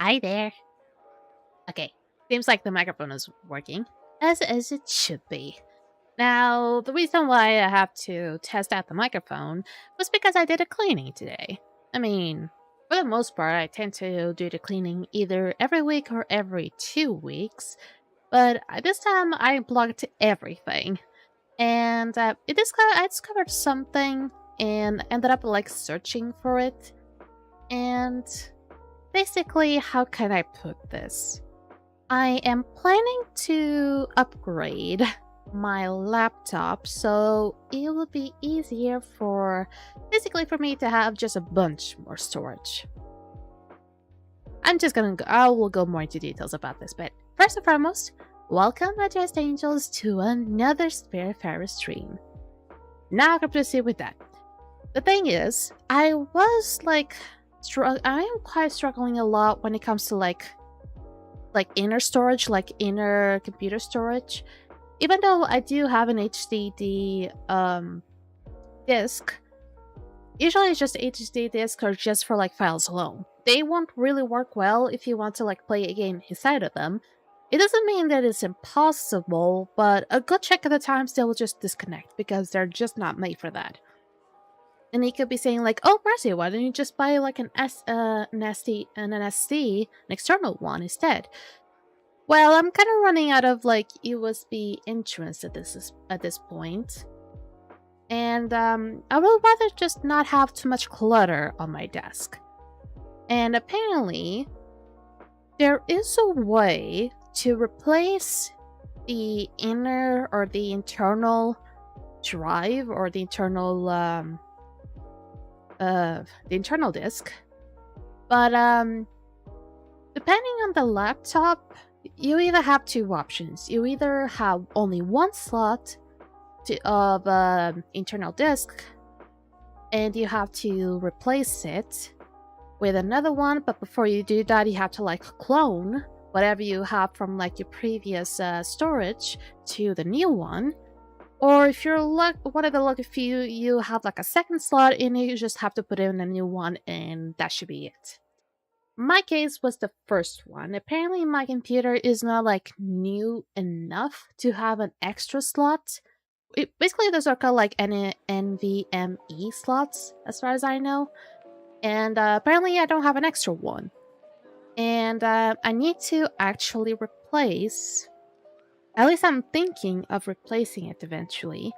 Hi there. Okay, seems like the microphone is working as it should be. Now, the reason why I have to test out the microphone was because I did a cleaning today. I mean, for the most part, I tend to do the cleaning either every week or every 2 weeks, but this time I plugged everything, and I discovered something and ended up like searching for it, and basically, how can I put this? I am planning to upgrade my laptop so it will be easier for basically for me to have just a bunch more storage. I will go more into details about this, but first and foremost, welcome, Adjust Angels, to another SpiritFarer stream. Now I can proceed with that. The thing is, I was like, I am quite struggling a lot when it comes to like inner storage, like inner computer storage. Even though I do have an HDD disk, usually it's just HDD disk or just for like files alone. They won't really work well if you want to like play a game inside of them. It doesn't mean that it's impossible, but a good check of the times they will just disconnect because they're just not made for that. And he could be saying like, "Oh, Marcy, why don't you just buy like an SD, an external one instead?" Well, I'm kind of running out of like USB entrance at this point, and I would rather just not have too much clutter on my desk. And apparently, there is a way to replace the inner or the internal drive or the internal disk, but depending on the laptop, you either have two options. You either have only one slot of internal disk, and you have to replace it with another one, but before you do that, you have to like clone whatever you have from like your previous storage to the new one. Or if you're one of the lucky few, you have like a second slot and you just have to put in a new one and that should be it. My case was the first one. Apparently my computer is not like new enough to have an extra slot. Basically those are called like NVMe slots as far as I know. And apparently I don't have an extra one. And I need to actually replace... At least I'm thinking of replacing it eventually.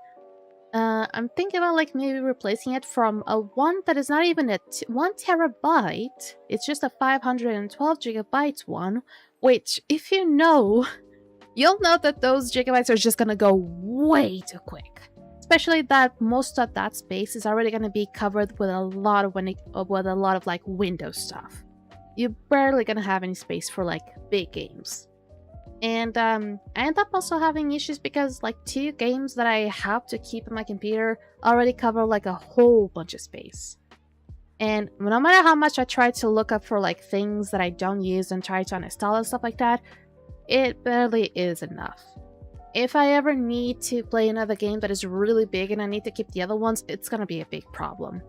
I'm thinking about like maybe replacing it from a one that is not even a 1 terabyte. It's just a 512 gigabyte one, which if you know you'll know that those gigabytes are just gonna go way too quick. Especially that most of that space is already gonna be covered with a lot of like Windows stuff. You're barely gonna have any space for like big games. And I end up also having issues because like 2 games that I have to keep on my computer already cover like a whole bunch of space. And no matter how much I try to look up for like things that I don't use and try to uninstall and stuff like that, it barely is enough. If I ever need to play another game that is really big and I need to keep the other ones, it's gonna be a big problem.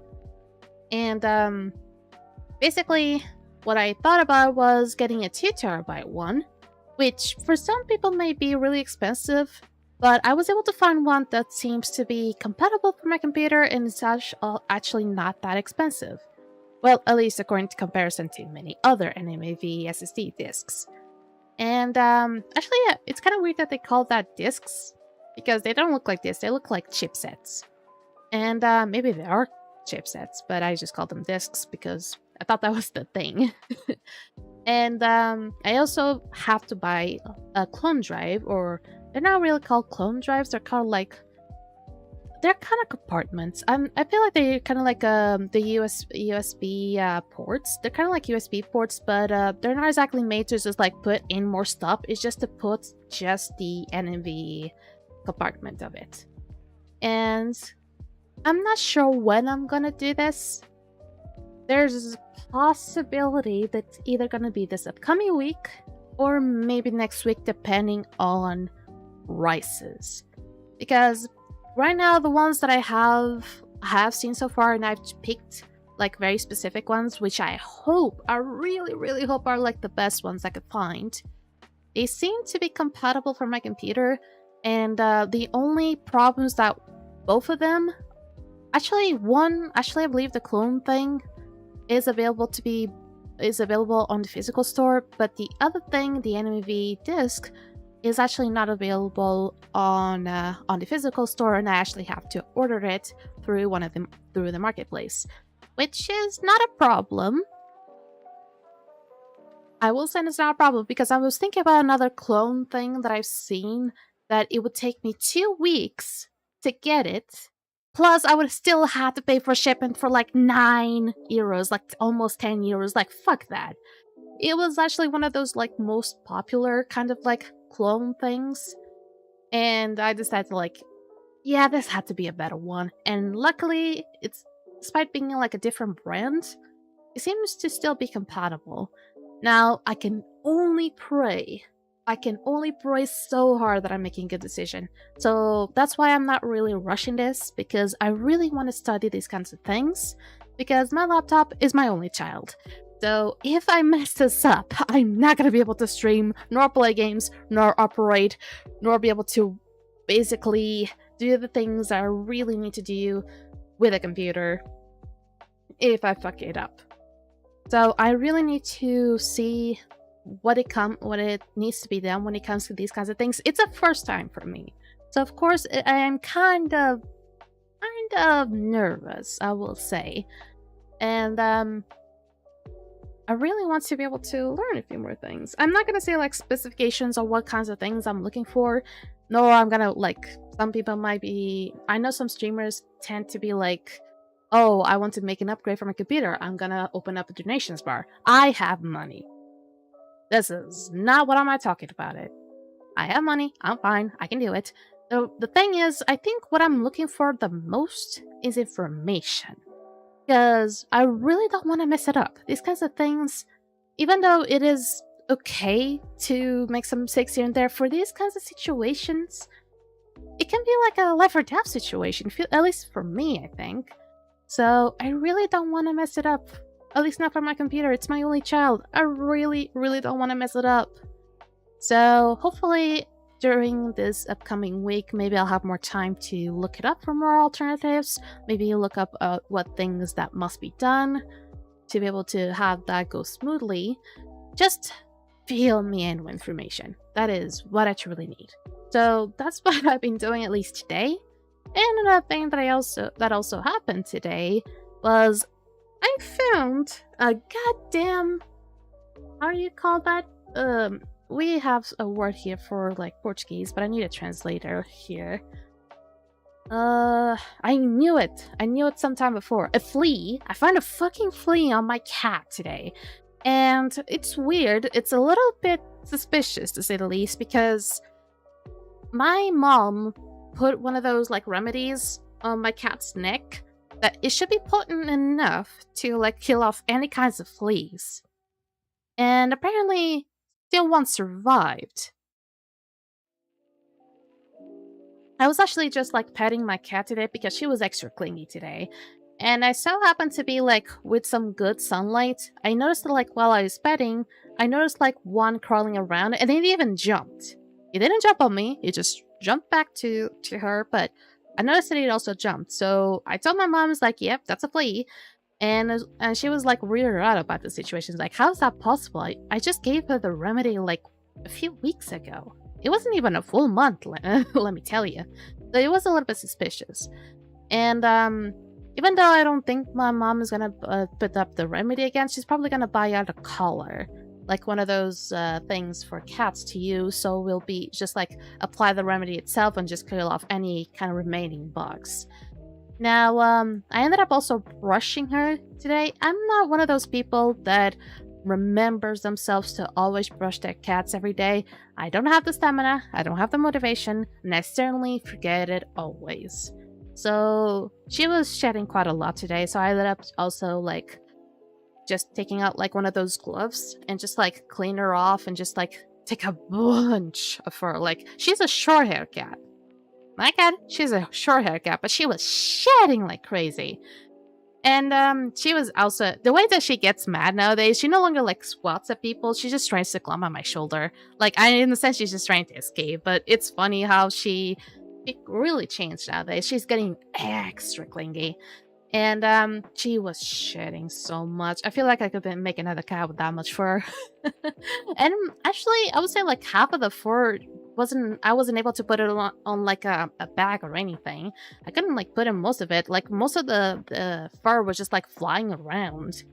And basically, what I thought about was getting a 2 terabyte one, which for some people may be really expensive, but I was able to find one that seems to be compatible for my computer and it's actually not that expensive. Well, at least according to comparison to many other NMAV SSD disks. And actually, yeah, it's kind of weird that they call that discs, because they don't look like this, they look like chipsets. And maybe they are chipsets, but I just call them discs because I thought that was the thing. And I also have to buy a clone drive, or they're not really called clone drives, they're called like, they're kind of compartments. I feel like they're kind of like the USB ports. They're kind of like USB ports, but they're not exactly made to just like put in more stuff. It's just to put just the NMV compartment of it. And I'm not sure when I'm gonna do this. There's a possibility that it's either gonna be this upcoming week or maybe next week, depending on prices. Because right now, the ones that I have seen so far, and I've picked like very specific ones, which I really hope are like the best ones I could find. They seem to be compatible for my computer, and the only problems that both of them, actually I believe the clone thing is available on the physical store, but the other thing, the NMV disc, is actually not available on the physical store, and I actually have to order it through the marketplace, which is not a problem. I will say it's not a problem because I was thinking about another clone thing that I've seen that it would take me 2 weeks to get it. Plus, I would still have to pay for shipment for like €9, like almost €10. Like, fuck that. It was actually one of those like most popular kind of like clone things, and I decided to like, yeah, this had to be a better one. And luckily, it's, despite being like a different brand, it seems to still be compatible. Now, I can only pray so hard that I'm making a good decision. So that's why I'm not really rushing this, because I really want to study these kinds of things, because my laptop is my only child. So if I mess this up, I'm not going to be able to stream, nor play games, nor operate, nor be able to basically do the things I really need to do with a computer if I fuck it up. So I really need to see what it needs to be done when it comes to these kinds of things. It's a first time for me. So of course I am kind of nervous, I will say. And I really want to be able to learn a few more things. I'm not going to say like specifications or what kinds of things I'm looking for. No, I'm going to like, some people might be, I know some streamers tend to be like, oh, I want to make an upgrade for my computer. I'm going to open up a donations bar. I have money. This is not what I'm talking about it. I have money. I'm fine. I can do it. So the thing is, I think what I'm looking for the most is information. Because I really don't want to mess it up. These kinds of things, even though it is okay to make some mistakes here and there, for these kinds of situations, it can be like a life or death situation, at least for me, I think. So I really don't want to mess it up. At least not for my computer. It's my only child. I really don't want to mess it up. So hopefully during this upcoming week, maybe I'll have more time to look it up for more alternatives. Maybe look up what things that must be done to be able to have that go smoothly. Just fill me in with information. That is what I truly need. So that's what I've been doing, at least today. And another thing that also happened today was I found a goddamn, how do you call that? we have a word here for like Portuguese, but I need a translator here. I knew it. I knew it sometime before. A flea. I found a fucking flea on my cat today. And it's weird. It's a little bit suspicious, to say the least, because my mom put one of those like remedies on my cat's neck that it should be potent enough to like kill off any kinds of fleas. And apparently still one survived. I was actually just like petting my cat today because she was extra clingy today. And I so happened to be like with some good sunlight. I noticed that like while I was petting, I noticed like one crawling around and it even jumped. It didn't jump on me, it just jumped back to her, but I noticed that it also jumped. So I told my mom, I was like, yep, that's a flea. And she was like weirded out about the situation. Like, how is that possible? I just gave her the remedy like a few weeks ago. It wasn't even a full month, let me tell you. So it was a little bit suspicious. And even though I don't think my mom is gonna put up the remedy again, she's probably gonna buy out a collar. Like one of those things for cats to use, so we'll be just like apply the remedy itself and just kill off any kind of remaining bugs. Now, I ended up also brushing her today. I'm not one of those people that remembers themselves to always brush their cats every day. I don't have the stamina, I don't have the motivation, and I certainly forget it always. So she was shedding quite a lot today, so I ended up also like just taking out like one of those gloves and just like clean her off and just like take a bunch of fur. Like, she's a short hair cat. My cat, she's a short hair cat, but she was shedding like crazy. And she was also, the way that she gets mad nowadays, she no longer like swats at people, she just tries to climb on my shoulder. Like, in a sense, she's just trying to escape, but it's funny how it really changed nowadays. She's getting extra clingy. And she was shedding so much. I feel like I could make another cat with that much fur. And actually, I would say like half of the fur I wasn't able to put it on like a bag or anything. I couldn't like put in most of it. Like most of the fur was just like flying around.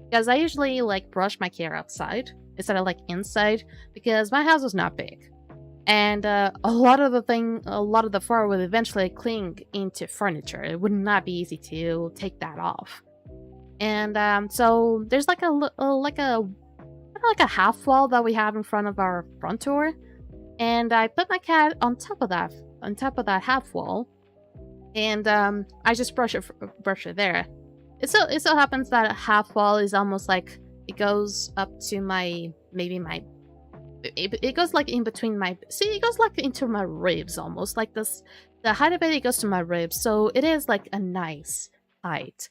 Because I usually like brush my hair outside instead of like inside, because my house was not big. And a lot of the fur would eventually cling into furniture. It would not be easy to take that off. And so there's like a half wall that we have in front of our front door, and I put my cat on top of that half wall, and I just brush it there. It so happens that a half wall is almost like it goes up to it goes like in between it goes like into my ribs almost. Like this, the height of it goes to my ribs, so it is like a nice height.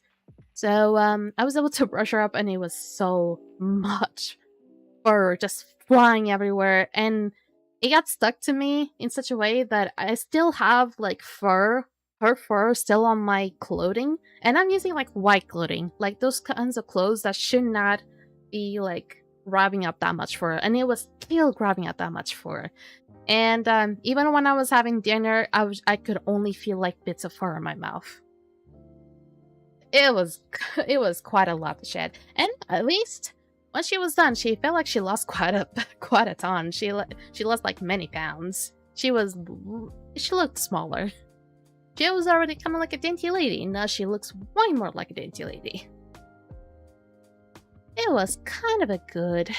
So I was able to brush her up, and it was so much fur just flying everywhere, and it got stuck to me in such a way that I still have like her fur still on my clothing, and I'm using like white clothing, like those kinds of clothes that should not be like grabbing up that much fur, and it was still grabbing up that much fur. And even when I was having dinner, I could only feel like bits of fur in my mouth. It was quite a lot to shed, and at least when she was done, she felt like she lost quite a ton. She lost like many pounds. She looked smaller. She was already kind of like a dainty lady. Now she looks way more like a dainty lady. It was kind of a good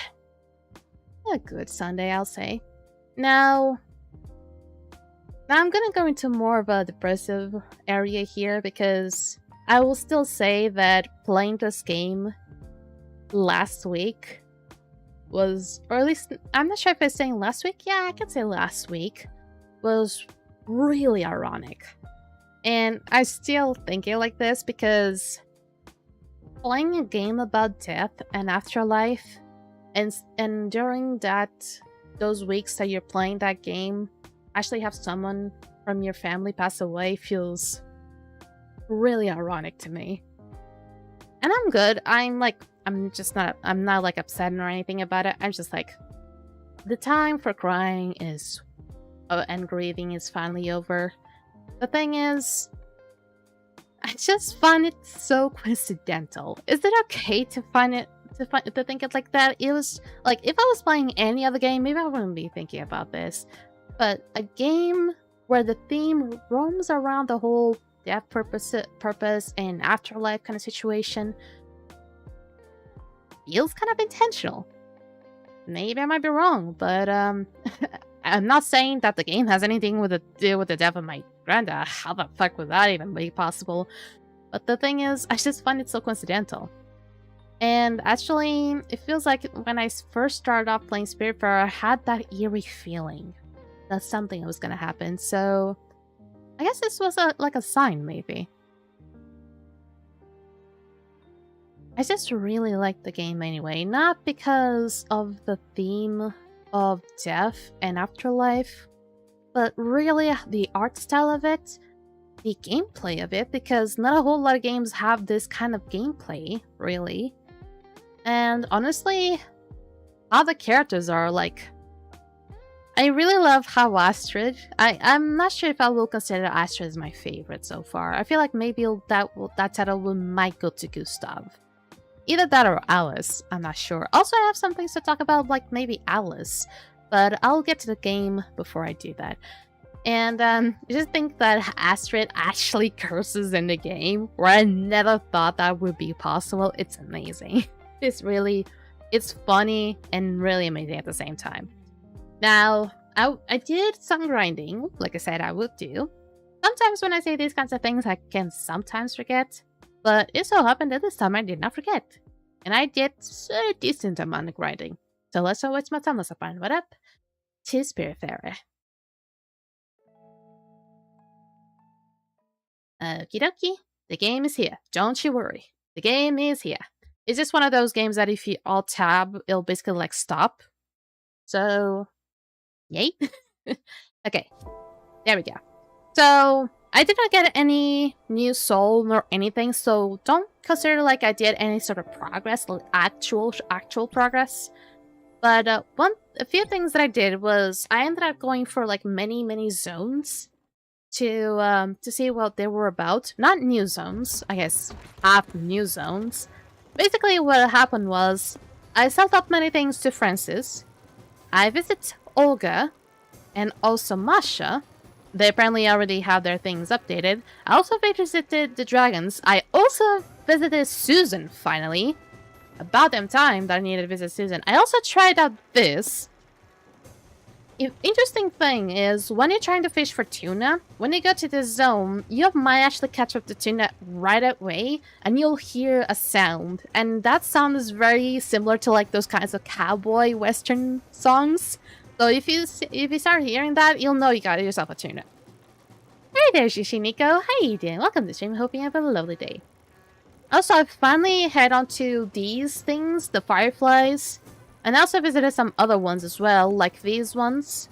Sunday, I'll say. Now I'm gonna go into more of a depressive area here, because I will still say that playing this game last week was, or at least, I'm not sure if it's saying last week. Yeah, I can say last week was really ironic. And I still think it like this because playing a game about death and afterlife, and during those weeks that you're playing that game, actually have someone from your family pass away feels really ironic to me. And I'm good. I'm not like upset or anything about it. I'm just like, the time for crying and grieving is finally over. The thing is, I just find it so coincidental. Is it okay to find to think it like that. It was like, if I was playing any other game, maybe I wouldn't be thinking about this. But a game where the theme roams around the whole death purpose and afterlife kind of situation feels kind of intentional. Maybe I might be wrong, but I'm not saying that the game has anything to do with the death of my granddad. How the fuck would that even be possible? But the thing is, I just find it so coincidental. And actually, it feels like when I first started off playing SpiritFarer, I had that eerie feeling that something was gonna happen. So I guess this was like a sign, maybe. I just really like the game anyway, not because of the theme of death and afterlife, but really the art style of it, the gameplay of it, because not a whole lot of games have this kind of gameplay, really. And honestly, how the characters are, like, I really love how Astrid, I'm not sure if I will consider Astrid as my favorite so far. I feel like maybe that title might go to Gustav. Either that or Alice, I'm not sure. Also, I have some things to talk about, like maybe Alice, but I'll get to the game before I do that. And I just think that Astrid actually curses in the game, where I never thought that would be possible. It's amazing. It's funny and really amazing at the same time. Now, I did some grinding, like I said I would do. Sometimes when I say these kinds of things, I can sometimes forget. But it so happened that this time I did not forget. And I did a decent amount of grinding. So let's not waste my time, let's find what up to SpiritFarer. Okie dokie, the game is here. Don't you worry. The game is here. It's just one of those games that if you alt-tab, it'll basically like stop. So, yay. Okay, there we go. So, I did not get any new soul nor anything, so don't consider like I did any sort of progress, like actual progress. But a few things that I did was I ended up going for like many zones to see what they were about. Not new zones, I guess half new zones. Basically, what happened was I set up many things to Francis. I visit Olga and also Masha. They apparently already have their things updated. I also visited the dragons. I also visited Susan, finally. About damn time that I needed to visit Susan. I also tried out this. Interesting thing is, when you're trying to fish for tuna, when you go to this zone, you might actually catch up the tuna right away, and you'll hear a sound. And that sound is very similar to like those kinds of cowboy western songs. So if you start hearing that, you'll know you got yourself a tuna. Hey there, Shishiniko. How you doing? Welcome to the stream. Hope you have a lovely day. Also, I finally head on to these things, the fireflies. And I also visited some other ones as well, like these ones.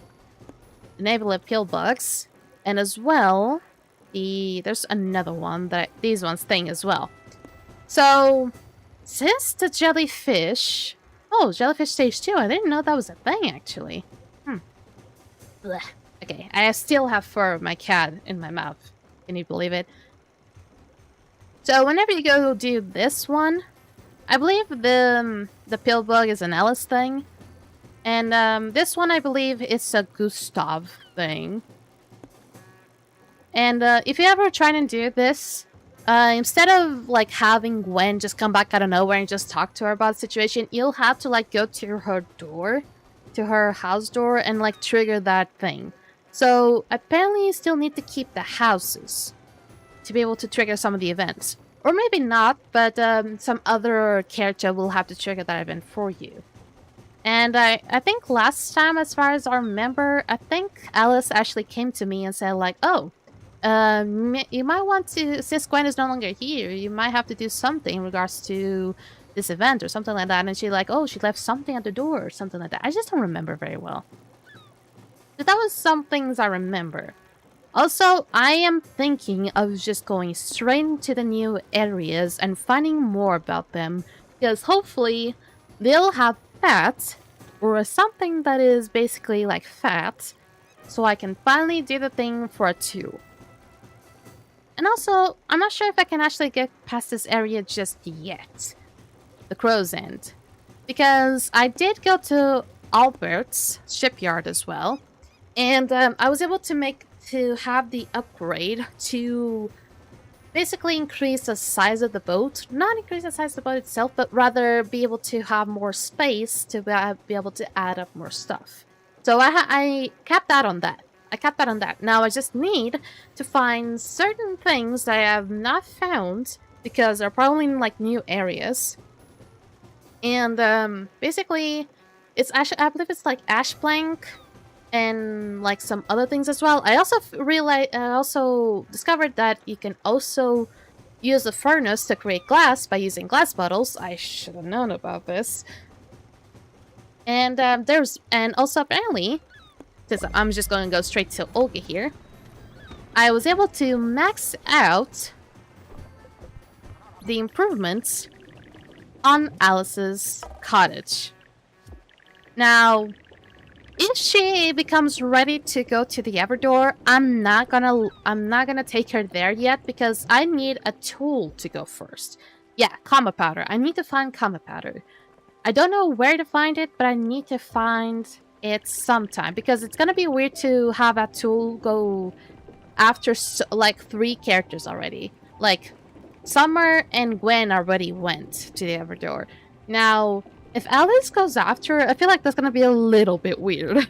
Enable pill bugs. And as well, there's another one, these ones thing as well. So, since the jellyfish... Oh, jellyfish stage 2. I didn't know that was a thing, actually. Blech. Okay, I still have fur of my cat in my mouth. Can you believe it? So whenever you go do this one, I believe the pill bug is an Alice thing. And this one I believe is a Gustav thing. And if you ever try and do this, instead of like having Gwen just come back out of nowhere and just talk to her about the situation, you'll have to like go to her door, to her house door, and like trigger that thing. So apparently you still need to keep the houses to be able to trigger some of the events. Or maybe not, but some other character will have to trigger that event for you. And I think last time, as far as I remember, I think Alice actually came to me and said like, oh, you might want to, since Gwen is no longer here, you might have to do something in regards to this event or something like that. And she like, oh, she left something at the door or something like that. I just don't remember very well. But that was some things I remember. Also, I am thinking of just going straight into the new areas and finding more about them. Because hopefully, they'll have fat, or something that is basically like fat, so I can finally do the thing for a 2. And also, I'm not sure if I can actually get past this area just yet. The Crow's End. because I did go to Albert's shipyard as well, and I was able to have the upgrade to basically increase the size of the boat. Not increase the size of the boat itself, but rather be able to have more space to be able to add up more stuff. So I kept that on that. I kept that on that. Now I just need to find certain things that I have not found because they're probably in like new areas. And basically, it's actually, I believe it's like ash plank and like some other things as well. I also discovered that you can also use the furnace to create glass by using glass bottles. I should have known about this. And also apparently, since I'm just going to go straight to Olga here, I was able to max out the improvements on Alice's cottage. Now, if she becomes ready to go to the Everdor, I'm not gonna take her there yet because I need a tool to go first. Yeah, comma powder. I need to find comma powder. I don't know where to find it, but I need to find it sometime because it's gonna be weird to have that tool go after like 3 characters already. Like Summer and Gwen already went to the Everdor. Now, if Alice goes after her, I feel like that's gonna be a little bit weird.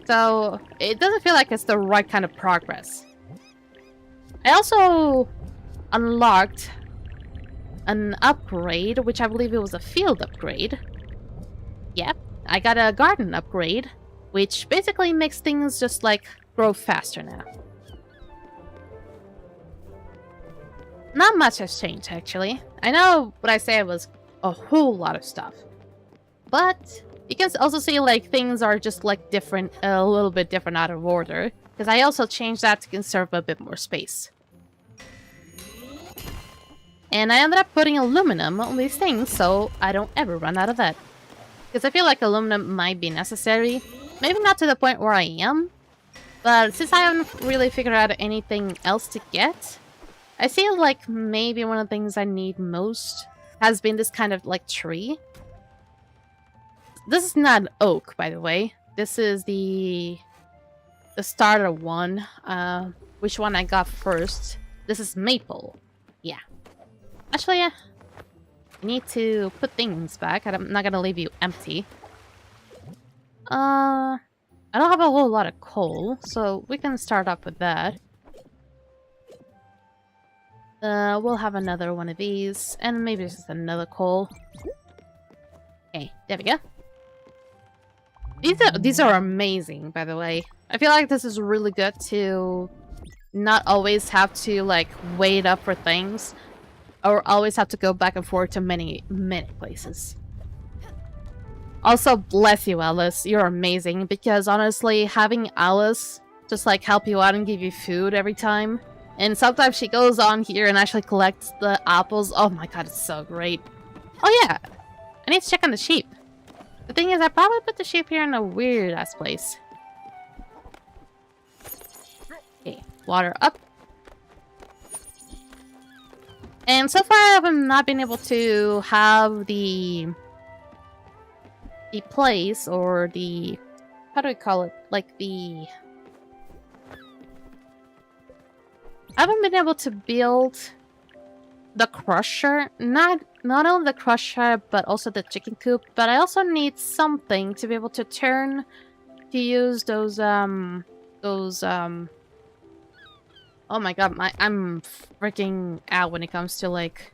So, it doesn't feel like it's the right kind of progress. I also unlocked an upgrade, which I believe it was a field upgrade. Yep, I got a garden upgrade, which basically makes things just like grow faster now. Not much has changed, actually. I know what I said was a whole lot of stuff. But you can also see like things are just like different, a little bit different out of order. Because I also changed that to conserve a bit more space. And I ended up putting aluminum on these things so I don't ever run out of that. Because I feel like aluminum might be necessary. Maybe not to the point where I am. But since I haven't really figured out anything else to get, I feel like maybe one of the things I need most has been this kind of like tree. This is not an oak, by the way. This is the starter one. Which one I got first? This is maple. Yeah. Actually, I need to put things back. I'm not gonna leave you empty. I don't have a whole lot of coal, so we can start up with that. We'll have another one of these, and maybe just another coal. Okay, there we go. These are amazing, by the way. I feel like this is really good to not always have to like wait up for things, or always have to go back and forth to many places. Also, bless you, Alice. You're amazing, because honestly, having Alice just like help you out and give you food every time. And sometimes she goes on here and actually collects the apples. Oh my god, it's so great. Oh yeah, I need to check on the sheep. The thing is, I probably put the sheep here in a weird-ass place. Okay, water up. And so far, I have not been able to have the place, or the... how do I call it? Like the... I haven't been able to build the crusher. Not only the crusher, but also the chicken coop. But I also need something to be able to turn to use those oh my god, I'm freaking out when it comes to like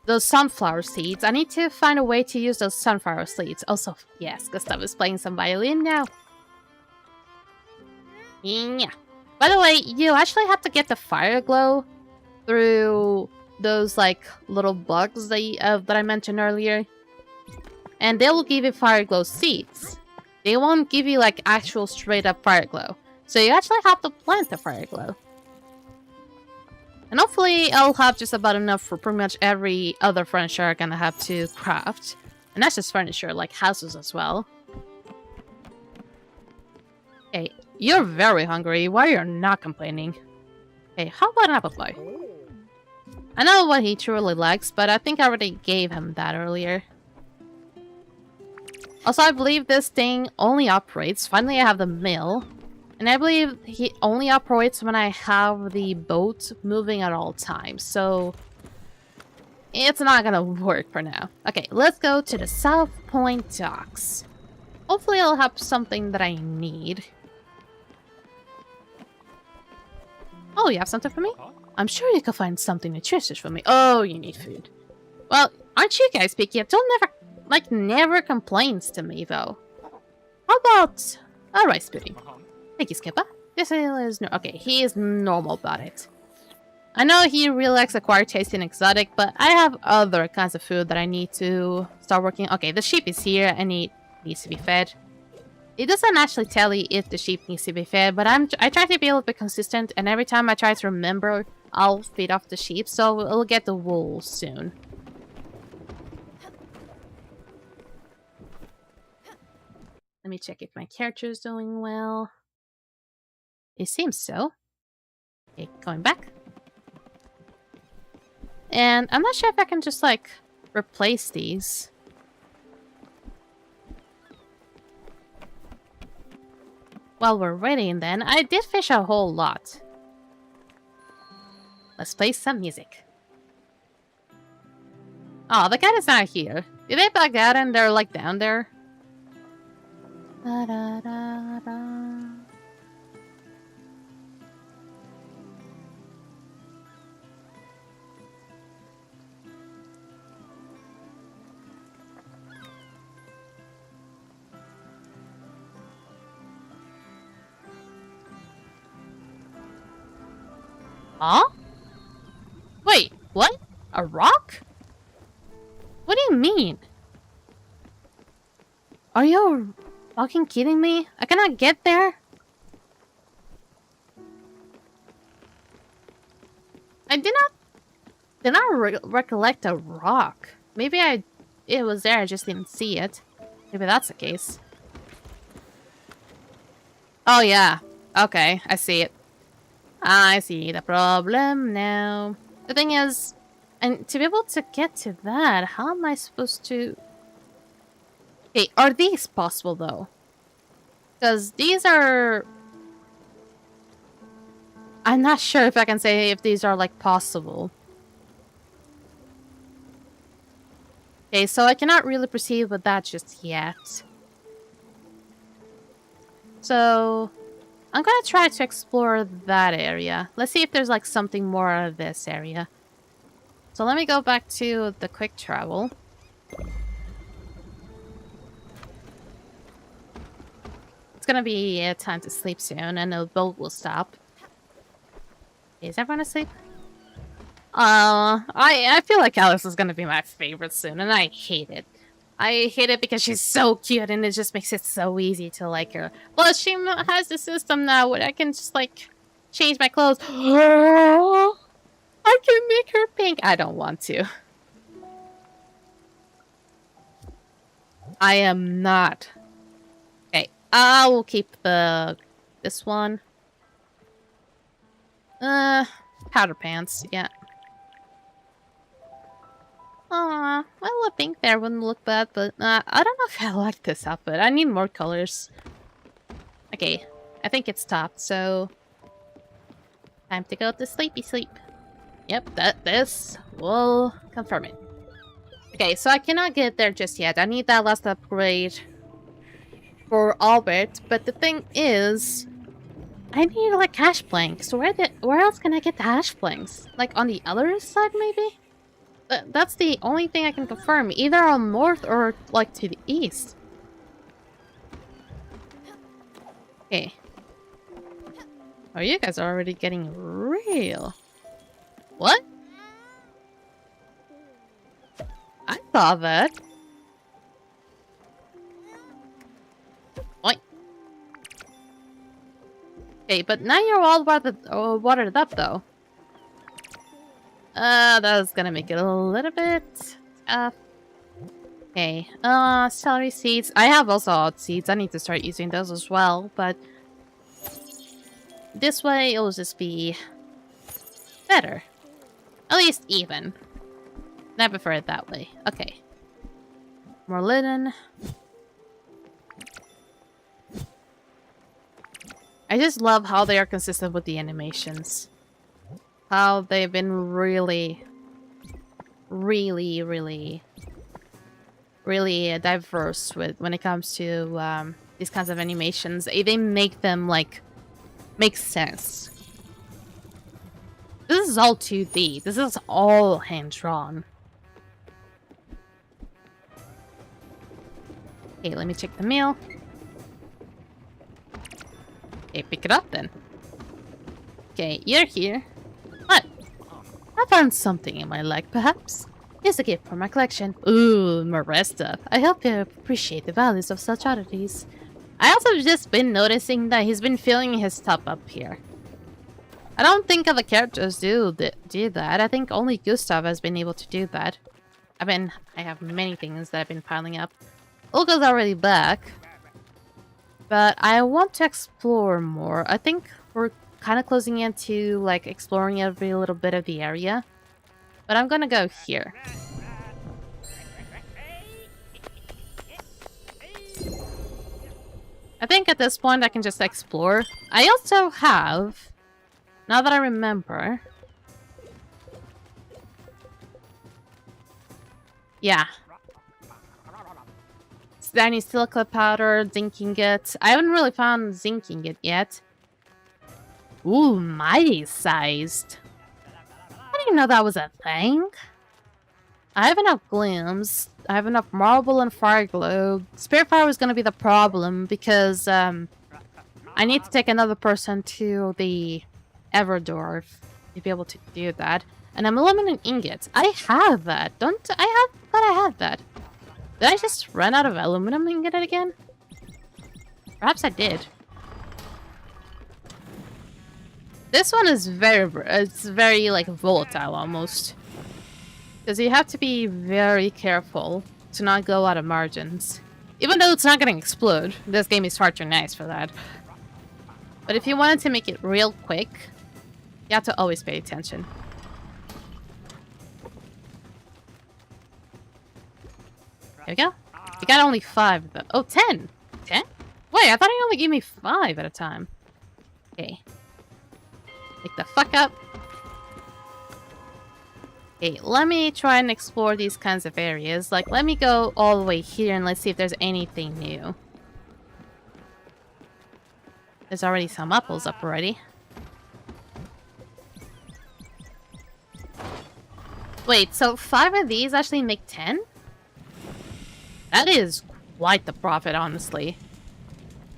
those sunflower seeds. I need to find a way to use those sunflower seeds. Also, yes, Gustav is playing some violin now. Yeah. By the way, you actually have to get the fire glow through those like little bugs that I mentioned earlier, and they will give you fire glow seeds. They won't give you like actual straight up fire glow, so you actually have to plant the fire glow. And hopefully, I'll have just about enough for pretty much every other furniture I'm gonna have to craft, and that's just furniture, like houses as well. Okay. You're very hungry. Why you're not complaining? Okay, how about an apple pie? I know what he truly likes, but I think I already gave him that earlier. Also, I believe this thing only operates... Finally, I have the mill. And I believe he only operates when I have the boat moving at all times. So, it's not gonna work for now. Okay, let's go to the South Point docks. Hopefully, I'll have something that I need. Oh, you have something for me? I'm sure you can find something nutritious for me. Oh, you need food. Well, aren't you guys picky? Don't never complains to me, though. How about a rice pudding? Thank you, Skipper. This is no... Okay, he is normal about it. I know he really likes acquired taste and exotic, but I have other kinds of food that I need to start working. Okay, the sheep is here and it needs to be fed. It doesn't actually tell you if the sheep needs to be fed, but I try to be a little bit consistent, and every time I try to remember, I'll feed off the sheep, so we'll get the wool soon. Let me check if my character is doing well. It seems so. Okay, going back. And I'm not sure if I can just, like, replace these. While we're waiting then, I did fish a whole lot. Let's play some music. Oh, the cat is not here. Did they bug out and they're, like, down there? Da, da, da, da. Huh? Wait, what? A rock? What do you mean? Are you fucking kidding me? I cannot get there? I did not recollect a rock. Maybe it was there, I just didn't see it. Maybe that's the case. Oh yeah, okay, I see it. I see the problem now. The thing is, and to be able to get to that, how am I supposed to... Okay, are these possible though? Because these are... I'm not sure if I can say if these are like possible. Okay, so I cannot really proceed with that just yet. So... I'm gonna try to explore that area. Let's see if there's like something more out of this area. So let me go back to the quick travel. It's gonna be time to sleep soon and the boat will stop. Is everyone asleep? I feel like Alice is gonna be my favorite soon and I hate it. I hate it because she's so cute and it just makes it so easy to like her. Plus, she has the system now where I can just like change my clothes. I can make her pink. I don't want to. I am not. Okay, I will keep this one. Powder pants, yeah. Aw, well, a pink there wouldn't look bad, but I don't know if I like this outfit. I need more colors. Okay, I think it's stopped, so... Time to go to sleepy sleep. Yep, this will confirm it. Okay, so I cannot get there just yet. I need that last upgrade for Albert, but the thing is... I need, like, hash planks. So where else can I get the hash planks? Like, on the other side, maybe? That's the only thing I can confirm. Either on north or, like, to the east. Okay. Oh, you guys are already getting real. What? I saw that. Oink. Okay, but now you're all watered up, though. That's gonna make it a little bit tough. Okay, celery seeds. I have also odd seeds. I need to start using those as well, but this way it'll just be better. At least even. I prefer it that way. Okay. More linen. I just love how they are consistent with the animations. How they've been really diverse with when it comes to these kinds of animations. They make them like make sense. This is all 2D. This is all hand drawn. Okay, let me check the mail. Okay, pick it up then. Okay, you're here. What? I found something in my leg, perhaps. Here's a gift from my collection. Ooh, more stuff. I hope you appreciate the values of such oddities. I also just been noticing that he's been filling his stuff up here. I don't think other characters do that. I think only Gustav has been able to do that. I have many things that have been piling up. Olga's already back. But I want to explore more. I think we're kind of closing into like exploring every little bit of the area. But I'm gonna go here. I think at this point I can just explore. I also have, now that I remember... Yeah. Tiny silica powder, zinc ingot. I haven't really found zinc ingot yet. Ooh, mighty sized. I didn't know that was a thing. I have enough glims. I have enough marble and fire globe. SpiritFarer was going to be the problem because I need to take another person to the Everdorf to be able to do that. And I'm aluminum ingots. I have that. I have that. Did I just run out of aluminum ingot again? Perhaps I did. This one is very like volatile almost. Because you have to be very careful to not go out of margins. Even though it's not going to explode. This game is far too nice for that. But if you wanted to make it real quick, you have to always pay attention. There we go. You got only 5 though. Oh, 10! 10? Wait, I thought he only gave me 5 at a time. Okay. Wake the fuck up. Okay, let me try and explore these kinds of areas. Like, let me go all the way here and let's see if there's anything new. There's already some apples up already. Wait, so 5 of these actually make 10? That is quite the profit, honestly.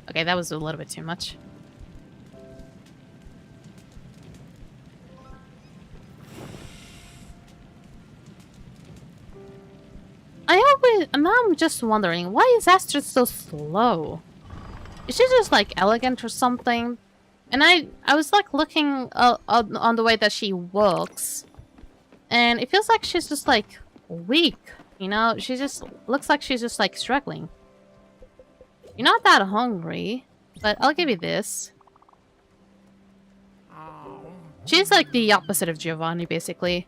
Okay, that was a little bit too much. Now I'm just wondering, why is Astrid so slow? Is she just like elegant or something? And I was like looking on the way that she walks, and it feels like she's just like weak. You know, she just looks like she's just like struggling. You're not that hungry, but I'll give you this. She's like the opposite of Giovanni, basically.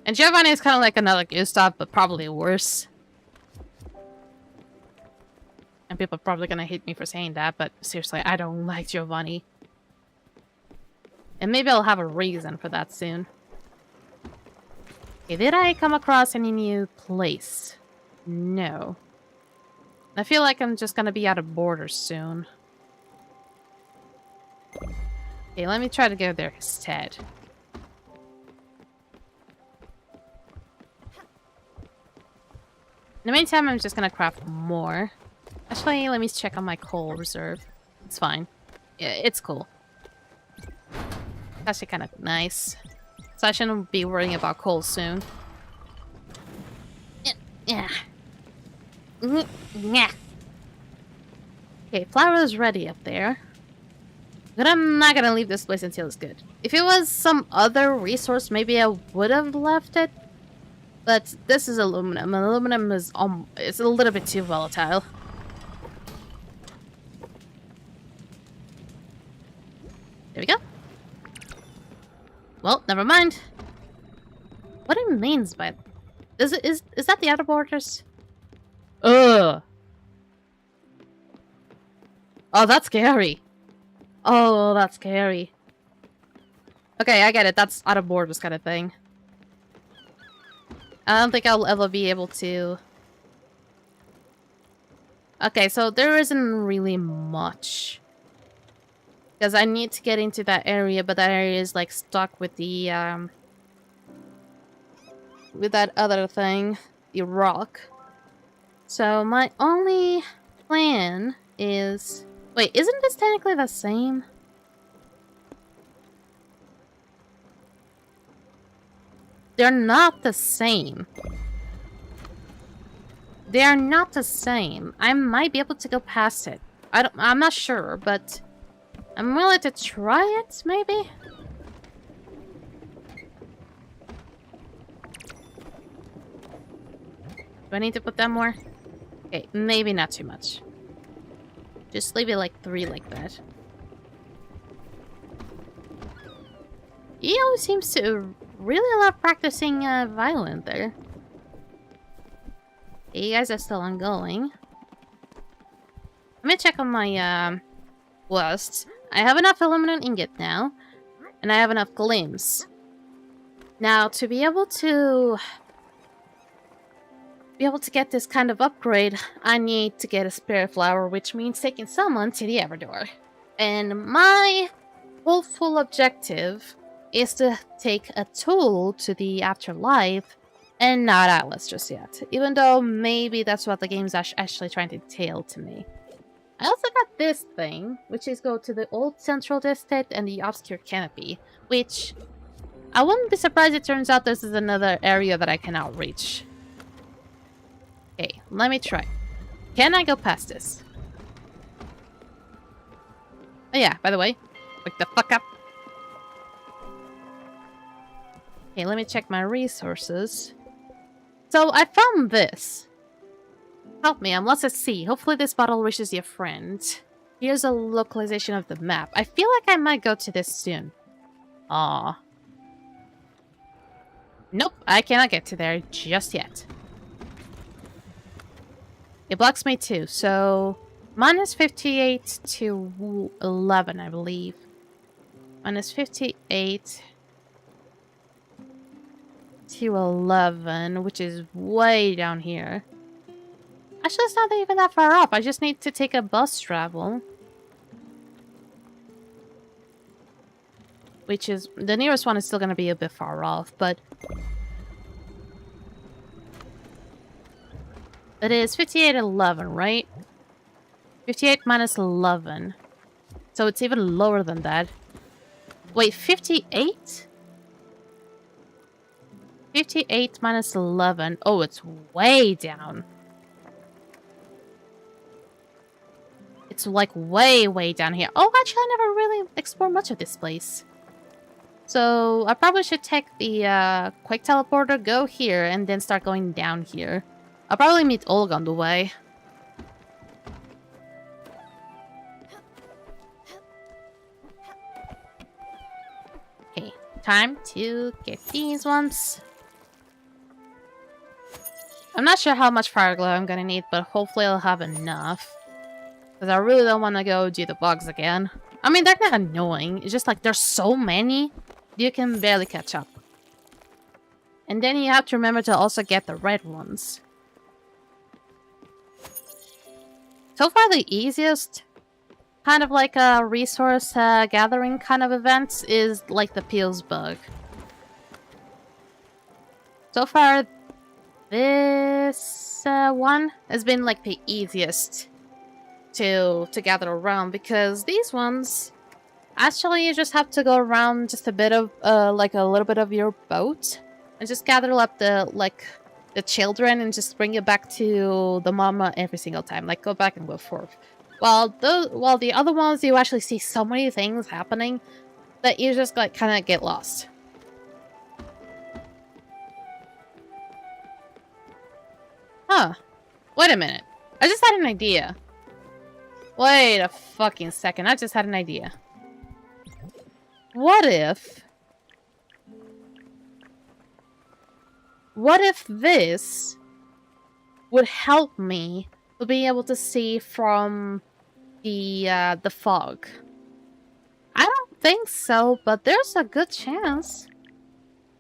And Giovanni is kind of like another Gustav, but probably worse. And people are probably gonna hate me for saying that, but seriously, I don't like Giovanni. And maybe I'll have a reason for that soon. Okay, did I come across any new place? No. I feel like I'm just gonna be out of borders soon. Okay, let me try to go there instead. In the meantime, I'm just gonna craft more. Actually, let me check on my coal reserve. It's fine. Yeah, it's cool. It's actually kind of nice. So I shouldn't be worrying about coal soon. Yeah. Yeah. Okay, flour is ready up there. But I'm not gonna leave this place until it's good. If it was some other resource, maybe I would have left it. But this is aluminum. Aluminum is it's a little bit too volatile. There we go. Well, never mind. what it means by... Is that the other borders? Ugh! Oh, that's scary. Oh, that's scary. Okay, I get it. That's out of borders kind of thing. I don't think I'll ever be able to... Okay, so there isn't really much. Because I need to get into that area, but that area is like stuck with the with that other thing, the rock. So my only plan is... Wait, isn't this technically the same? They're not the same. They are not the same. I might be able to go past it. I'm not sure, but I'm willing to try it, maybe? Do I need to put down more? Okay, maybe not too much. Just leave it like 3 like that. He always seems to really love practicing violin there. Okay, you guys are still ongoing. Let me check on my lists. I have enough aluminum ingot now, and I have enough glims. Now, to be able to get this kind of upgrade, I need to get a SpiritFarer, which means taking someone to the Everdor. And my hopeful objective is to take a tool to the afterlife, and not Atlas just yet. Even though maybe that's what the game's actually trying to tell to me. I also got this thing, which is go to the old central district and the obscure canopy, which I wouldn't be surprised it turns out this is another area that I cannot reach. Okay, let me try. Can I go past this? Oh yeah, by the way, wake the fuck up. Okay, let me check my resources. So, I found this. Help me, I'm lost at sea. Hopefully this bottle reaches your friend. Here's a localization of the map. I feel like I might go to this soon. Aw. Nope, I cannot get to there just yet. It blocks me too, so... minus 58 to 11, I believe. Minus 58... to 11, which is way down here. Actually, it's not even that far up. I just need to take a bus travel. Which is... the nearest one is still going to be a bit far off, but... it is 58.11, right? 58 minus 11. So it's even lower than that. Wait, 58? 58 minus 11. Oh, it's way down. It's like way down here. Oh, actually, I never really explored much of this place. So, I probably should take the quick teleporter, go here, and then start going down here. I'll probably meet Olga on the way. Okay, time to get these ones. I'm not sure how much fire glow I'm gonna need, but hopefully I'll have enough. Because I really don't want to go do the bugs again. I mean, they're not annoying. It's just like there's so many, you can barely catch up. And then you have to remember to also get the red ones. So far, the easiest kind of like a resource gathering kind of event is like the Peels bug. So far, this one has been like the easiest to gather around, because these ones actually you just have to go around just a bit of like a little bit of your boat and just gather up the children and just bring it back to the mama every single time, like go back and go forth. While the other ones you actually see so many things happening that you just like kind of get lost. Huh. Wait a minute. I just had an idea. Wait a fucking second. I just had an idea. What if... what if this would help me to be able to see from the fog? I don't think so, but there's a good chance.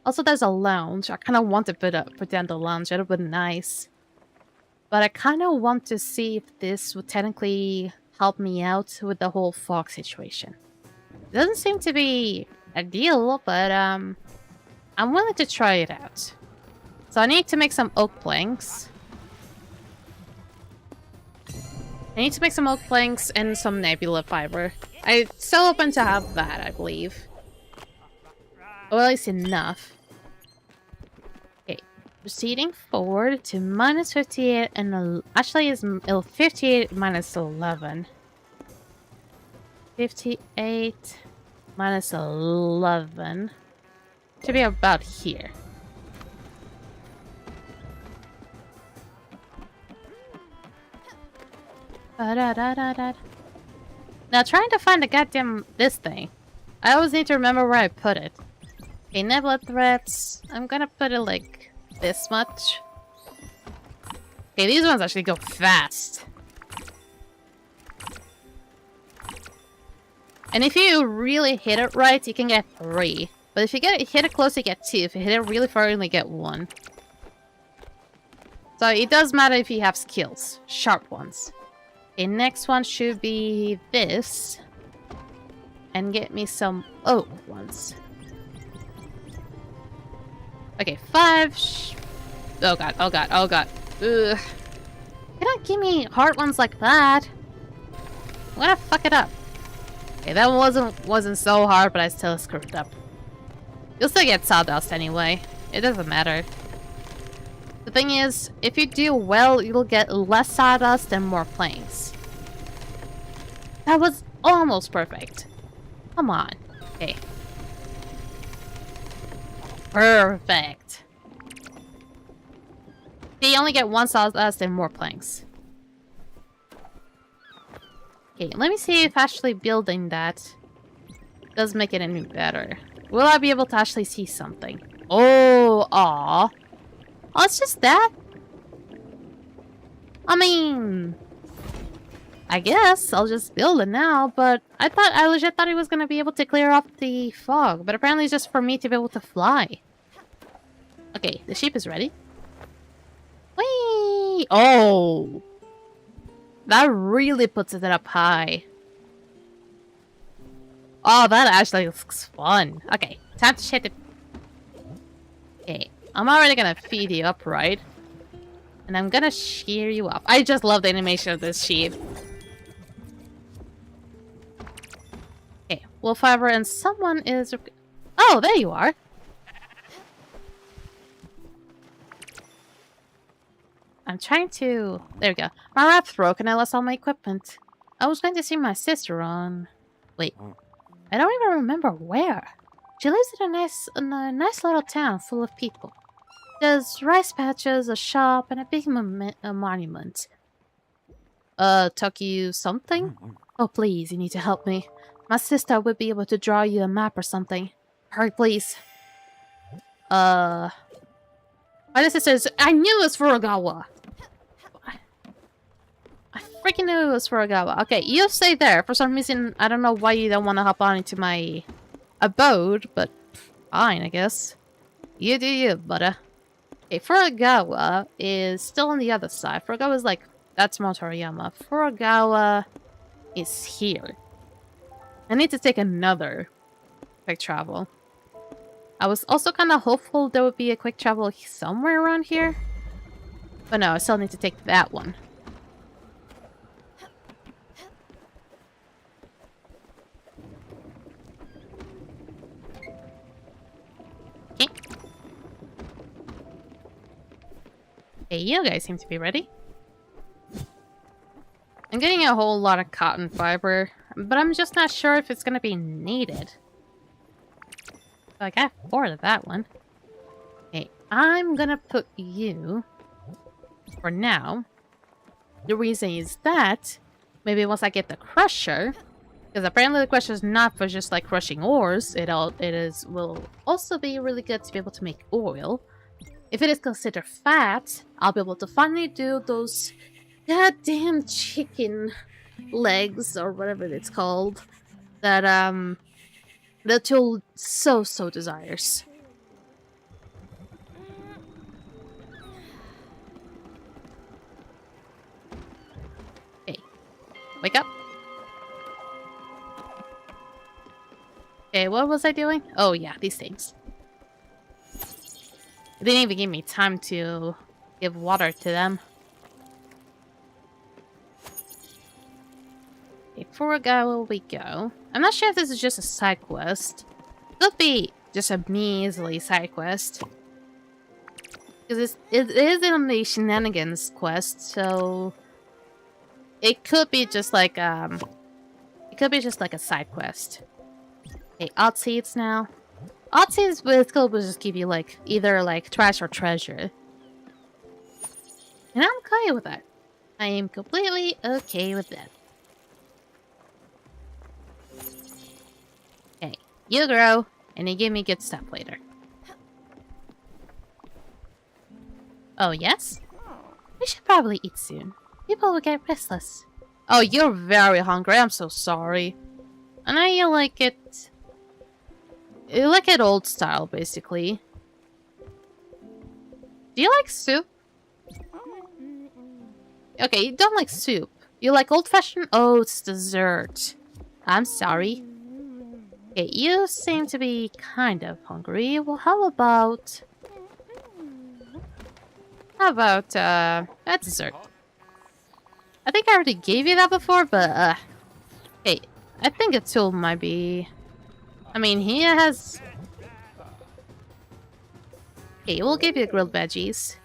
Also, there's a lounge. I kind of want to put down the lounge. It would be nice. But I kind of want to see if this would technically help me out with the whole fog situation. It doesn't seem to be ideal, but I'm willing to try it out. So I need to make some oak planks. I need to make some oak planks and some nebula fiber. I'm still open to have that, I believe. Or at least enough. Okay, proceeding forward to minus 58 and actually is 58 minus 11. 58 minus 11. Should be about here. Now trying to find the goddamn this thing. I always need to remember where I put it. Okay, nebula threads. I'm gonna put it like this much. Okay, these ones actually go fast. And if you really hit it right, you can get 3. But if you hit it close, you get 2. If you hit it really far, you only get 1. So it does matter if you have skills. Sharp ones. Okay, next one should be this. And get me some oak ones. Okay, 5. Oh god, oh god, oh god. Ugh. Cannot give me hard ones like that. I'm gonna fuck it up. Okay, that wasn't so hard, but I still screwed up. You'll still get sawdust anyway. It doesn't matter. The thing is, if you do well, you'll get less sawdust and more planks. That was almost perfect. Come on. Okay. Perfect. Okay, you only get 1 sawdust and more planks. Okay, let me see if actually building that does make it any better. Will I be able to actually see something? Oh, aw. Oh, it's just that? I mean, I guess I'll just build it now, but I legit thought it was gonna be able to clear off the fog, but apparently it's just for me to be able to fly. Okay, the ship is ready. Whee! Oh! That really puts it up high. Oh, that actually looks fun. Okay, time to shit it. Okay, I'm already gonna feed you up, right? And I'm gonna shear you up. I just love the animation of this sheep. Okay, wool fiber and someone is... Oh, there you are! I'm trying to... There we go. My rap's broken. I lost all my equipment. I was going to see my sister on... Wait. I don't even remember where. She lives in a nice little town full of people. There's rice patches, a shop, and a big monument. Tuck you something? Oh, please, you need to help me. My sister would be able to draw you a map or something. Hurry, please. My sister is... I knew it was Furugawa! I freaking knew it was Furugawa. Okay, you stay there. For some reason, I don't know why you don't want to hop on into my abode, but fine, I guess. You do you, budda. Okay, Furugawa is still on the other side. Furugawa is like... That's Mount Toriyama. Furugawa is here. I need to take another quick travel. I was also kind of hopeful there would be a quick travel somewhere around here. But no, I still need to take that one. Okay. Hey, you guys seem to be ready. I'm getting a whole lot of cotton fiber, but I'm just not sure if it's going to be needed. So I got 4 of that one. Okay, I'm gonna put you for now. The reason is that maybe once I get the crusher, because apparently the crusher is not for just like crushing ores. Will also be really good to be able to make oil. if it is considered fat, I'll be able to finally do those goddamn chicken legs or whatever it's called that the tool so desires. Okay, wake up. Okay, what was I doing? Oh yeah, these things. They didn't even give me time to give water to them. Okay, before we go. I'm not sure if this is just a side quest. Could be just a measly side quest. Because it is in the shenanigans quest, so it could be just like a side quest. Okay, odd seeds now. Odd seeds will just give you like either like trash or treasure. And I'm okay with that. I am completely okay with that. Okay, you grow, and you give me good stuff later. Oh, yes? We should probably eat soon. People will get restless. Oh, you're very hungry. I'm so sorry. I know you like it. You like it old style, basically. Do you like soup? Okay, you don't like soup. You like old-fashioned? Oh, it's dessert. I'm sorry. Okay, you seem to be kind of hungry. Well, how about a dessert? I think I already gave you that before, but hey, I think a tool might be. I mean, he has. Okay, we'll give you grilled veggies.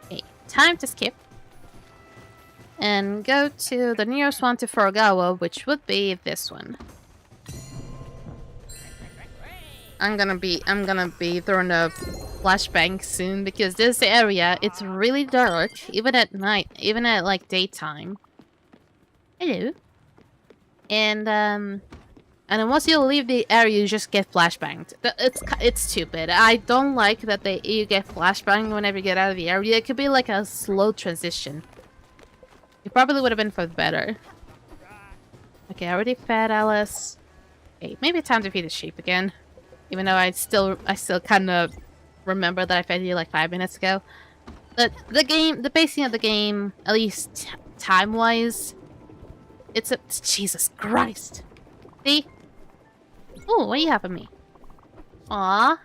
Okay, time to skip and go to the nearest one to Furugawa, which would be this one. I'm gonna be throwing a flashbang soon because this area, it's really dark, even at night, even at like daytime. Hello. And then once you leave the area, you just get flashbanged. It's stupid. I don't like that you get flashbanged whenever you get out of the area. It could be like a slow transition. It probably would have been for the better. Okay, I already fed Alice. Okay, maybe time to feed the sheep again. Even though I still kind of remember that I fed you like 5 minutes ago. But the pacing of the game, at least time-wise, it's a... Jesus Christ. See? Oh, what do you have for me? Aw.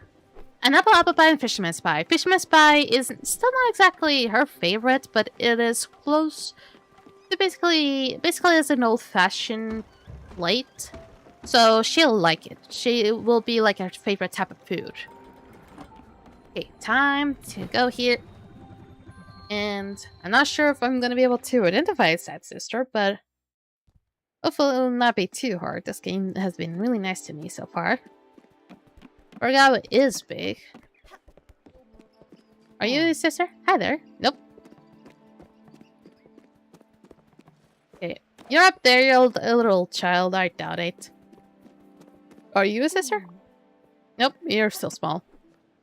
An apple pie and fisherman's pie. Fisherman's pie is still not exactly her favorite, but it is close to basically it's an old-fashioned plate. So she'll like it. She will be like her favorite type of food. Okay, time to go here. And I'm not sure if I'm gonna be able to identify a sad sister, but hopefully it will not be too hard. This game has been really nice to me so far. Furugawa is big. Are you his sister? Hi there. Nope. Okay, you're up there, you're a little child. I doubt it. Are you a sister? Nope, you're still small.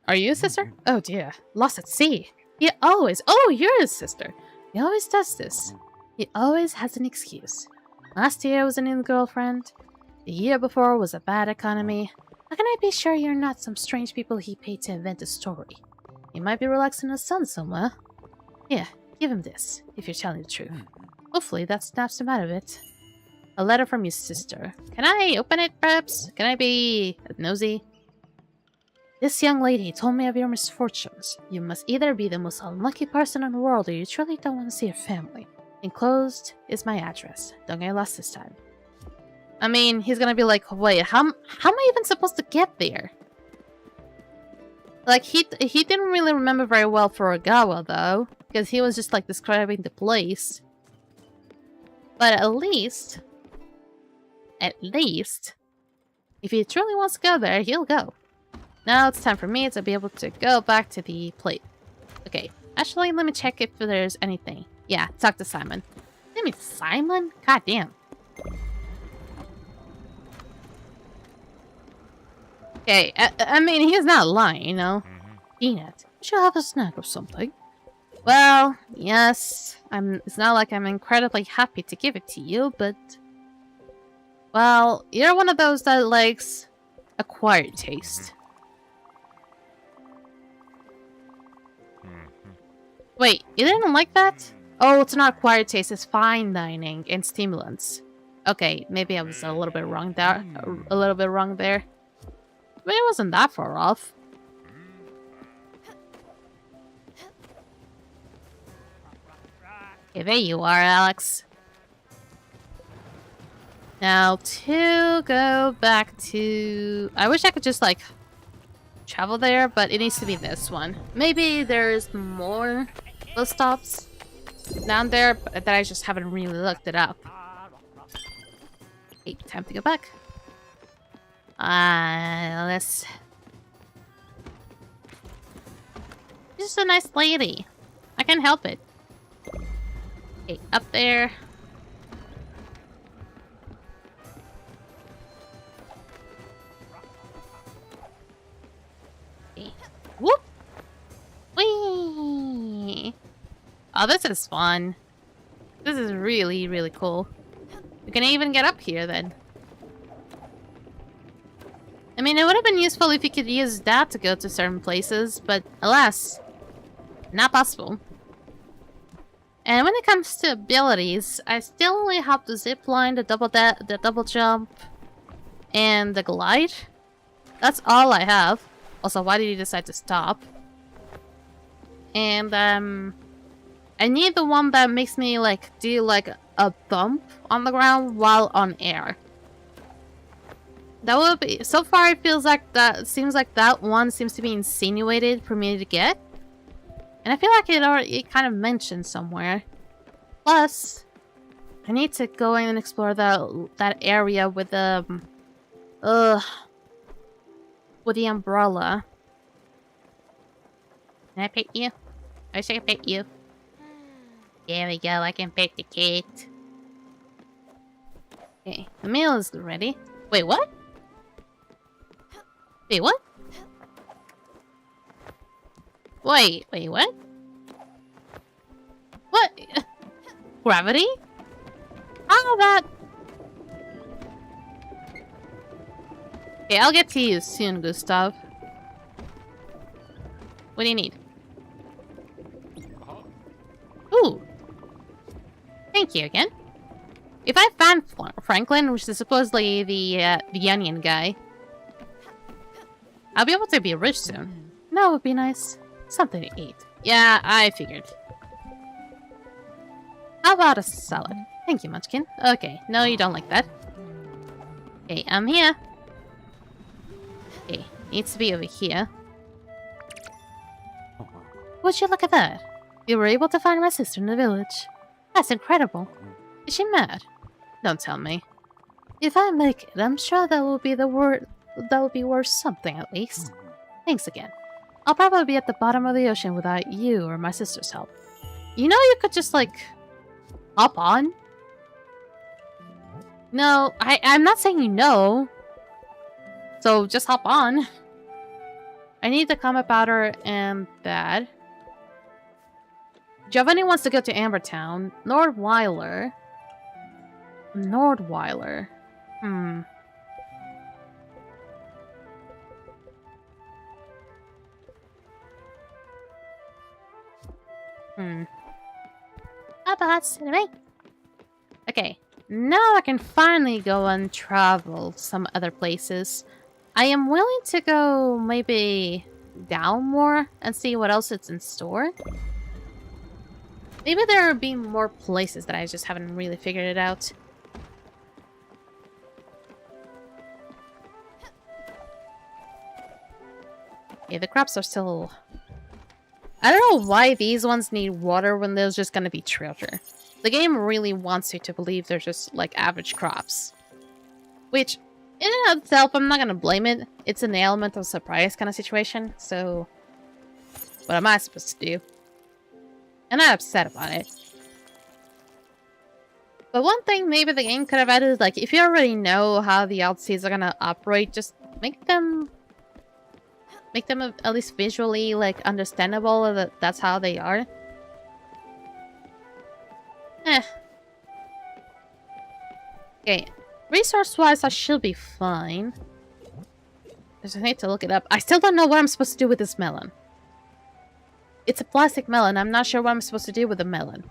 Are you a sister? Oh dear, lost at sea. He always... Oh, you're his sister. He always does this. He always has an excuse. Last year was a new girlfriend. The year before was a bad economy. How can I be sure you're not some strange people he paid to invent a story? He might be relaxing in the sun somewhere. Yeah, give him this, if you're telling the truth. Hopefully that snaps him out of it. A letter from your sister. Can I open it, perhaps? Can I be nosy? This young lady told me of your misfortunes. You must either be the most unlucky person in the world or you truly don't want to see your family. Enclosed is my address. Don't get lost this time. I mean, he's gonna be like, wait, how am I even supposed to get there? Like, he didn't really remember very well Furugawa, though. Because he was just, like, describing the place. But at least, if he truly wants to go there, he'll go. Now it's time for me to be able to go back to the plate. Okay, actually, let me check if there's anything. Yeah, talk to Simon. Name is Simon? God damn. Okay, I mean, he's not lying, you know? Peanut, you should have a snack or something. Well, yes, it's not like I'm incredibly happy to give it to you, but... Well, you're one of those that likes acquired taste. Wait, you didn't like that? Oh, it's not acquired taste, it's fine dining and stimulants. Okay, maybe I was a little bit wrong there. But it wasn't that far off. Okay, there you are, Alex. Now to go back to... I wish I could just, like, travel there, but it needs to be this one. Maybe there's more bus stops down there, but that I just haven't really looked it up. Okay, time to go back. Let's... She's just a nice lady. I can't help it. Okay, up there. Okay. Whoop! Whee! Oh, this is fun. This is really, really cool. You can even get up here then. I mean, it would have been useful if you could use that to go to certain places, but alas, not possible. And when it comes to abilities, I still only have the zip line, the double jump, and the glide. That's all I have. Also, why did you decide to stop? And I need the one that makes me like do like a bump on the ground while on air. That would be... So far it feels like that... Seems like that one seems to be insinuated for me to get. And I feel like it kind of mentioned somewhere. Plus, I need to go in and explore that area with the... with the umbrella. Can I pet you? I wish I could pet you. There we go, I can pet the cat. Okay, the meal is ready. Wait, what? Wait, what? Wait, what? What? Gravity? How that? Okay, I'll get to you soon, Gustav. What do you need? Ooh. Thank you again. If I find Franklin, which is supposedly the onion guy, I'll be able to be rich soon. That would be nice. Something to eat. Yeah, I figured. How about a salad? Thank you, Munchkin. Okay, no, you don't like that. Okay, I'm here. Okay, needs to be over here. Would you look at that? You were able to find my sister in the village. That's incredible. Is she mad? Don't tell me. If I make it, I'm sure that will be worth something at least. Thanks again. I'll probably be at the bottom of the ocean without you or my sister's help. You know you could just, like, hop on? No, I'm not saying you know. So just hop on. I need the comet powder and that. Giovanni wants to go to Ambertown. Nordweiler. How about cinnamon? Okay, now I can finally go and travel some other places. I am willing to go maybe down more and see what else it's in store. Maybe there will be more places that I just haven't really figured it out. Yeah, the crops are still... I don't know why these ones need water when there's just gonna be treasure. The game really wants you to believe they're just, like, average crops. Which, in and of itself, I'm not gonna blame it. It's an element of surprise kind of situation, so... What am I supposed to do? And I'm upset about it. But one thing maybe the game could have added is, like, if you already know how the LCs are gonna operate, just make them... make them at least visually, like, understandable that that's how they are. Okay. Resource-wise, I should be fine. I just need to look it up. I still don't know what I'm supposed to do with this melon. It's a plastic melon. I'm not sure what I'm supposed to do with the melon.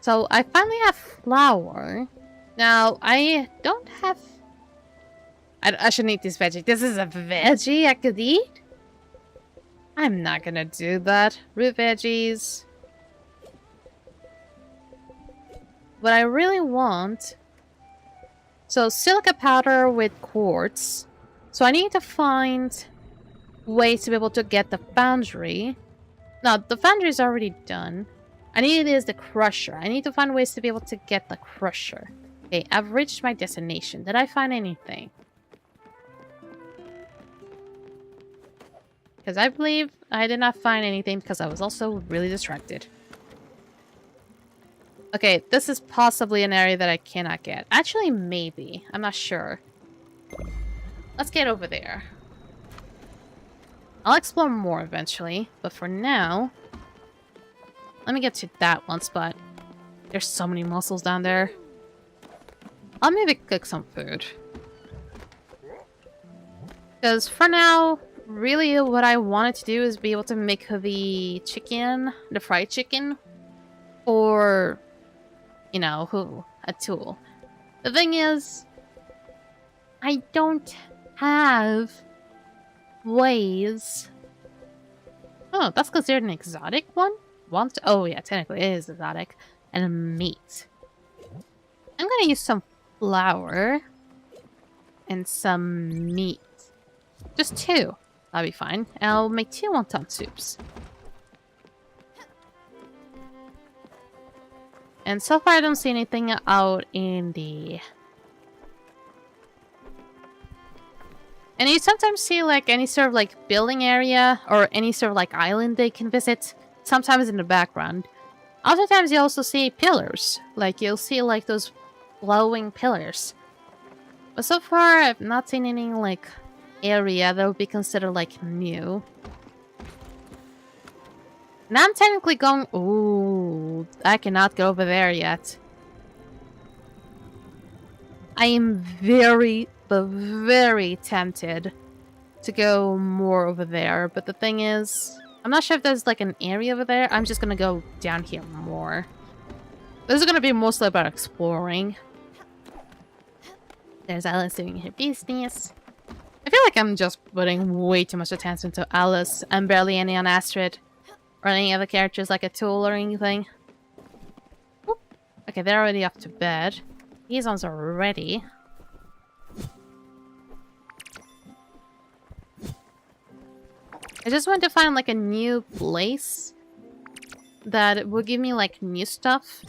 So, I finally have flour. Now, I don't have... I shouldn't eat this veggie. This is a veggie I could eat? I'm not gonna do that. Root veggies. What I really want... So, silica powder with quartz. So, I need to find ways to be able to get the foundry. No, the foundry is already done. I need is the crusher. I need to find ways to be able to get the crusher. Okay, I've reached my destination. Did I find anything? Because I believe I did not find anything because I was also really distracted. Okay, this is possibly an area that I cannot get. Actually, maybe. I'm not sure. Let's get over there. I'll explore more eventually, but for now... Let me get to that one spot. There's so many mussels down there. I'll maybe cook some food. Because for now, really what I wanted to do is be able to make the chicken, the fried chicken, or, you know, a tool. The thing is, I don't have ways. Oh, that's considered an exotic one? Oh yeah, technically it is exotic. And meat. I'm gonna use some flour and some meat. Just 2. That'll be fine. And I'll make 2 wonton soups. And so far I don't see anything out in the... And you sometimes see like any sort of like building area or any sort of like island they can visit. Sometimes in the background. Oftentimes you also see pillars. Like you'll see like those glowing pillars. But so far I've not seen any like area that would be considered like new. Now I'm technically going... Ooh, I cannot go over there yet. I am very, but very tempted to go more over there. But the thing is, I'm not sure if there's like an area over there. I'm just gonna go down here more. This is gonna be mostly about exploring. There's Alice doing her business. I feel like I'm just putting way too much attention to Alice and barely any on Astrid. Or any other characters like a tool or anything. Oop. Okay, they're already up to bed. These ones are ready. I just want to find like a new place that will give me like new stuff.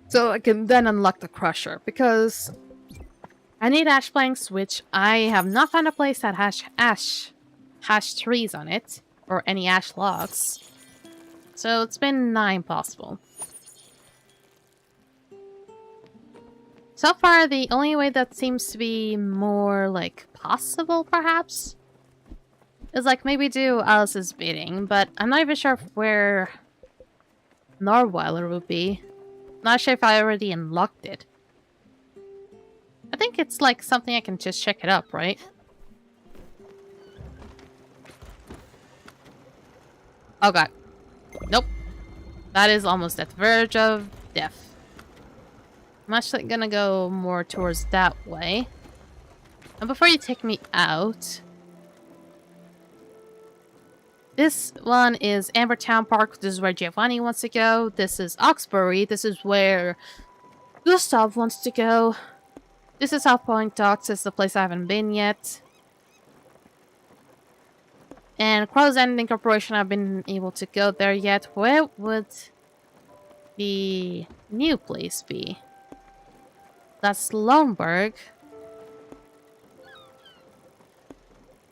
So I can then unlock the crusher. Because I need ash planks, which I have not found a place that has ash trees on it. Or any ash logs. So it's been not impossible. So far, the only way that seems to be more, like, possible, perhaps, is, like, maybe do Alice's bidding, but I'm not even sure where Norweiler would be. Not sure if I already unlocked it. I think it's, like, something I can just check it up, right? Oh god. Nope. That is almost at the verge of death. I'm actually gonna go more towards that way. And before you take me out... This one is Amber Town Park. This is where Giovanni wants to go. This is Oxbury. This is where Gustav wants to go. This is South Point Docks. It's the place I haven't been yet. And Crow's End Incorporation, I've been able to go there yet. Where would the new place be? That's Loneburg.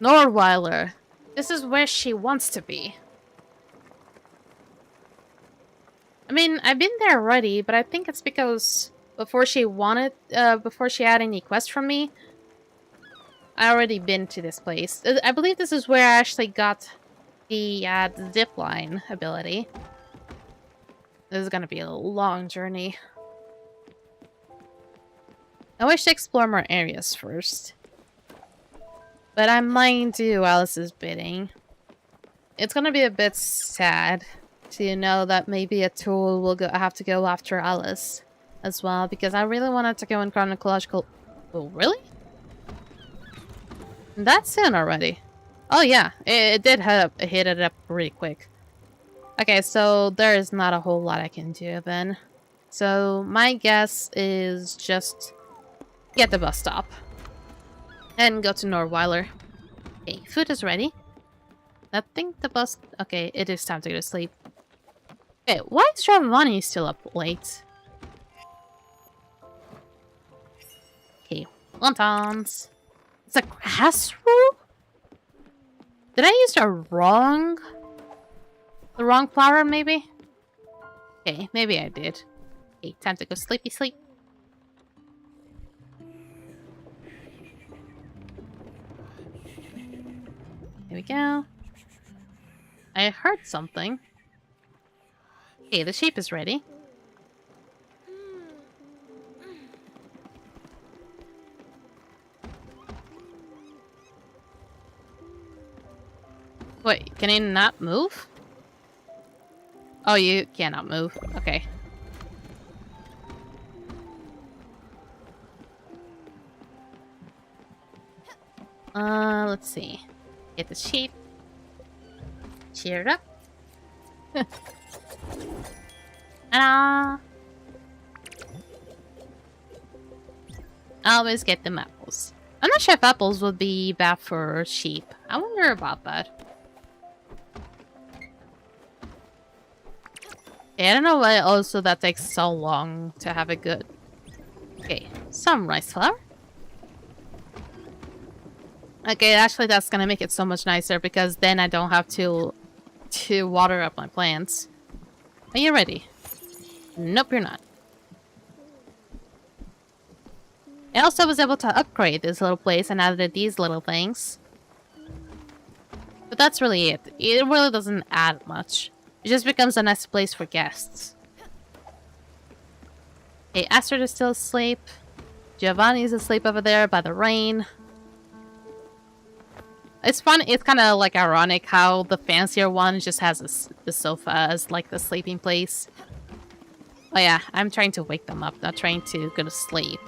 Norweiler. This is where she wants to be. I mean, I've been there already, but I think it's because before she had any quests from me, I already been to this place. I believe this is where I actually got the zipline ability. This is gonna be a long journey. I wish to explore more areas first. But I might do Alice's bidding. It's gonna be a bit sad to know that maybe a tool will have to go after Alice as well, because I really wanted to go in chronological... Oh, really? That soon already? Oh yeah, it did hit it up pretty quick. Okay, so there is not a whole lot I can do then. So my guess is just get the bus stop and go to Norweiler. Okay, food is ready. I think the bus... Okay, it is time to go to sleep. Okay, why is GIOVANNI still up late? Okay, wontons. It's a grass rule? Did I use the wrong flower, maybe? Okay, maybe I did. Okay, time to go sleepy sleep. Here we go. I heard something. Okay, the sheep is ready. Wait, can he not move? Oh, you cannot move. Okay. Let's see. Get the sheep. Cheer up. Ta-da! I always get them apples. I'm not sure if apples would be bad for sheep. I wonder about that. Yeah, I don't know why also that takes so long to have it good. Okay, some rice flour. Okay, actually that's gonna make it so much nicer because then I don't have to water up my plants. Are you ready? Nope, you're not. I also was able to upgrade this little place and added these little things. But that's really it. It really doesn't add much. It just becomes a nice place for guests. Okay, Astrid is still asleep. GIOVANNI is asleep over there by the rain. It's fun. It's kind of like ironic how the fancier one just has the sofa as like the sleeping place. Oh yeah, I'm trying to wake them up, not trying to go to sleep.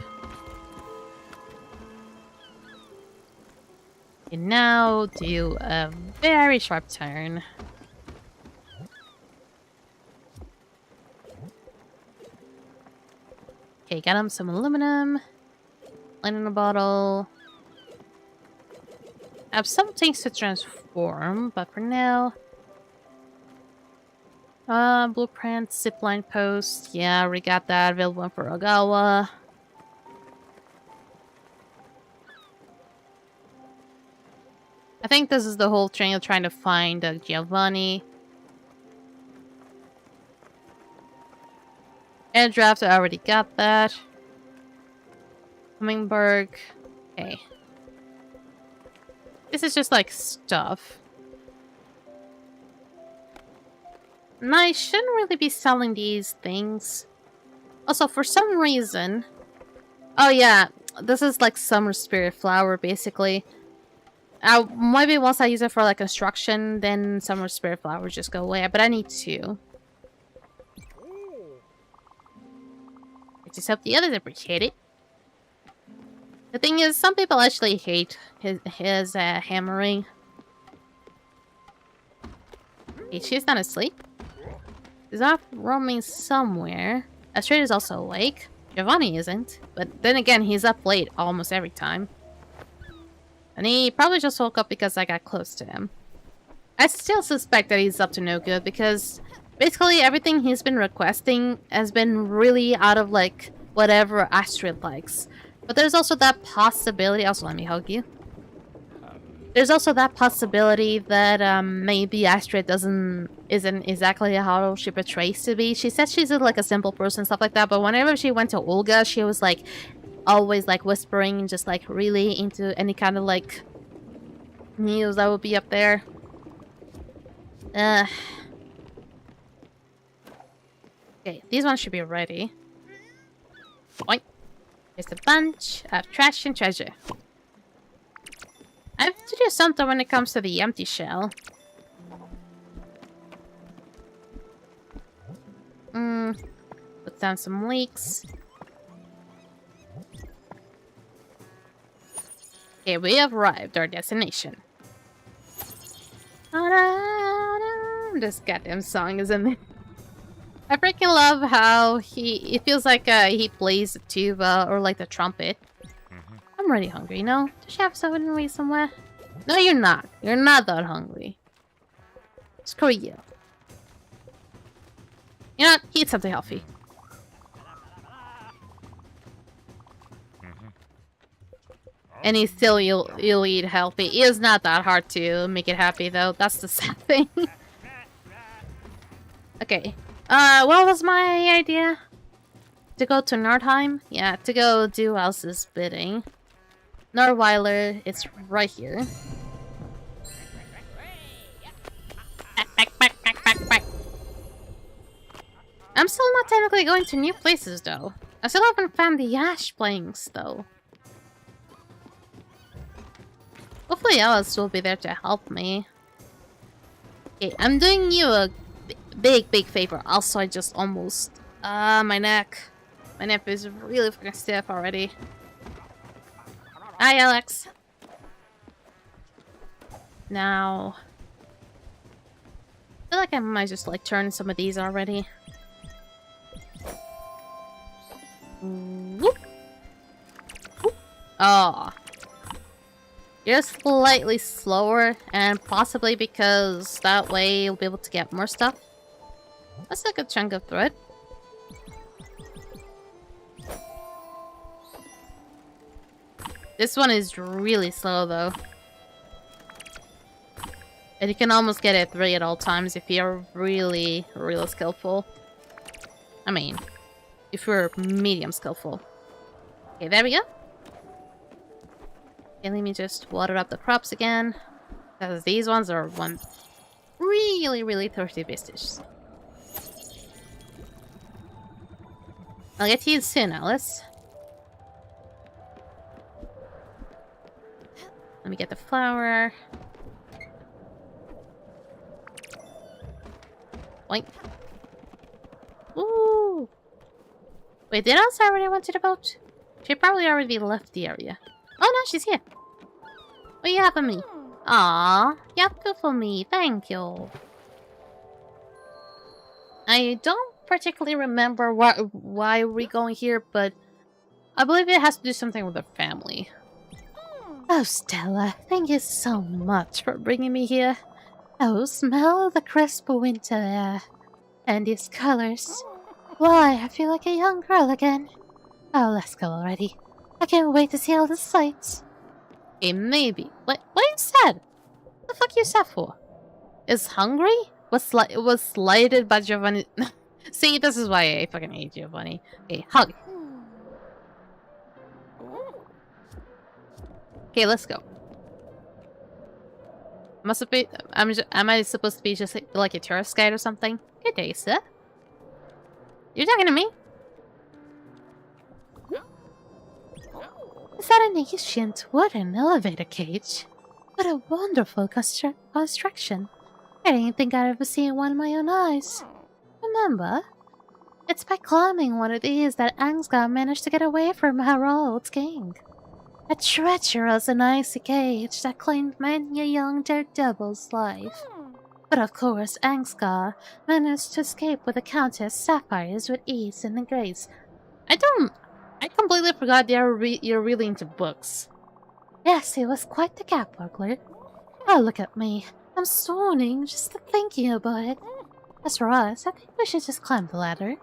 And now do a very sharp turn. Okay, got him some aluminum. Light in a bottle. I have some things to transform, but for now... blueprint, zipline post. Yeah, we got that. Available for Ogawa. I think this is the whole train of trying to find GIOVANNI. Air draft, I already got that. Hummingbird. Okay. This is just like stuff. And I shouldn't really be selling these things. Also, for some reason... Oh yeah, this is like summer spirit flower, basically. Maybe once I use it for like construction, then summer spirit flowers just go away. But I need two. I just hope the others appreciate it. The thing is, some people actually hate his hammering. Okay, she's not asleep. He's off roaming somewhere. Astrid is also awake. GIOVANNI isn't. But then again, he's up late almost every time. And he probably just woke up because I got close to him. I still suspect that he's up to no good because basically everything he's been requesting has been really out of like whatever Astrid likes. But there's also that possibility. Also, let me hug you. There's also that possibility that maybe Astrid isn't exactly how she portrays to be. She said she's like a simple person, stuff like that, but whenever she went to Olga, she was like always like whispering, just like really into any kind of like news that would be up there. Okay, these ones should be ready. Boink. There's a bunch of trash and treasure. I have to do something when it comes to the empty shell. Put down some leaks. Okay, we have arrived at our destination. This goddamn song is in there. I freaking love how it feels like he plays the tuba or like the trumpet. I'm really hungry, no? Does she have something to eat somewhere? No, you're not. You're not that hungry. Screw you. You know what? Eat something healthy. And you'll eat healthy. It is not that hard to make it happy though. That's the sad thing. Okay. What was my idea? To go to Nordheim? Yeah, to go do Elsa's bidding. Nordweiler, it's right here. Back. I'm still not technically going to new places though. I still haven't found the Ash planks though. Hopefully Alice will be there to help me. Okay, I'm doing you a big favor. Also, I just almost... my neck. My neck is really fucking stiff already. Hi, Alex. Now... I feel like I might just like turn some of these already. Whoop. Whoop. Oh. You're slightly slower, and possibly because that way you'll be able to get more stuff. That's a good chunk of thread. This one is really slow though. And you can almost get it 3 at all times if you're really skillful. I mean, if you're medium skillful. Okay, there we go. Okay, let me just water up the crops again. Because these ones are one really thirsty beasts. I'll get to you soon, Alice. Let me get the flour. Boink. Ooh! Wait, did Elsa already went to the boat? She probably already left the area. Oh no, she's here. What do you have for me? Aww, you have good for me, thank you. I don't particularly remember why we're going here, but I believe it has to do something with the family. Oh, Stella, thank you so much for bringing me here. Oh, smell the crisp winter air. And these colors. Why, I feel like a young girl again. Oh, let's go already. I can't wait to see all the sights. Okay, maybe. What you said? What the fuck you said for? Is hungry? Was slighted by Giovanni. See, this is why I fucking hate Giovanni. Okay, hug. Okay, let's go. Am I supposed to be just like a tourist guide or something? Good day, sir. You're talking to me? Is that an ancient wooden elevator cage? What a wonderful construction. I didn't think I'd ever seen one in my own eyes. Remember? It's by climbing one of these that Ansgar managed to get away from Harold's gang. A treacherous and icy cage that claimed many a young daredevil's life. But of course, Ansgar managed to escape with the Countess Sapphires with ease and grace. I completely forgot you're really into books. Yes, he was quite the cat burglar. Oh, look at me. I'm swooning just thinking about it. As for us, I think we should just climb the ladder.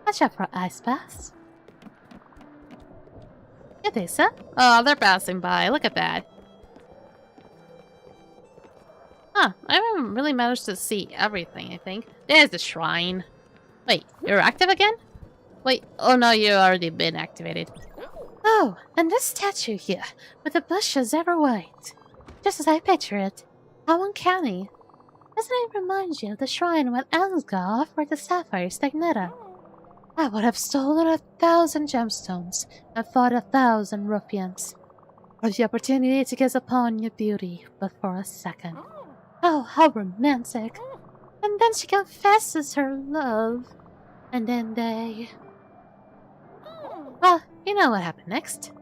Watch out for ice baths. Good day, sir. Oh, they're passing by. Look at that. Huh, I haven't really managed to see everything, I think. There's the shrine. Wait, you're active again? Wait, oh no, you already been activated. Oh, and this statue here, with the bushes ever white. Just as I picture it. How uncanny. Doesn't it remind you of the shrine when Ansgar offered the sapphire Stagnetta? I would have stolen 1,000 gemstones and fought 1,000 ruffians for the opportunity to gaze upon your beauty but for a second. Oh, how romantic. And then she confesses her love. And then they... Well, you know what happened next.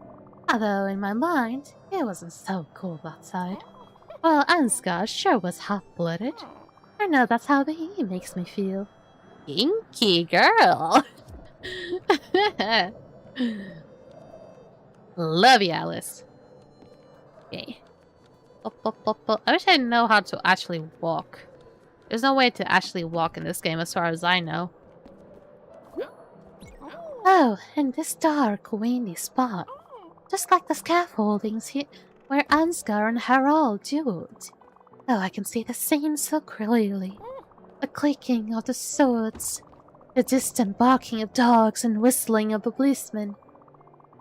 Although in my mind, it wasn't so cool that side. Well, Ansgar sure was hot-blooded. I know that's how he makes me feel. Kinky girl! Love you, Alice. Okay. I wish I know how to actually walk. There's no way to actually walk in this game as far as I know. Oh, and this dark, windy spot. Just like the scaffoldings here where Ansgar and Harald dueled. Oh, I can see the scene so clearly. The clicking of the swords, the distant barking of dogs and whistling of the policemen.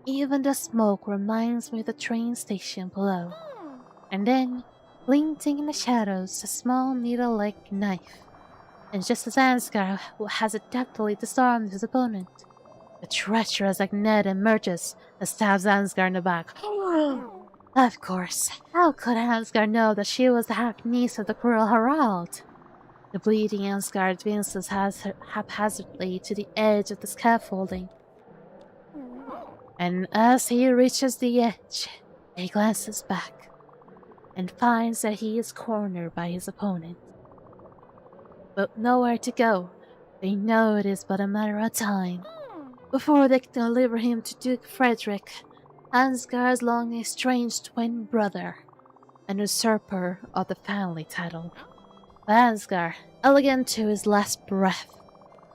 Even the smoke reminds me of the train station below. And then, glinting in the shadows, a small needle-like knife. And just as Ansgar has adeptly disarmed his opponent, the treacherous Agneta emerges and stabs Ansgar in the back. Of course, how could Ansgar know that she was the half-niece of the cruel Harald? The bleeding Ansgar advances haphazardly to the edge of the scaffolding. And as he reaches the edge, he glances back and finds that he is cornered by his opponent. But nowhere to go. They know it is but a matter of time before they can deliver him to Duke Frederick, Ansgar's long-estranged twin brother, and usurper of the family title. But Ansgar, elegant to his last breath,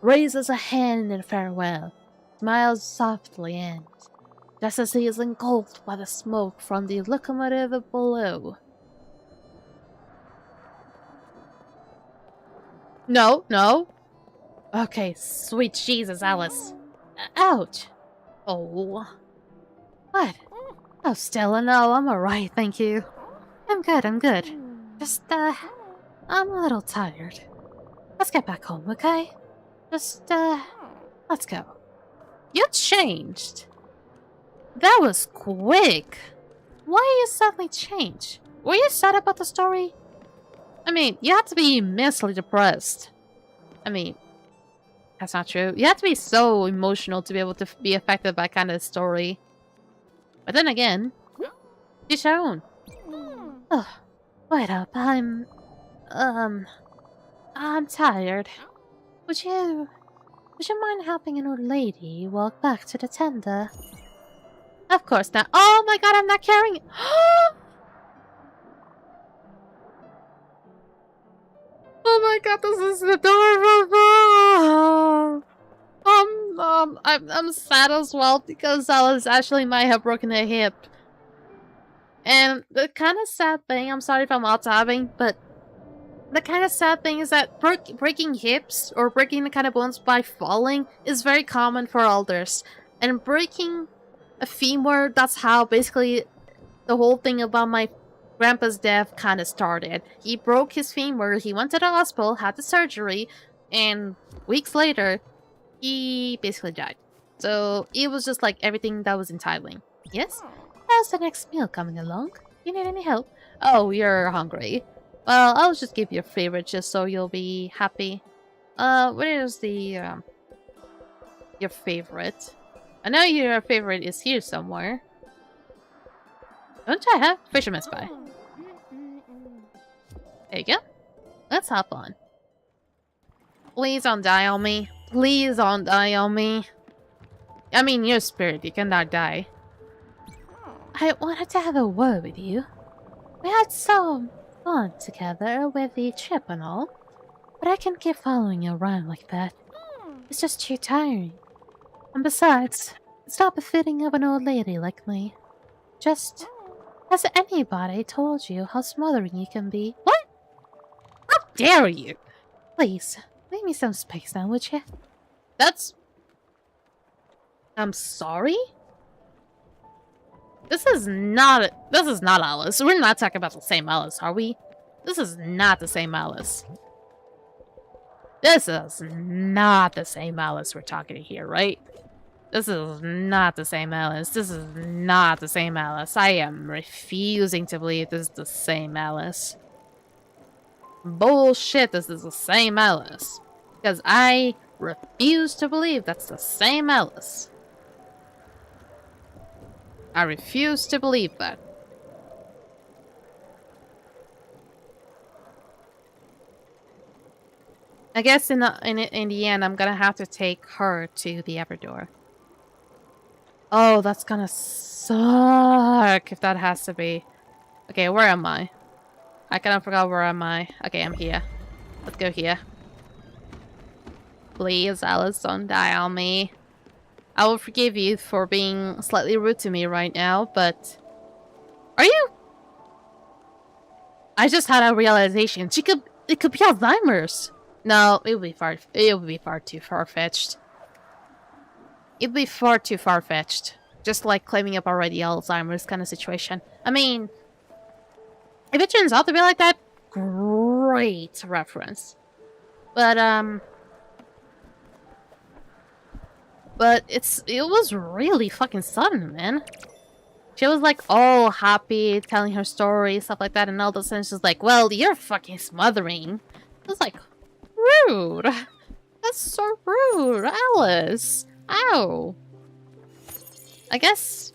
raises a hand in farewell, smiles softly, and, just as he is engulfed by the smoke from the locomotive below... No. Okay, sweet Jesus, Alice. Ouch. Oh. What? Oh, Stella, no, I'm alright, thank you. I'm good. Just, I'm a little tired. Let's get back home, okay? Just, let's go. You changed. That was quick. Why you suddenly change? Were you sad about the story? I mean, you have to be immensely depressed. I mean, that's not true. You have to be so emotional to be able to be affected by kind of story. But then again, it's your own. Oh, wait up. I'm tired. Would you mind helping an old lady walk back to the tender? Of course not. Oh my god, I'm not carrying it. Oh my god, this is adorable. I'm sad as well because Alice actually might have broken her hip. And the kind of sad thing, I'm sorry if I'm out-tabbing, but the kind of sad thing is that breaking hips or breaking the kind of bones by falling is very common for elders. And breaking a femur, that's how basically the whole thing about my grandpa's death kind of started. He broke his femur, he went to the hospital, had the surgery, and weeks later, he basically died. So it was just like everything that was entitling. Yes? How's the next meal coming along? You need any help? Oh, you're hungry. Well, I'll just give you a favorite just so you'll be happy. Where is the, your favorite? I know your favorite is here somewhere. Don't I have Fisherman's Pie? There you go. Let's hop on. Please don't die on me. Please don't die on me. I mean, you're a spirit. You cannot die. I wanted to have a word with you. We had so fun together with the trip and all, but I can't keep following you around like that. It's just too tiring. And besides, it's not befitting of an old lady like me. Just, has anybody told you how smothering you can be? What? dare you? Please, leave me some space now, would you? That's... I'm sorry? This is not Alice. We're not talking about the same Alice, are we? This is not the same Alice. This is not the same Alice we're talking here, right? This is not the same Alice. This is not the same Alice. I am refusing to believe this is the same Alice. Bullshit, this is the same Alice. Because I refuse to believe that's the same Alice. I refuse to believe that. I guess in the end, I'm gonna have to take her to the upper door. Oh, that's gonna suck if that has to be. Okay, where am I? I kind of forgot where am I. Okay, I'm here. Let's go here. Please, Alice, don't die on me. I will forgive you for being slightly rude to me right now, but... Are you? I just had a realization. It could be Alzheimer's. No, it would be far too far-fetched. It'd be far too far-fetched. Just like claiming up already Alzheimer's kind of situation. I mean, if it turns out to be like that, great reference. But it was really fucking sudden, man. She was like all happy, telling her story, stuff like that, and all of a sudden she's like, well, you're fucking smothering. I was like, rude. That's so rude, Alice. Ow. I guess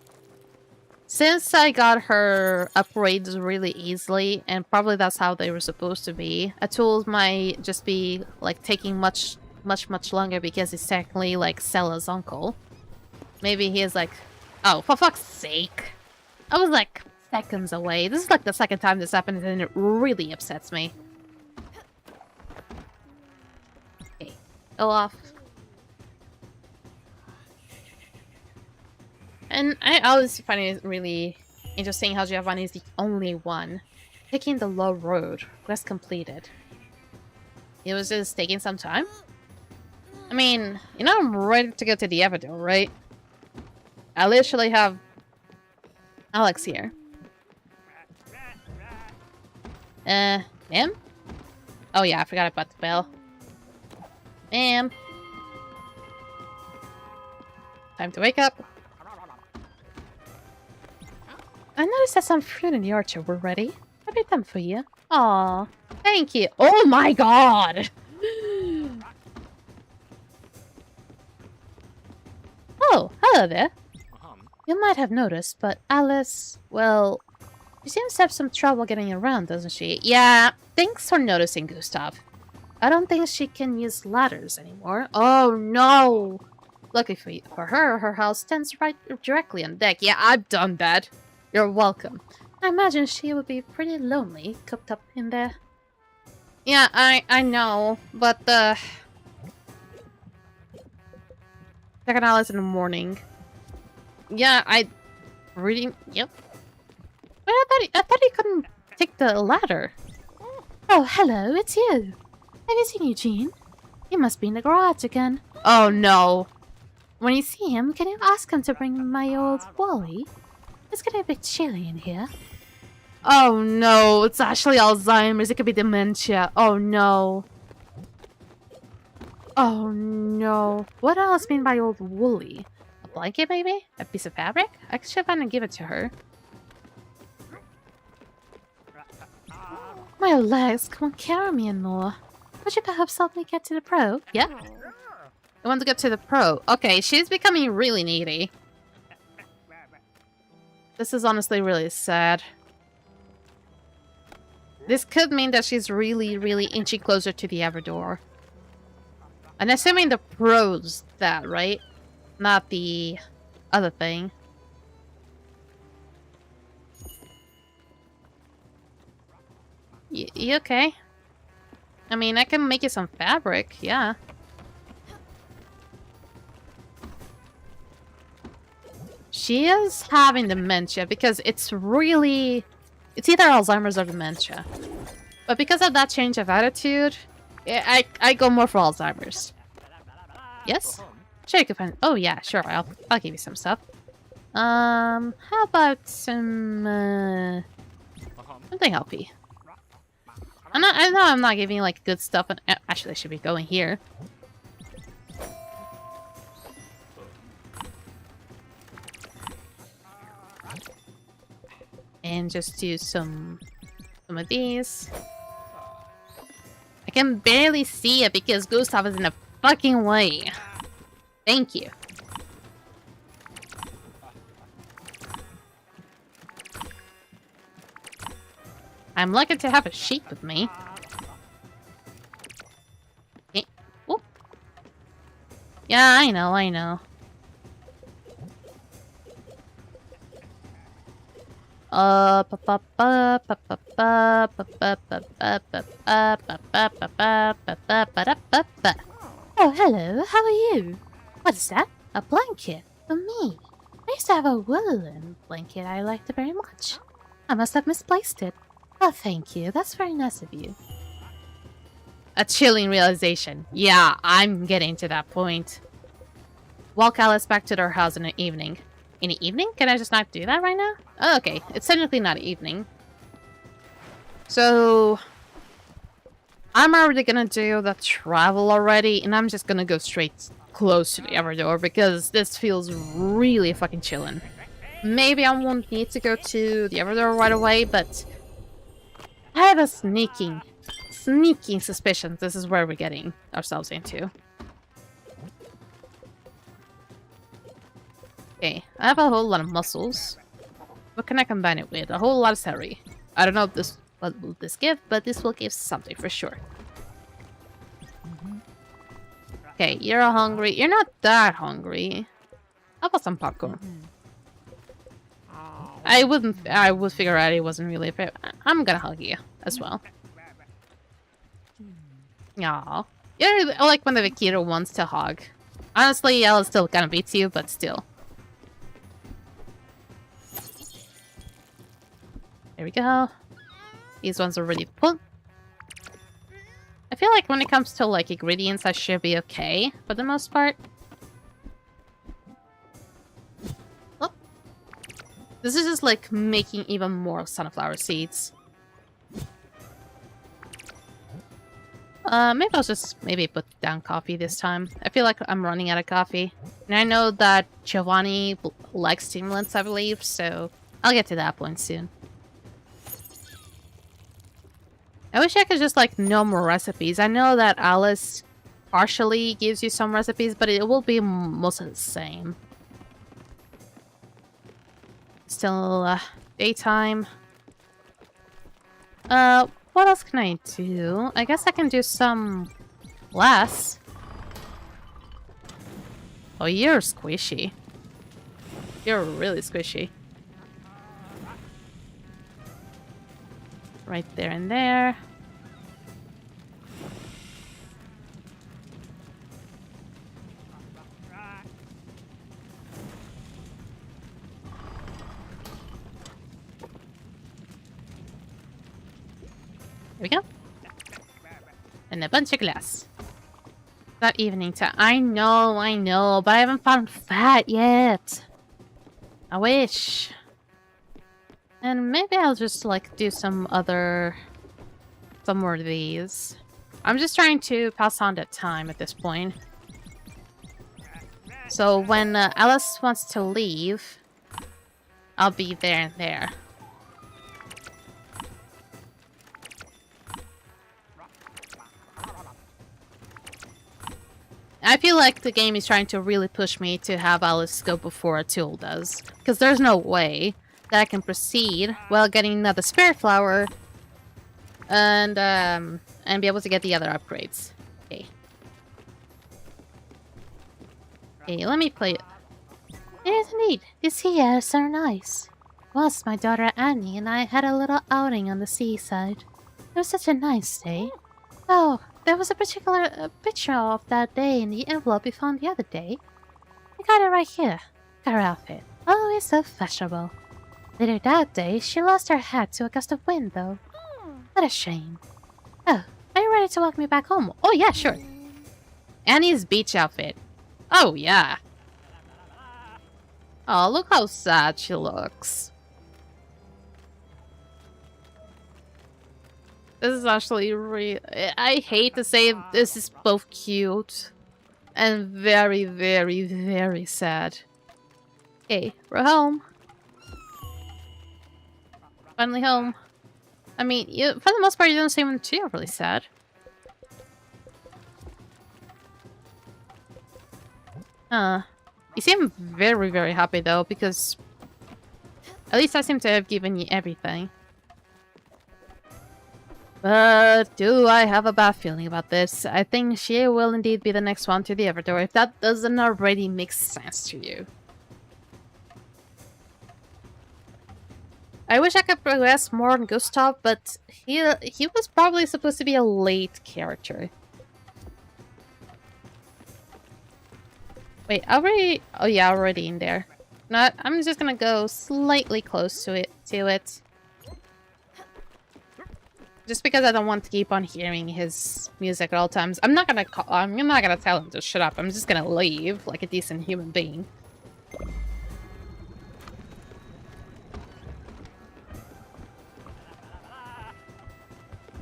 since I got her upgrades really easily, and probably that's how they were supposed to be, a tool might just be like taking much longer because he's technically like Stella's uncle. Maybe he is like, oh, for fuck's sake. I was like seconds away. This is like the second time this happened and it really upsets me. Okay, go off. And I always find it really interesting how Giovanni is the only one taking the low road. Quest completed. It was just taking some time. I mean, you know I'm ready to go to the Avanti, right? I literally have Alex here. Ma'am? Oh yeah, I forgot about the bell. Ma'am. Time to wake up. I noticed that some fruit in the orchard were ready. I made them for you. Aw, thank you. Oh my god! Oh, hello there. You might have noticed, but Alice, well, she seems to have some trouble getting around, doesn't she? Yeah, thanks for noticing, Gustav. I don't think she can use ladders anymore. Oh no! Luckily for her, her house stands right directly on deck. Yeah, I've done that. You're welcome. I imagine she would be pretty lonely, cooped up in there. Yeah, I know, but check on Alice in the morning. Yeah, yep. But I thought he couldn't take the ladder. Oh, hello, it's you. Have you seen Eugene? He must be in the garage again. Oh no. When you see him, can you ask him to bring my old Wally? It's getting a bit chilly in here. Oh no, it's actually Alzheimer's. It could be dementia. Oh no. Oh no. What else mean by old Wooly? A blanket maybe? A piece of fabric? I should find and give it to her. My legs, come on, carry me in more. Would you perhaps help me get to the pro? Yeah? I want to get to the pro. Okay, she's becoming really needy. This is honestly really sad. This could mean that she's really inching closer to the outer door. And assuming the pro's that, right? Not the other thing. You okay? I mean, I can make you some fabric, yeah. She is having dementia because it's either Alzheimer's or dementia. But because of that change of attitude, I go more for Alzheimer's. Yes? Sure, you can find. Oh yeah, sure. I'll give you some stuff. How about some something healthy? I know I'm not giving you like good stuff, and actually I should be going here. And just do some of these. I can barely see it because Gustav is in the fucking way. Thank you. I'm lucky to have a sheep with me. Okay. Oh. Yeah, I know. Oh, hello, how are you? What is that? A blanket? For me. I used to have a woolen blanket I liked very much. I must have misplaced it. Oh, thank you. That's very nice of you. A chilling realization. Yeah, I'm getting to that point. Walk Alice back to their house in the evening. In the evening? Can I just not do that right now? Oh, okay. It's technically not evening. So... I'm already gonna do the travel already, and I'm just gonna go straight close to the Everdor because this feels really fucking chillin'. Maybe I won't need to go to the Everdor right away, but... I have a sneaking suspicion this is where we're getting ourselves into. Okay, I have a whole lot of muscles. What can I combine it with? A whole lot of celery. I don't know what will this give, but this will give something for sure. Okay, you're hungry. You're not that hungry. How about some popcorn? I would figure out it wasn't really fair. I'm gonna hug you as well. Aw. You're like one of the cuter ones to hug. Honestly, I'll still kind of beat you, but still. There we go. These ones are already put. I feel like when it comes to like ingredients, I should be okay for the most part. Oh. This is just like making even more sunflower seeds. Maybe I'll just put down coffee this time. I feel like I'm running out of coffee. And I know that Giovanni likes stimulants, I believe, so I'll get to that point soon. I wish I could just like know more recipes. I know that Alice partially gives you some recipes, but it will be mostly the same. Still daytime. What else can I do? I guess I can do some glass. Oh, you're squishy. You're really squishy. Right there and there. There we go. And a bunch of glass. That evening time. I know, but I haven't found fat yet. I wish. And maybe I'll just like do some more of these. I'm just trying to pass on that time at this point. So when Alice wants to leave, I'll be there and there. I feel like the game is trying to really push me to have Alice go before Atul does. Because there's no way that I can proceed while getting another SpiritFarer and be able to get the other upgrades. Okay. Okay, let me play it. It is indeed. These sea airs are nice. Once my daughter Annie and I had a little outing on the seaside. It was such a nice day. Oh, there was a particular picture of that day in the envelope we found the other day. I got it right here. Got her outfit. Always so fashionable. Later that day, she lost her hat to a gust of wind, though. What a shame. ready to walk me back home? Oh yeah, sure. Annie's beach outfit. Oh yeah. Oh, look how sad she looks. This is actually I hate to say this is both cute and very, very, very sad. Okay, we're home. Finally home. I mean, for the most part, you don't seem too really sad. You seem very, very happy though, because at least I seem to have given you everything. But do I have a bad feeling about this? I think she will indeed be the next one to the Everdor, if that doesn't already make sense to you. I wish I could progress more on Gustav, but he was probably supposed to be a late character. Wait, already? Oh yeah, already in there. Not. I'm just gonna go slightly close to it. Just because I don't want to keep on hearing his music at all times. I'm not gonna tell him to shut up. I'm just gonna leave like a decent human being.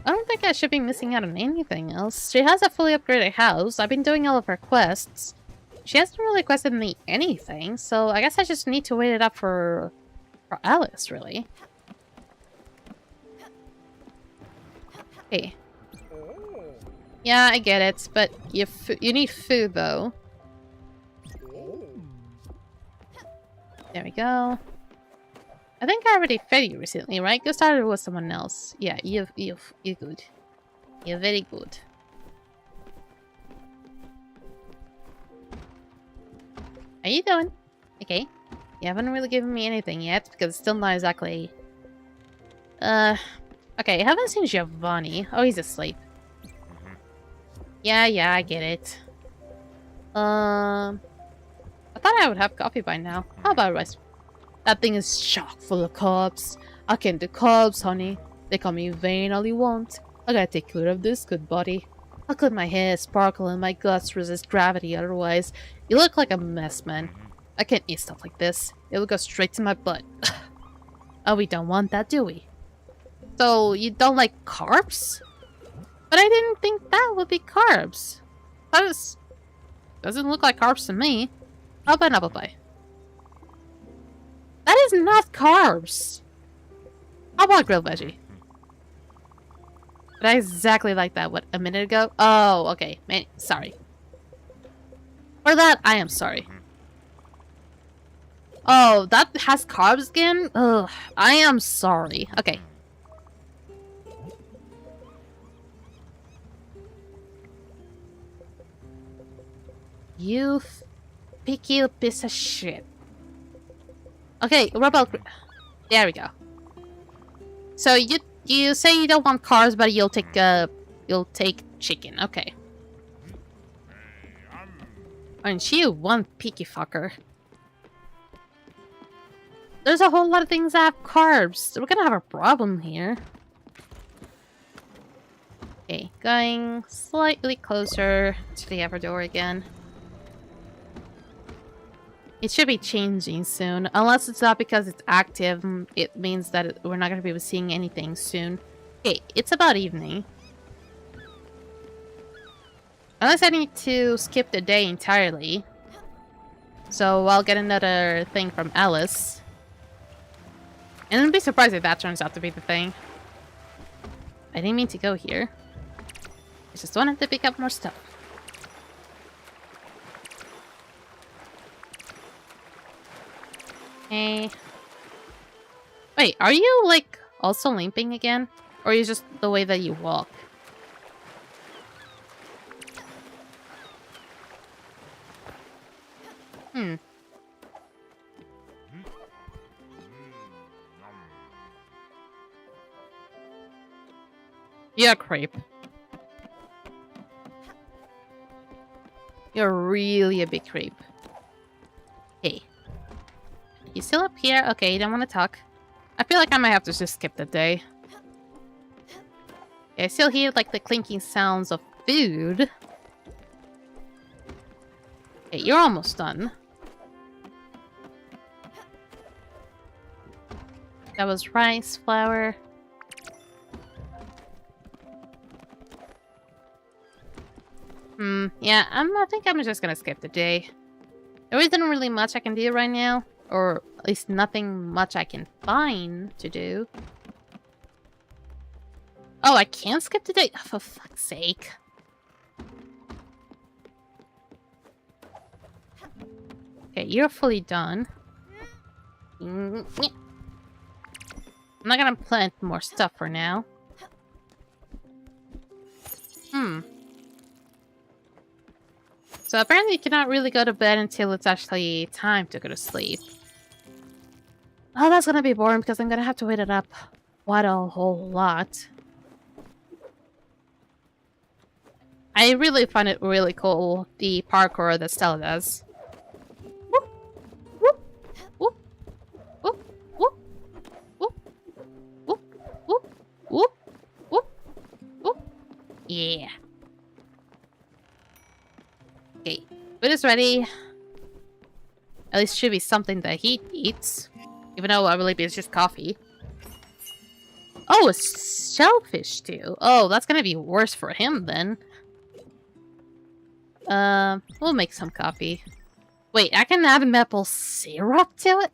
I don't think I should be missing out on anything else. She has a fully upgraded house. I've been doing all of her quests. She hasn't really quested me anything, so I guess I just need to wait it up for Alice, really. Hey. Yeah, I get it, but you need food, though. There we go. I think I already fed you recently, right? Go started with someone else. Yeah, you're good. You're very good. How you doing? Okay. You haven't really given me anything yet, because it's still not exactly... Okay, I haven't seen Giovanni. Oh, he's asleep. Yeah, I get it. I thought I would have coffee by now. How about rice? That thing is chock full of carbs. I can do carbs, honey. They call me vain all you want. I gotta take care of this good body. How could my hair sparkle and my guts resist gravity otherwise? You look like a mess, man. I can't eat stuff like this. It will go straight to my butt. Oh, we don't want that, do we? So, you don't like carbs? But I didn't think that would be carbs. Doesn't look like carbs to me. How about an apple pie? That is not carbs. How about grilled veggie? But I exactly like that, what, a minute ago? Oh, okay. Man, sorry. For that, I am sorry. Oh, that has carbs again? Ugh, I am sorry. Okay. You picky piece of shit. Okay, rebel. There we go. So you say you don't want carbs, but you'll take chicken. Okay. Aren't you one picky fucker? There's a whole lot of things that have carbs. We're gonna have a problem here. Okay, going slightly closer to the upper door again. It should be changing soon. Unless it's not because it's active, it means that we're not going to be seeing anything soon. Okay, it's about evening. Unless I need to skip the day entirely. So I'll get another thing from Alice. And I'd be surprised if that turns out to be the thing. I didn't mean to go here. I just wanted to pick up more stuff. Okay. Wait, are you, like, also limping again? Or is it just the way that you walk? You're a creep. You're really a big creep. Hey. You still up here? Okay, you don't want to talk. I feel like I might have to just skip the day. Okay, I still hear like the clinking sounds of food. Okay, you're almost done. That was rice, flour. Yeah, I think I'm just gonna skip the day. There isn't really much I can do right now. Or at least nothing much I can find to do. Oh, I can't skip the day? Oh, for fuck's sake. Okay, you're fully done. I'm not gonna plant more stuff for now. So apparently you cannot really go to bed until it's actually time to go to sleep. Oh, that's gonna be boring because I'm gonna have to wait it up quite a whole lot. I really find it really cool, the parkour that Stella does. Whoop, whoop, whoop, whoop, whoop, whoop, whoop, whoop, whoop, whoop, whoop. Yeah. Okay, food is ready. At least should be something that he eats. Even though I believe it's just coffee. Oh, a shellfish too. Oh, that's gonna be worse for him then. We'll make some coffee. Wait, I can add maple syrup to it?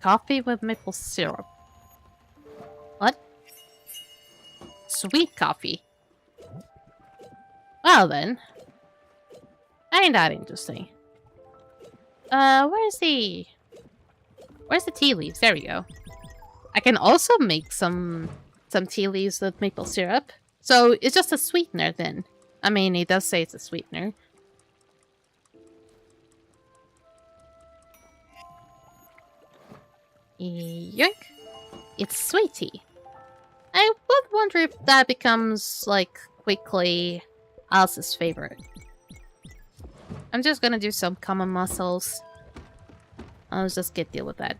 Coffee with maple syrup. What? Sweet coffee. Well then. Ain't that interesting. Where's the tea leaves? There we go. I can also make some tea leaves with maple syrup. So it's just a sweetener then. I mean, it does say it's a sweetener. Yoink. It's sweet tea. I would wonder if that becomes, like, quickly Alice's favorite. I'm just gonna do some common muscles. I'll just deal with that.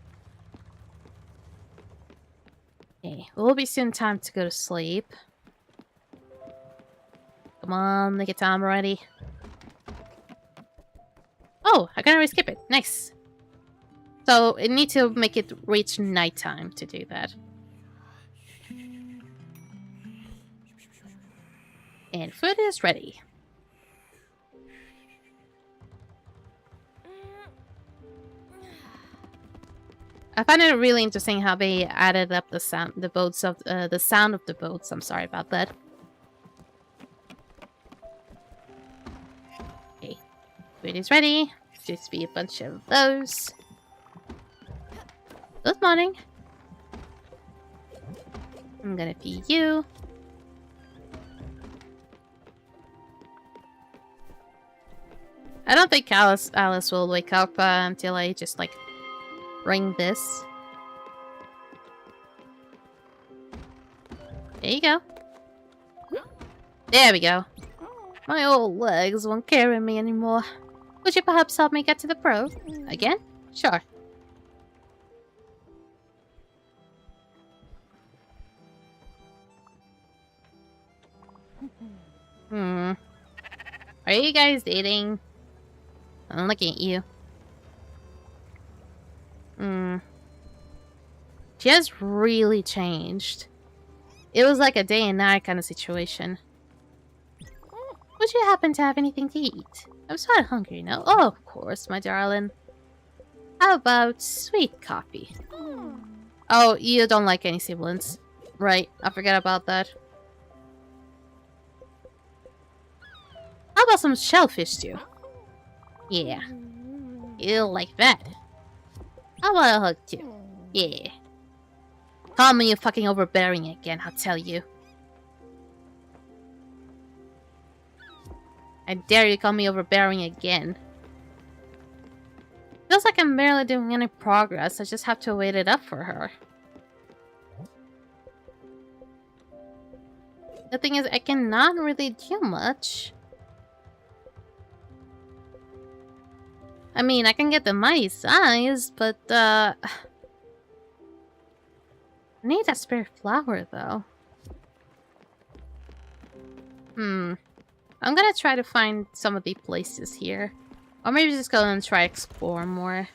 Okay, it will be soon time to go to sleep. Come on, make it time already. Oh, I can already skip it. Nice. So, I need to make it reach nighttime to do that. And food is ready. I find it really interesting how they added up the sound, the sound of the boats. I'm sorry about that. Okay, food is ready. Just be a bunch of those. Good morning. I'm gonna feed you. I don't think Alice will wake up until I just like ring this. There you go. There we go. My old legs won't carry me anymore. Would you perhaps help me get to the pro? Again? Sure. Are you guys dating? I'm looking at you. She has really changed. It was like a day and night kind of situation. Would you happen to have anything to eat? I'm sort of hungry now. Oh, of course, my darling. How about sweet coffee? Oh, you don't like any sibilants. Right, I forgot about that. How about some shellfish stew? Yeah. You'll like that. How about a hug too? Yeah. Call me you fucking overbearing again, I'll tell you. I dare you call me overbearing again. Feels like I'm barely doing any progress, I just have to wait it up for her. The thing is, I cannot really do much. I mean, I can get the mighty size, but I need that SpiritFarer though. I'm gonna try to find some of the places here. Or maybe just go and try explore more.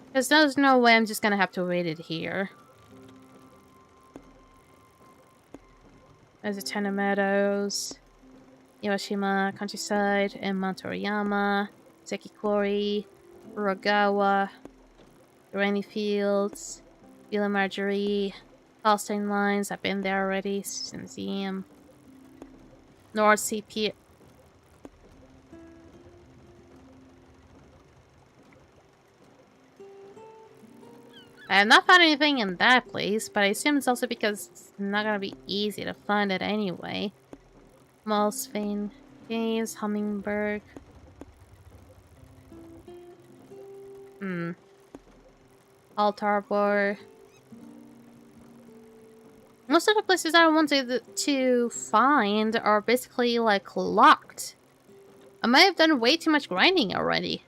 Because there's no way I'm just gonna have to wait it here. There's a ton of meadows. Iwashima countryside and Mount Toriyama. Seki Quarry. Uragawa. Rainy Fields. Villa Marjorie. Palestine Lines. I've been there already. Museum. North Sea Pier. I have not found anything in that place, but I assume it's also because it's not gonna be easy to find it anyway. Malsvein Caves, Hummingbird. Altarbor. Most of the places I wanted to find are basically like locked. I might have done way too much grinding already.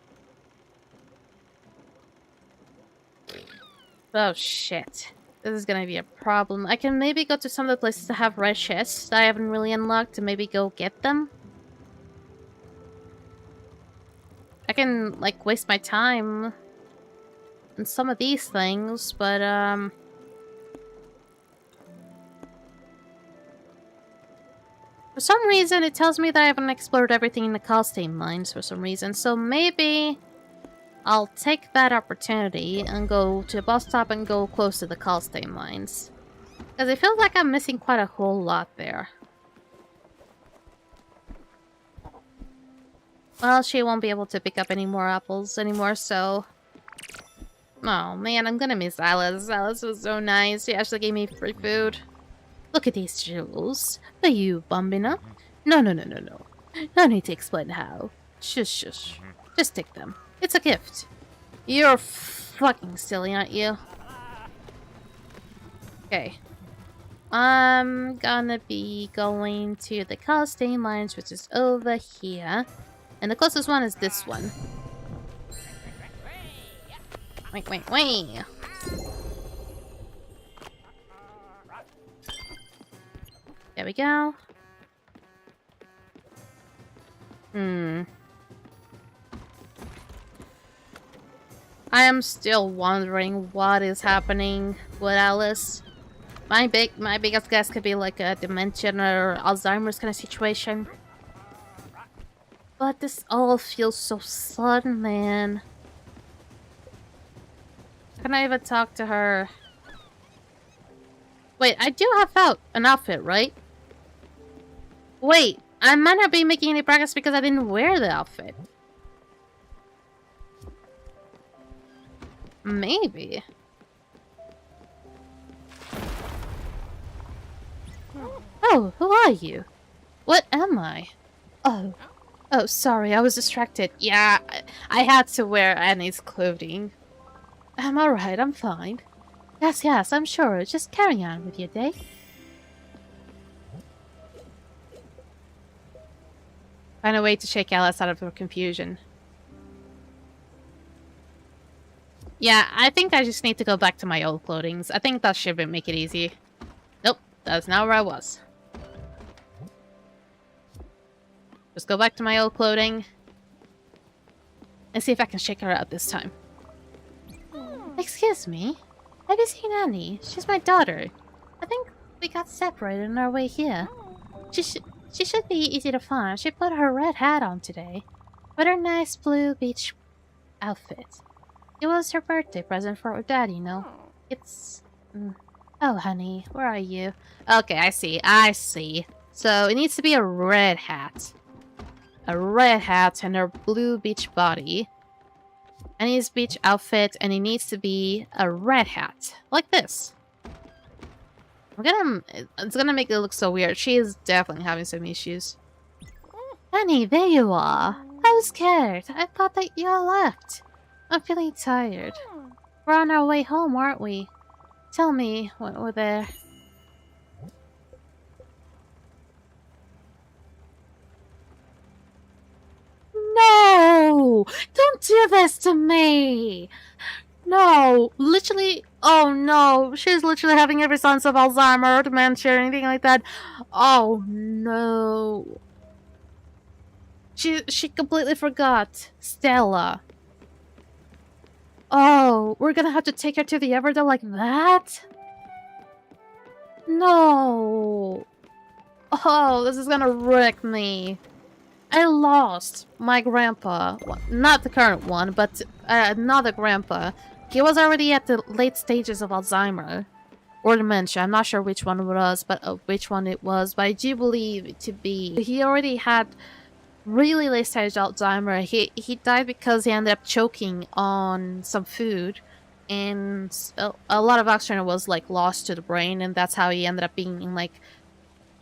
Oh shit. This is gonna be a problem. I can maybe go to some of the places that have red chests that I haven't really unlocked and maybe go get them. I can, like, waste my time on some of these things, but, for some reason, it tells me that I haven't explored everything in the Kalstein mines for some reason, so maybe I'll take that opportunity and go to the bus stop and go close to the Kalstein mines. Because it feels like I'm missing quite a whole lot there. Well, she won't be able to pick up any more apples anymore, so... Oh man, I'm gonna miss Alice. Alice was so nice. She actually gave me free food. Look at these jewels. Are you Bambina? No. No need to explain how. Shush. Just take them. It's a gift. You're fucking silly, aren't you? Okay. I'm gonna be going to the Kalstein mines, which is over here. And the closest one is this one. Wait. There we go. I am still wondering what is happening with Alice. My biggest guess could be like a dementia or Alzheimer's kind of situation. But this all feels so sudden, man. Can I even talk to her? Wait, I do have out an outfit, right? Wait, I might not be making any progress because I didn't wear the outfit. Maybe. Oh, who are you? What am I? Oh, sorry, I was distracted. Yeah, I had to wear Annie's clothing. I'm alright, I'm fine. Yes, I'm sure. Just carry on with your day. Find a way to shake Alice out of her confusion. Yeah, I think I just need to go back to my old clothing. I think that should make it easy. Nope, that's not where I was. Just go back to my old clothing. And see if I can shake her out this time. Excuse me? Have you seen Annie? She's my daughter. I think we got separated on our way here. She should be easy to find. She put her red hat on today. With her nice blue beach outfit. It was her birthday present for her dad, you know. It's... Oh, honey, where are you? Okay, I see. So, it needs to be a red hat. A red hat and her blue beach body. Annie's beach outfit, and it needs to be a red hat. Like this. It's gonna make it look so weird. She is definitely having some issues. Annie, there you are. I was scared. I thought that you all left. I'm feeling tired. We're on our way home, aren't we? Tell me when we're there. No! Don't Don't do this to me! No, literally, oh no, she's literally having every signs of Alzheimer, dementia, or anything like that. Oh no. She completely forgot Stella. Oh, we're gonna have to take her to the Everdell like that? No. Oh, this is gonna wreck me. I lost my grandpa. Well, not the current one, but another grandpa. He was already at the late stages of Alzheimer. Or dementia. I'm not sure which one it was, but I do believe it to be. He already had really late stage Alzheimer. He died because he ended up choking on some food, and a lot of oxygen was like lost to the brain, and that's how he ended up being in like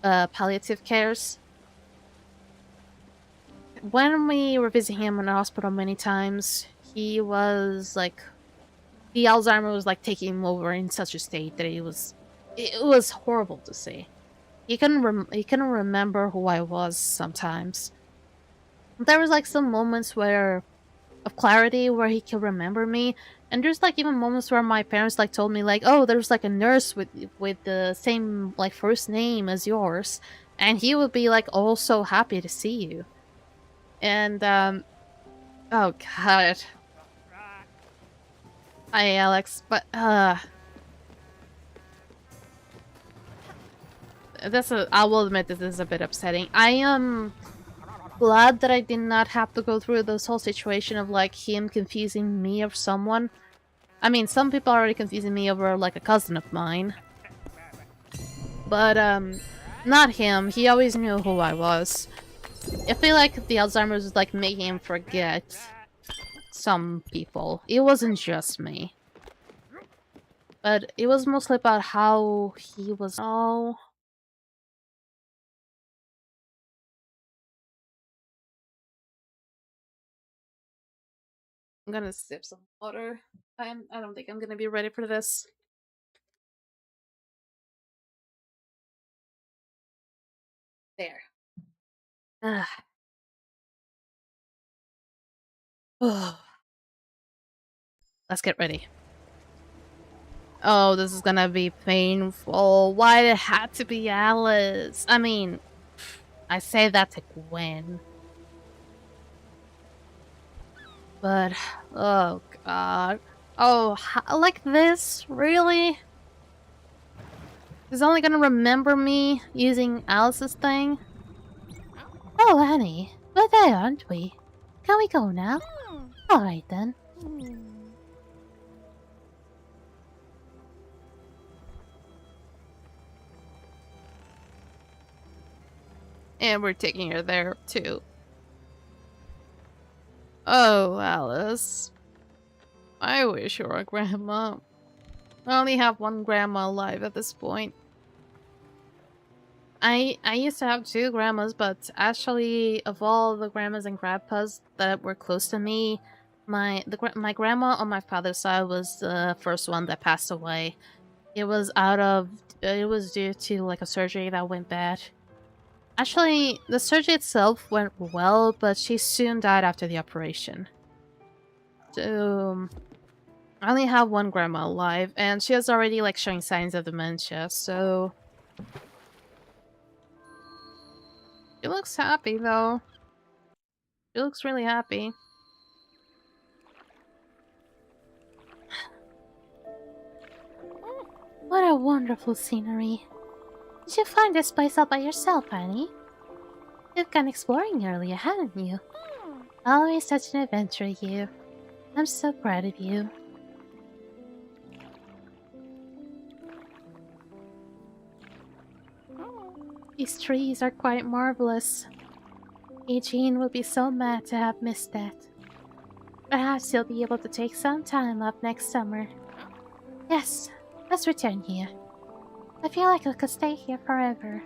palliative cares. When we were visiting him in the hospital many times, he was like, the Alzheimer was like taking him over in such a state that it was horrible to see. He couldn't remember who I was sometimes. There was like some moments of clarity where he could remember me, and there's like even moments where my parents like told me like, oh, there's like a nurse with the same like first name as yours, and he would be like, oh, so happy to see you. And oh god. Hi Alex, but I will admit that this is a bit upsetting. I am glad that I did not have to go through this whole situation of like him confusing me of someone. I mean, some people are already confusing me over like a cousin of mine. But not him. He always knew who I was. I feel like the Alzheimer's was like making him forget some people. It wasn't just me. But it was mostly about how he was. Oh. I'm gonna sip some water. I don't think I'm gonna be ready for this. There. Ah. Oh. Let's get ready. Oh, this is gonna be painful. Why did it have to be Alice? I mean, I say that to Gwen. But, oh god. Oh, like this? Really? He's only gonna remember me using Alice's thing? Oh, Annie. We're there, aren't we? Can we go now? Alright then. And we're taking her there, too. Oh, Alice. I wish you were a grandma. I only have one grandma alive at this point. I used to have two grandmas, but actually, of all the grandmas and grandpas that were close to me, my grandma on my father's side was the first one that passed away. It was due to like a surgery that went bad. Actually, the surgery itself went well, but she soon died after the operation. So, I only have one grandma alive, and she was already like showing signs of dementia, so... She looks happy, though. She looks really happy. What a wonderful scenery. Did you find this place all by yourself, Annie? You've gone exploring earlier, haven't you? Always such an adventurer, you. I'm so proud of you. These trees are quite marvelous. Eugene will be so mad to have missed that. Perhaps he'll be able to take some time off next summer. Yes, let's return here. I feel like I could stay here forever.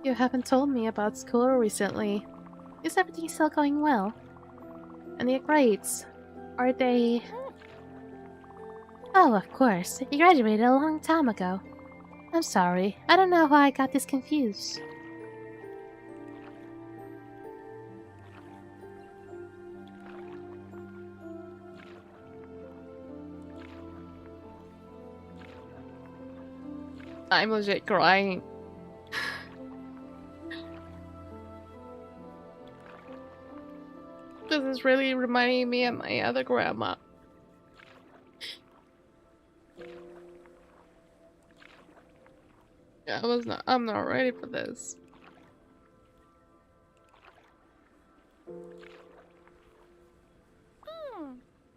You haven't told me about school recently. Is everything still going well? And your grades? Are they... Oh, of course. You graduated a long time ago. I'm sorry. I don't know why I got this confused. I'm legit crying. This is really reminding me of my other grandma. I'm not ready for this.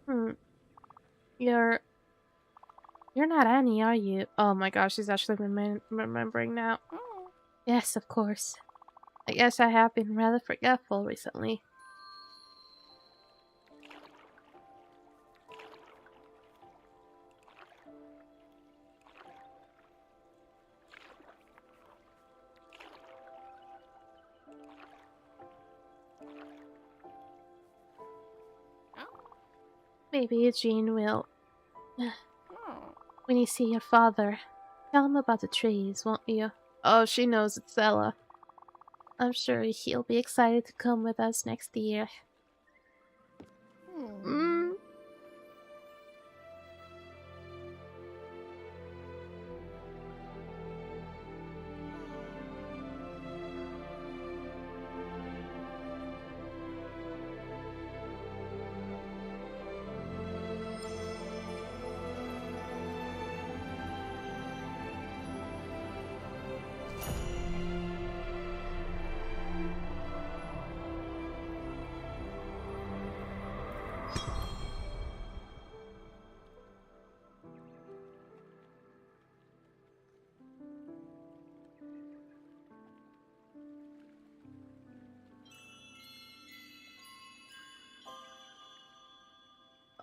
Hmm. You're not Annie, are you? Oh my gosh, she's actually remembering now. Yes, of course. I guess I have been rather forgetful recently. Maybe Eugene will. When you see your father, tell him about the trees, won't you? Oh, she knows it's Ella. I'm sure he'll be excited to come with us next year. Mm.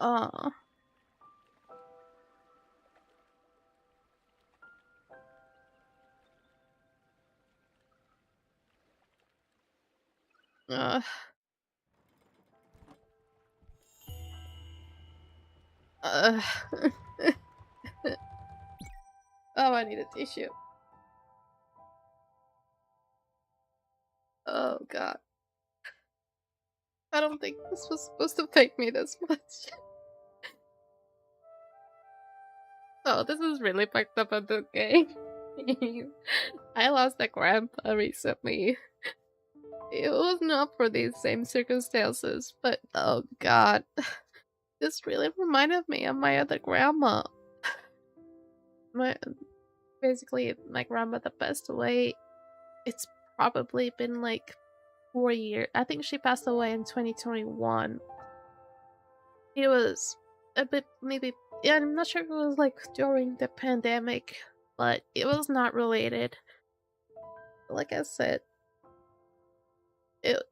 Oh. Uh. Oh, I need a tissue. Oh god. I don't think this was supposed to affect me this much. Oh, this is really fucked up at the game. I lost a grandpa recently. It was not for these same circumstances, but oh god. This really reminded me of my other grandma. Basically, my grandmother passed away. It's probably been like 4 years. I think she passed away in 2021. It was a bit, maybe, yeah, I'm not sure if it was like during the pandemic, but it was not related. Like I said,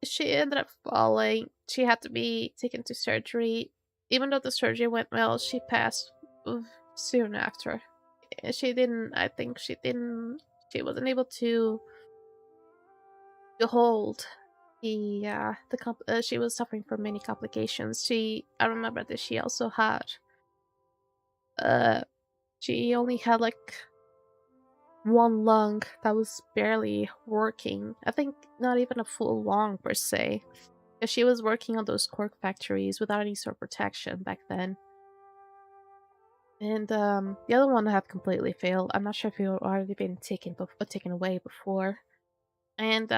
she ended up falling. She had to be taken to surgery. Even though the surgery went well, she passed soon after. She didn't, I think she wasn't able to hold she was suffering from many complications. I remember that she also had she only had like one lung that was barely working. I think not even a full lung per se. Because she was working on those cork factories without any sort of protection back then. And the other one had completely failed. I'm not sure if it had already been taken away before. And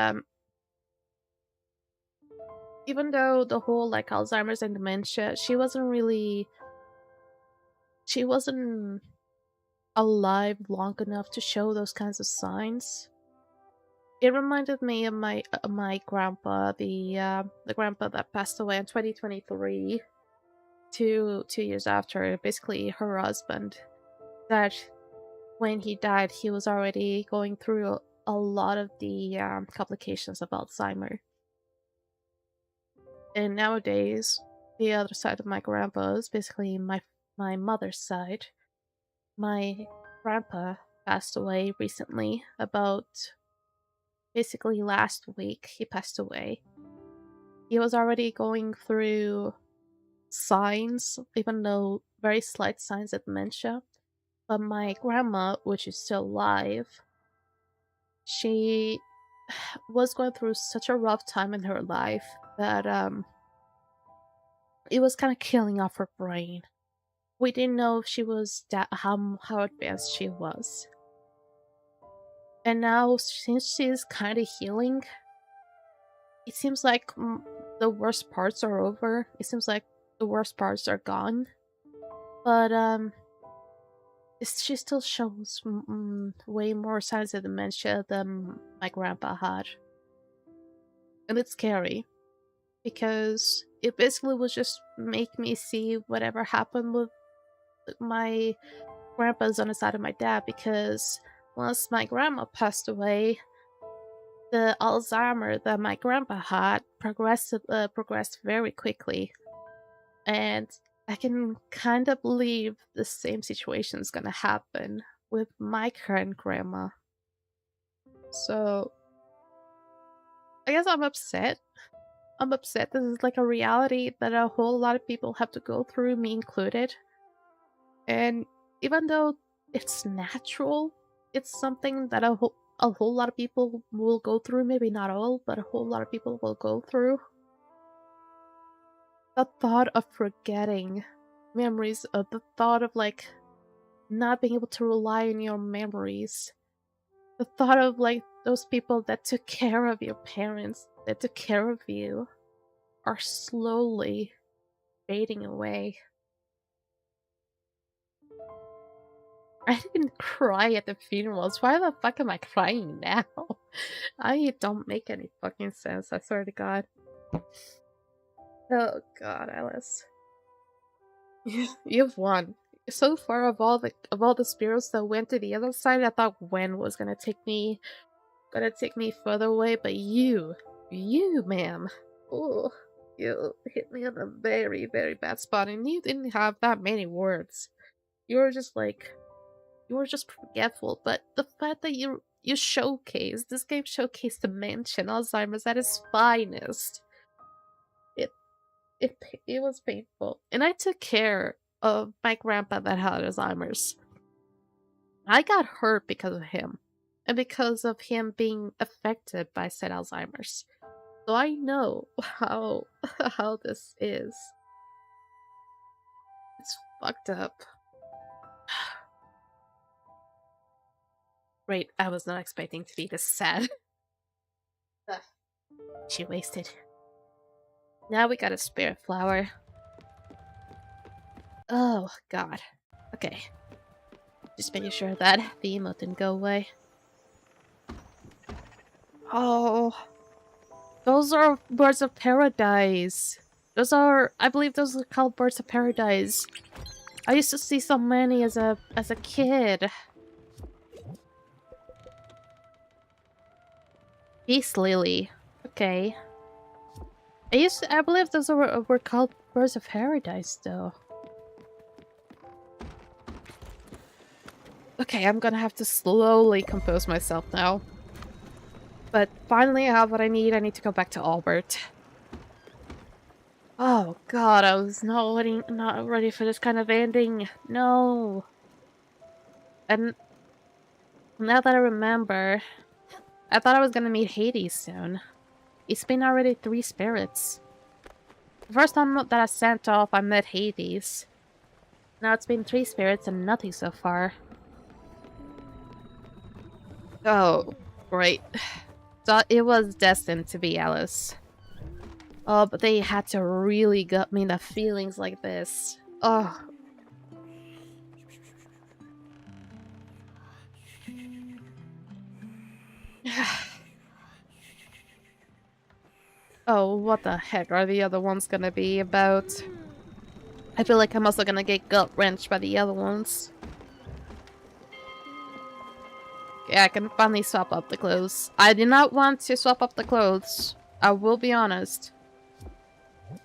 even though the whole like Alzheimer's and dementia, she wasn't alive long enough to show those kinds of signs. It reminded me of my grandpa, the grandpa that passed away in 2023, 2 years after, basically her husband. That when he died, he was already going through a lot of the complications of Alzheimer. And nowadays, the other side of my grandpa is basically my mother's side. My grandpa passed away recently, about basically last week. He passed away. He was already going through signs, even though very slight signs of dementia. But my grandma, which is still alive, she was going through such a rough time in her life that it was kind of killing off her brain. We didn't know if she was how advanced she was. And now, since she's kind of healing, it seems like the worst parts are over. It seems like the worst parts are gone. But, she still shows way more signs of dementia than my grandpa had. And it's scary. Because it basically will just make me see whatever happened with my grandpa's on the side of my dad, because once my grandma passed away, the Alzheimer that my grandpa had progressed very quickly, and I can kind of believe the same situation is gonna happen with my current grandma. So I guess I'm upset. I'm upset. This is like a reality that a whole lot of people have to go through, me included. And even though it's natural, it's something that a whole lot of people will go through. Maybe not all, but a whole lot of people will go through. The thought of forgetting memories, of the thought of like not being able to rely on your memories, the thought of like those people that took care of your parents, that took care of you, are slowly fading away. I didn't cry at the funerals. Why the fuck am I crying now? I don't make any fucking sense, I swear to God. Oh god, Alice. You've won. So far, of all the spirits that went to the other side, I thought Gwen was gonna take me further away, but you, ma'am. Oh, you hit me on a very, very bad spot, and you didn't have that many words. You were just forgetful, but the fact that you showcased, this game showcased dementia and Alzheimer's at its finest. It was painful. And I took care of my grandpa that had Alzheimer's. I got hurt because of him. And because of him being affected by said Alzheimer's. So I know how this is. It's fucked up. Great, I was not expecting to be this sad. She wasted. Now we got a spirit flower. Oh, God. Okay. Just making sure that the emote didn't go away. Oh. Those are birds of paradise. I believe those are called birds of paradise. I used to see so many as a kid. Peace lily. Okay. I believe those were called birds of paradise, though. Okay, I'm gonna have to slowly compose myself now. But finally I have what I need. I need to go back to Albert. Oh god, I was not ready for this kind of ending. No. And now that I remember, I thought I was gonna meet Hades soon. It's been already 3 spirits. The first time that I sent off, I met Hades. Now it's been 3 spirits and nothing so far. Oh, great. So it was destined to be Alice. Oh, but they had to really gut me the feelings like this. Oh. Oh, what the heck are the other ones gonna be about? I feel like I'm also gonna get gut-wrenched by the other ones. Yeah, I can finally swap up the clothes. I did not want to swap up the clothes. I will be honest.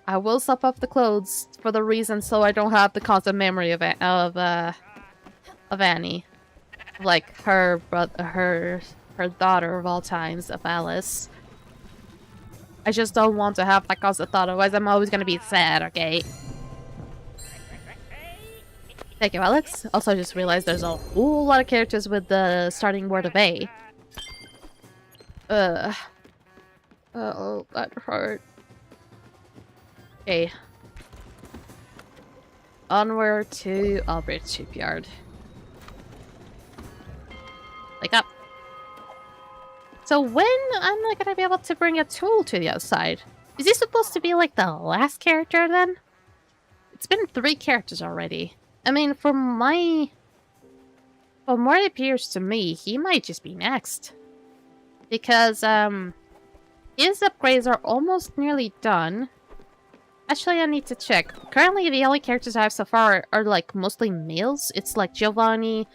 I will swap up the clothes for the reason so I don't have the constant memory of Annie. Like her daughter of all times, of Alice. I just don't want to have that constant thought, otherwise I'm always gonna be sad, okay? Thank you, Alex. Also, I just realized there's a whole lot of characters with the starting word of A. Oh, that hurt. Okay. Onward to Albert Shipyard. Wake up. So when am I gonna be able to bring a tool to the other side? Is he supposed to be like the last character then? It's been 3 characters already. I mean, from what it appears to me, he might just be next. Because, his upgrades are almost nearly done. Actually, I need to check. Currently, the only characters I have so far are like mostly males. It's like Giovanni,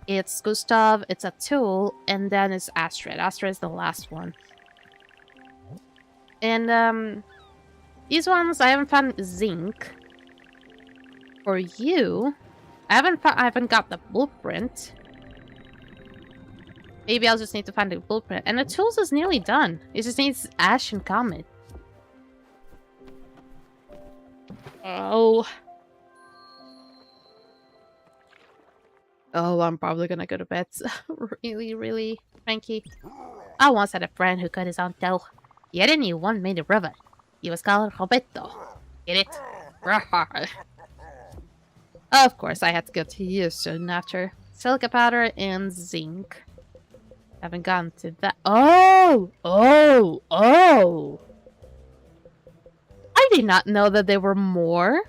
it's Gustav, it's Atul, and then it's Astrid. Astrid is the last one. And, these ones, I haven't found zinc. For you, I haven't got the blueprint. Maybe I'll just need to find the blueprint. And the tools is nearly done. It just needs Ash and Comet. Oh. Oh, I'm probably gonna go to bed. Really, really cranky. I once had a friend who cut his own toe. He had a new one made of rubber. He was called Roberto. Get it? Of course, I had to go to you soon after. Silica powder and zinc. Haven't gotten to that. Oh! I did not know that there were more.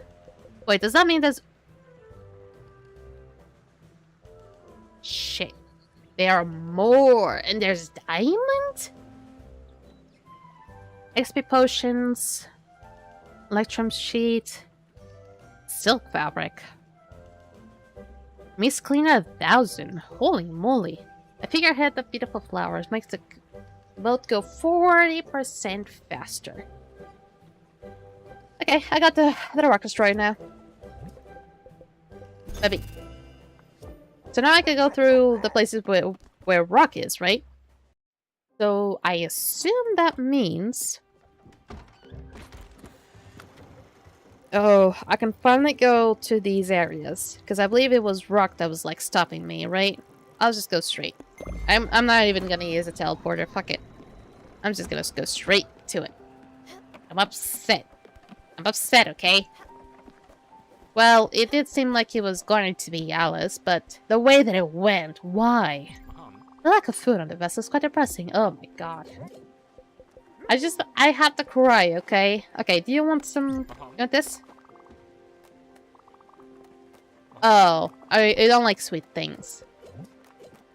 Wait, does that mean there's... Shit. There are more. And there's diamond? XP potions. Electrum sheet. Silk fabric. Miss Cleaner 1000. Holy moly. A figurehead of beautiful flowers makes the boat go 40% faster. Okay, I got the rock destroyer now. Baby. So now I can go through the places where rock is, right? So I assume that means... Oh, I can finally go to these areas. Because I believe it was rock that was like stopping me, right? I'll just go straight. I'm not even gonna use a teleporter. Fuck it. I'm just gonna go straight to it. I'm upset. I'm upset, okay? Well, it did seem like it was going to be Alice, but the way that it went, why? The lack of food on the vessel is quite depressing. Oh my god. I have to cry, okay? Okay, do you want some... You want this? Oh, I don't like sweet things.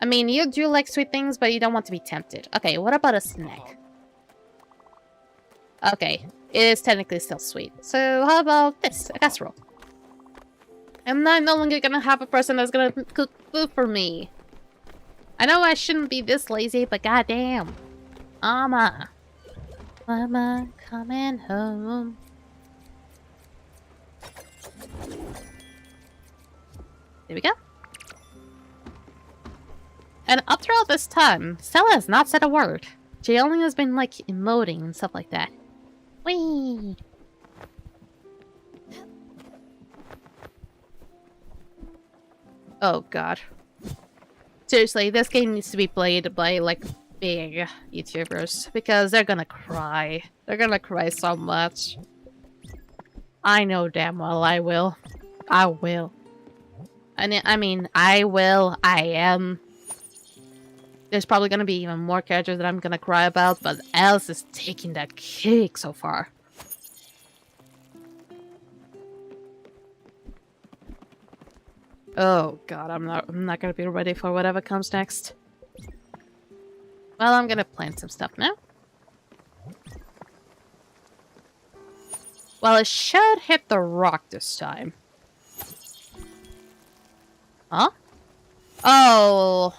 I mean, you do like sweet things, but you don't want to be tempted. Okay, what about a snack? Okay, it is technically still sweet. So how about this? A casserole. I'm not no longer gonna have a person that's gonna cook food for me. I know I shouldn't be this lazy, but goddamn. Mama. Mama coming home. There we go. And up throughout this time, Stella has not said a word. She only has been, like, emoting and stuff like that. Whee! Oh, God. Seriously, this game needs to be played by, like, big YouTubers. Because they're gonna cry. They're gonna cry so much. I know damn well I will. I will. I mean, I will. I am. There's probably gonna be even more characters that I'm gonna cry about, but Alice is taking that cake so far. Oh god, I'm not gonna be ready for whatever comes next. Well, I'm gonna plant some stuff now. Well, it should hit the rock this time. Huh? Oh,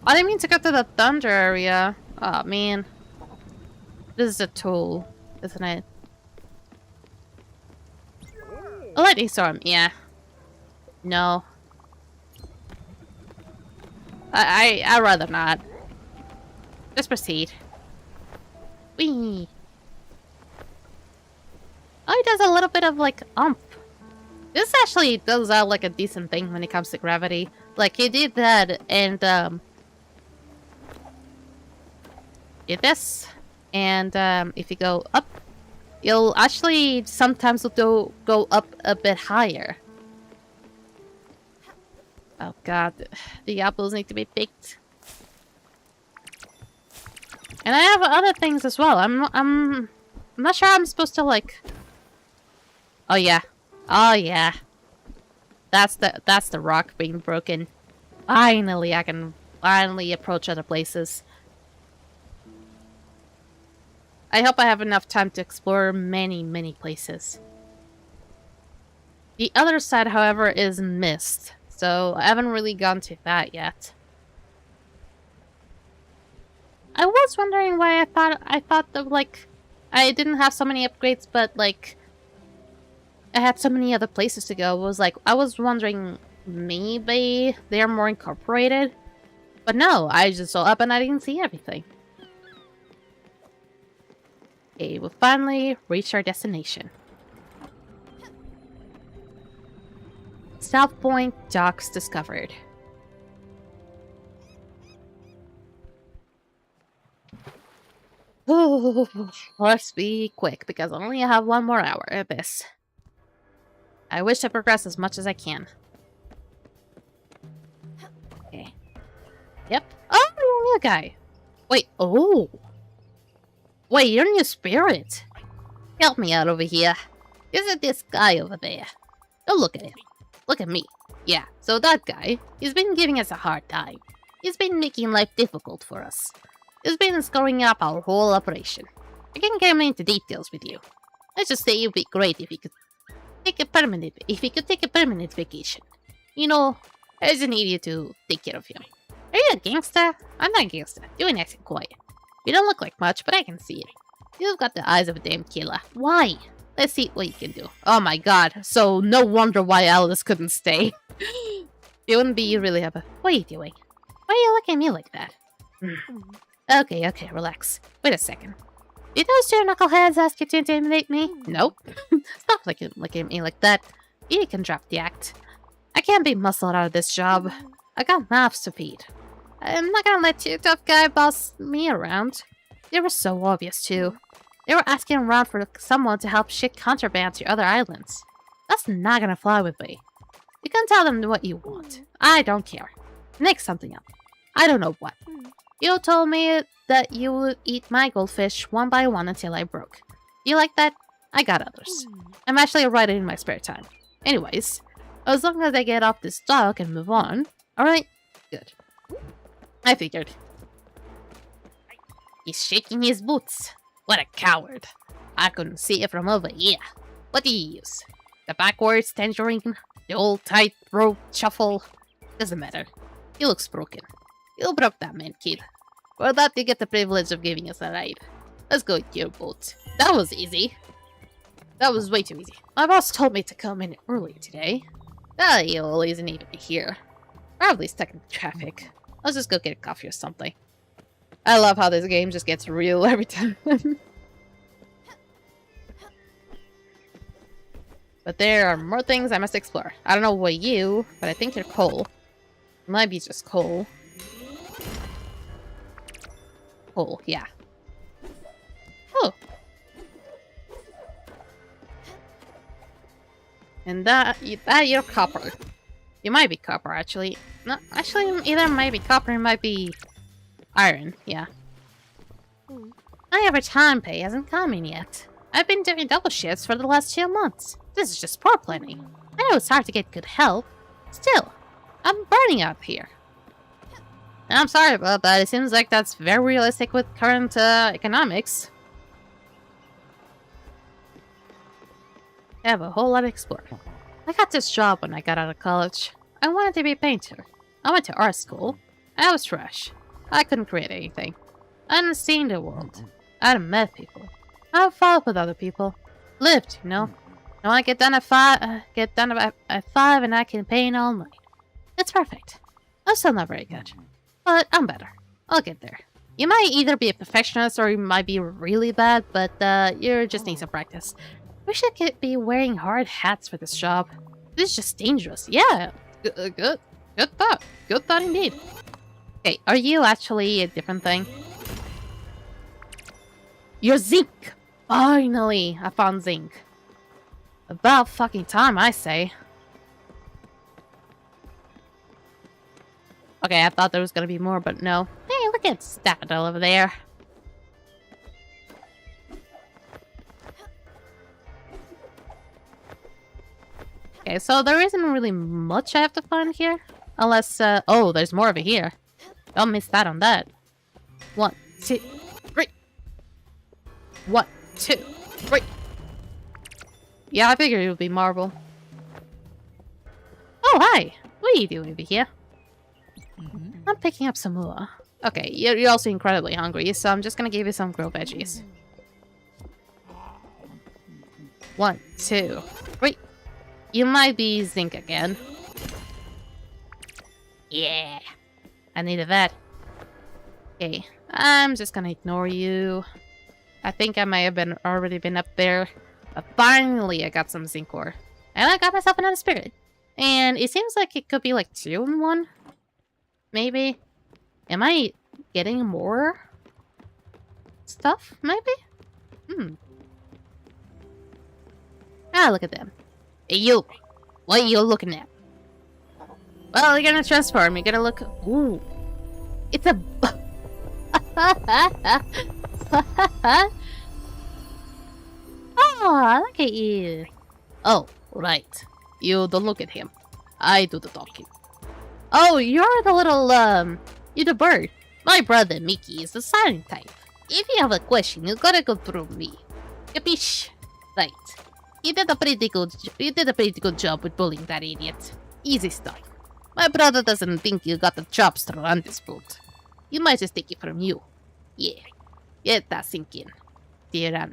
I didn't mean to go to the thunder area. Oh, man. This is a tool, isn't it? A lightning storm, yeah. No. I'd rather not. Just proceed. Whee! Oh, he does a little bit of, like, This actually does out like a decent thing when it comes to gravity. Like, he did that, and, did this. And, if you go up, you'll actually sometimes go up a bit higher. Oh god, the apples need to be picked. And I have other things as well. I'm not sure I'm supposed to, like... Oh, yeah. Oh, yeah. That's the rock being broken. Finally, I can finally approach other places. I hope I have enough time to explore many, many places. The other side, however, is mist, so I haven't really gone to that yet. I was wondering why I thought that, like, I didn't have so many upgrades, but, like, I had so many other places to go. It was like, I was wondering maybe they're more incorporated. But no, I just saw up and I didn't see everything. Okay, we'll finally reach our destination. South Point docks discovered. Ooh, let's be quick because I only have 1 more hour of this. I wish to progress as much as I can. Okay. Yep. Oh, you're a new guy. Wait, oh. Wait, you're a new spirit. Help me out over here. Isn't this guy over there? Oh, look at him. Look at me. Yeah, so that guy, he's been giving us a hard time. He's been making life difficult for us. He's been screwing up our whole operation. I can't get into details with you. Let's just say it would be great if he could take a permanent vacation. You know, I just need you to take care of him. Are you a gangster? I'm not a gangster. You're acting quiet. You don't look like much, but I can see it. You've got the eyes of a damn killer. Why? Let's see what you can do. Oh my god. So no wonder why Alice couldn't stay. It wouldn't be really a... What are you doing? Why are you looking at me like that? Okay, relax. Wait a second. Did those 2 knuckleheads ask you to intimidate me? Nope. Stop looking at me like that. You can drop the act. I can't be muscled out of this job. I got mouths to feed. I'm not gonna let you tough guy boss me around. They were so obvious too. They were asking around for someone to help ship contraband to other islands. That's not gonna fly with me. You can tell them what you want. I don't care. Make something up. I don't know what. You told me that you would eat my goldfish 1 by 1 until I broke. You like that? I got others. I'm actually writing in my spare time. Anyways, as long as I get off this dock and move on. Alright? Good. I figured. He's shaking his boots. What a coward. I couldn't see it from over here. What do you use? The backwards tangerine? The old tightrope shuffle? Doesn't matter. He looks broken. You broke that man, kid. For that, you get the privilege of giving us a ride. Let's go to your boat. That was easy. That was way too easy. My boss told me to come in early today. He always need to be here. Probably stuck in traffic. Let's just go get a coffee or something. I love how this game just gets real every time. But there are more things I must explore. I don't know what you, but I think you're coal. It might be just coal. Coal, yeah. Oh. And that you're copper. You might be copper, actually. No, actually, either might be copper, it might be iron, yeah. My overtime pay hasn't come in yet. I've been doing double shifts for the last 2 months. This is just poor planning. I know it's hard to get good help. Still, I'm burning out here. I'm sorry about that. It seems like that's very realistic with current economics. I have a whole lot to explore. I got this job when I got out of college. I wanted to be a painter. I went to art school. I was trash. I couldn't create anything. I hadn't seen the world. I hadn't met people. I hadn't followed with other people. Lived, you know. Now I get done at 5, at 5 and I can paint all night. It's perfect. I'm still not very good. But I'm better. I'll get there. You might either be a perfectionist or you might be really bad, but you just need some practice. We should be wearing hard hats for this job. This is just dangerous. Yeah, good thought. Good thought indeed. Okay, are you actually a different thing? You're zinc! Finally, I found zinc. About fucking time, I say. Okay, I thought there was gonna be more, but no. Hey, look at Daffodil over there. Okay, so there isn't really much I have to find here. Unless, oh, there's more over here. Don't miss that on that. 1, 2, 3. 1, 2, 3. Yeah, I figured it would be marble. Oh, hi! What are you doing over here? I'm picking up some more. Okay, you're also incredibly hungry, so I'm just gonna give you some grilled veggies. 1, 2, 3. You might be zinc again. Yeah, I needed that. Okay, I'm just gonna ignore you. I think I may have already been up there. But finally, I got some zinc ore. And I got myself another spirit. And it seems like it could be like 2 in 1. Maybe. Am I getting more stuff? Maybe? Ah, look at them. Hey, you. What are you looking at? Well, you're gonna transform. You're gonna look... Ooh. It's a... Oh, look at you. Oh, right. You don't look at him. I do the talking. Oh, you're the little, you're the bird. My brother, Mickey, is the silent type. If you have a question, you gotta go through me. Capiche? Right. You did a pretty good job with bullying that idiot. Easy stuff. My brother doesn't think you got the chops to run this boat. You might just take it from you. Yeah. Get that sink in. Dear,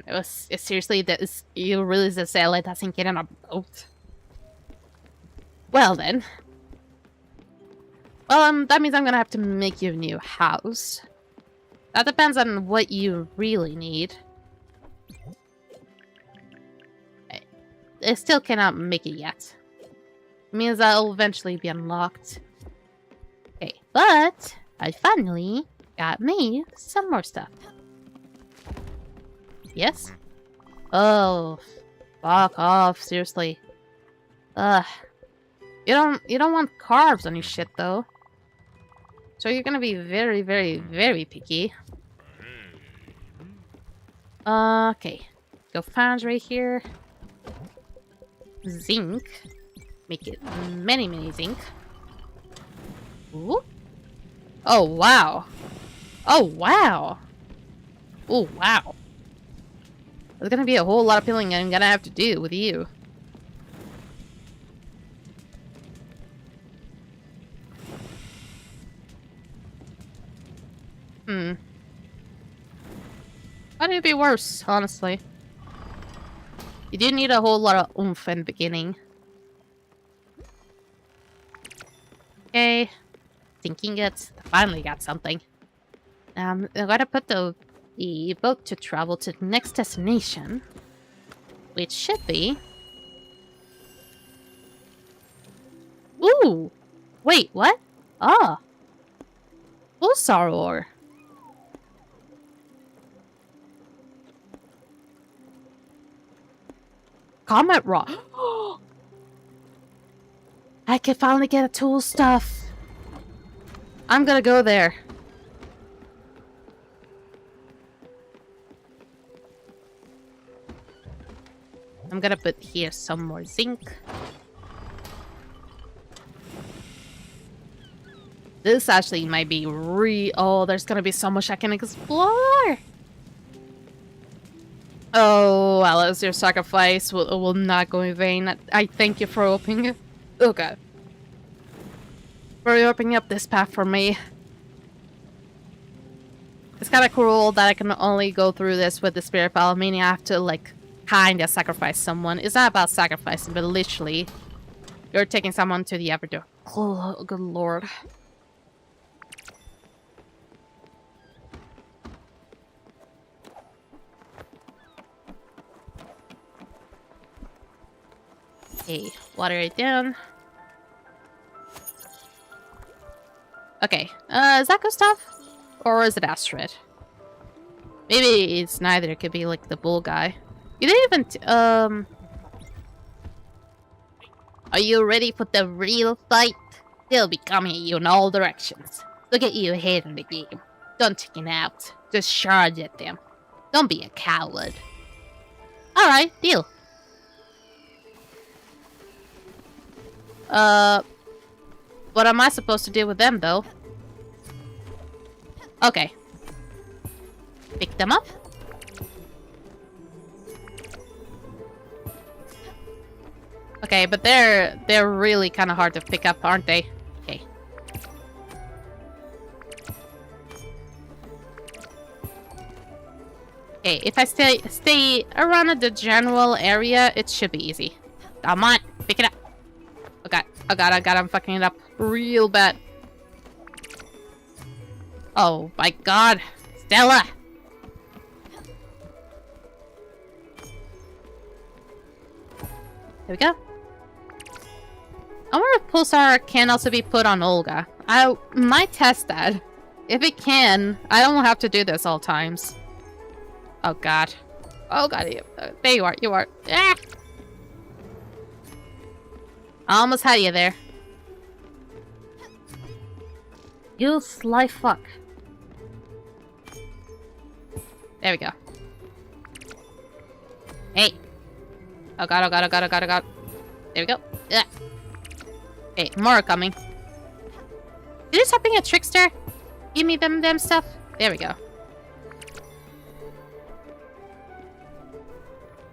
seriously, you really just say let that sink in on a boat? Well then. Well, that means I'm gonna have to make you a new house. That depends on what you really need. I still cannot make it yet. It means that'll eventually be unlocked. Okay, but I finally got me some more stuff. Yes? Oh, fuck off, seriously. Ugh. You don't want carbs on your shit though. So you're gonna be very, very, very picky. Okay. Go foundry here. Zinc. Make it many zinc. Ooh. Oh wow. Oh wow. Oh wow. There's gonna be a whole lot of peeling I'm gonna have to do with you. Why would it be worse, honestly? You do need a whole lot of oomph in the beginning. Okay. Thinking it. Finally got something. I gotta put the boat to travel to the next destination. Which should be... Ooh! Wait, what? Ah! Pulsar ore. Comet rock. I can finally get a tool stuff. I'm gonna go there. I'm gonna put here some more zinc. This actually might be oh, there's gonna be so much I can explore. Oh, Alice, your sacrifice will not go in vain. I thank you for opening it. Okay. For opening up this path for me. It's kind of cruel that I can only go through this with the spirit pal, meaning I have to, like, kinda sacrifice someone. It's not about sacrificing, but literally, you're taking someone to the Everdoor. Oh, good lord. Okay, water it down. Okay, is that Gustav? Or is it Astrid? Maybe it's neither. It could be like the bull guy. You didn't even Are you ready for the real fight? They'll be coming at you in all directions. Look at you ahead in the game. Don't chicken out. Just charge at them. Don't be a coward. Alright, deal. What am I supposed to do with them, though? Okay. Pick them up. Okay, but they're really kind of hard to pick up, aren't they? Okay. Okay, if I stay around the general area, it should be easy. Come on, pick it up. Oh god, I'm fucking it up real bad. Oh my god, Stella! There we go. I wonder if Pulsar can also be put on Olga. I might test that. If it can, I don't have to do this all times. Oh god. Oh god, there you are, Ah! I almost had you there. You sly fuck. There we go. Hey. Oh god, oh god, oh god, oh god, oh god. There we go. Yeah. Hey, more are coming. Did you stop being a trickster? Give me them stuff. There we go.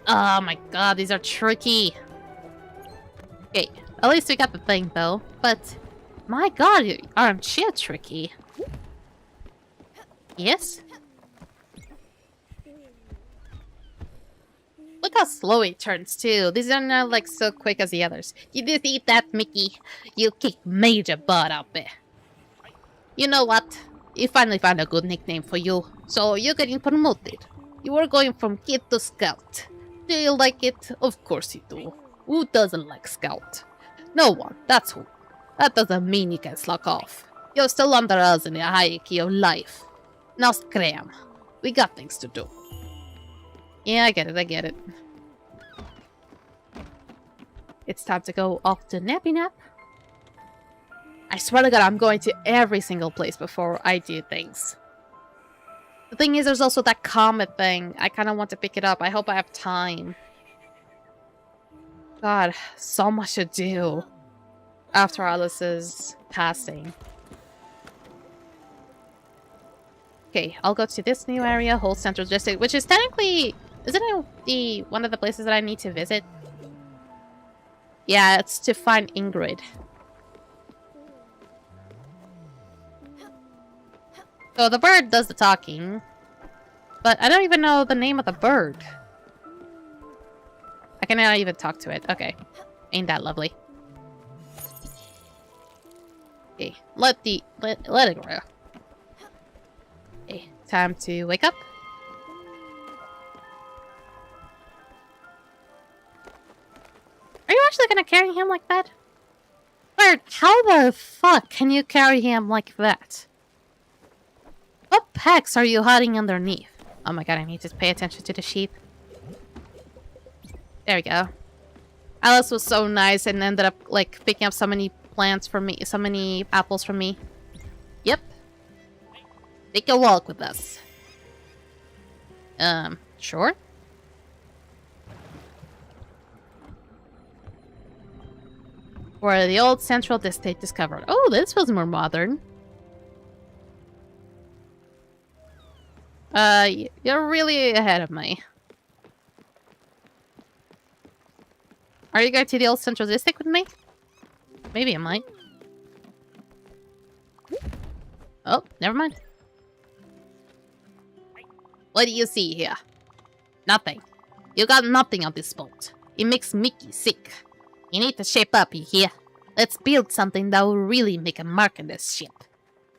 Oh my god, these are tricky. Okay, at least we got the thing though. But my god, aren't you tricky? Yes? Look how slow it turns too. These are not like so quick as the others. You just eat that, Mickey. You kick major butt out there. You know what? You finally found a good nickname for you. So you're getting promoted. You are going from kid to scout. Do you like it? Of course you do. Who doesn't like scout? No one, that's who. That doesn't mean you can slack off. You're still under us in the hierarchy of life. Now scram. We got things to do. Yeah, I get it. It's time to go off to nappy nap. I swear to god, I'm going to every single place before I do things. The thing is, there's also that comet thing. I kind of want to pick it up. I hope I have time. God, so much to do after Alice's passing. Okay, I'll go to this new area, whole Central District, which is technically... Isn't it one of the places that I need to visit? Yeah, it's to find Ingrid. So the bird does the talking. But I don't even know the name of the bird. I cannot even talk to it. Okay. Ain't that lovely. Okay, let it grow. Okay, time to wake up. Are you actually gonna carry him like that? Bird, how the fuck can you carry him like that? What packs are you hiding underneath? Oh my god, I need to pay attention to the sheep. There we go. Alice was so nice and ended up like picking up so many plants for me, so many apples from me. Yep. Take a walk with us. Sure. Where the old Central District discovered. Oh, this was more modern. You're really ahead of me. Are you going to the old Central District with me? Maybe I might. Oh, never mind. What do you see here? Nothing. You got nothing on this boat. It makes Mickey sick. You need to shape up, you hear? Let's build something that will really make a mark on this ship.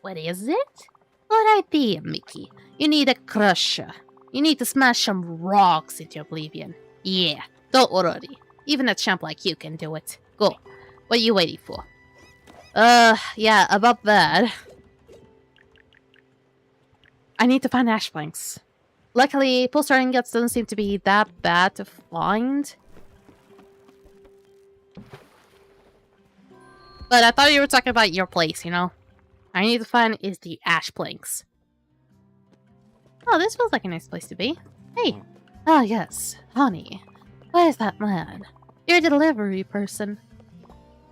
What is it? Good idea, Mickey. You need a crusher. You need to smash some rocks into oblivion. Yeah, don't worry. Even a champ like you can do it. Go. What are you waiting for? Yeah, about that. I need to find ash planks. Luckily, pulsar ingots doesn't seem to be that bad to find. But I thought you were talking about your place, you know? I need to find is the ash planks. Oh, this feels like a nice place to be. Hey. Oh, yes. Honey. Where's that man? Your delivery person.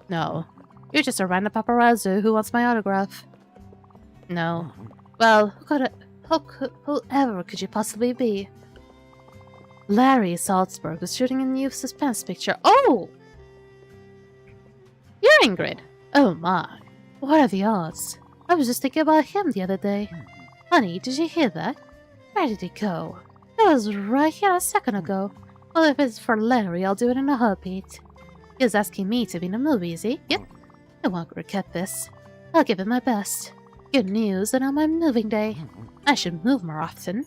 No. You're just a random paparazzo who wants my autograph. No. Well, whoever could you possibly be? Larry Salzburg was shooting a new suspense picture. Oh! You're Ingrid. Oh my. What are the odds? I was just thinking about him the other day. Honey, did you hear that? Where did he go? It was right here a second ago. Well, if it's for Larry, I'll do it in a heartbeat. He was asking me to be in a movie, is he? Yep. I won't regret this. I'll give it my best. Good news that on my moving day. I should move more often.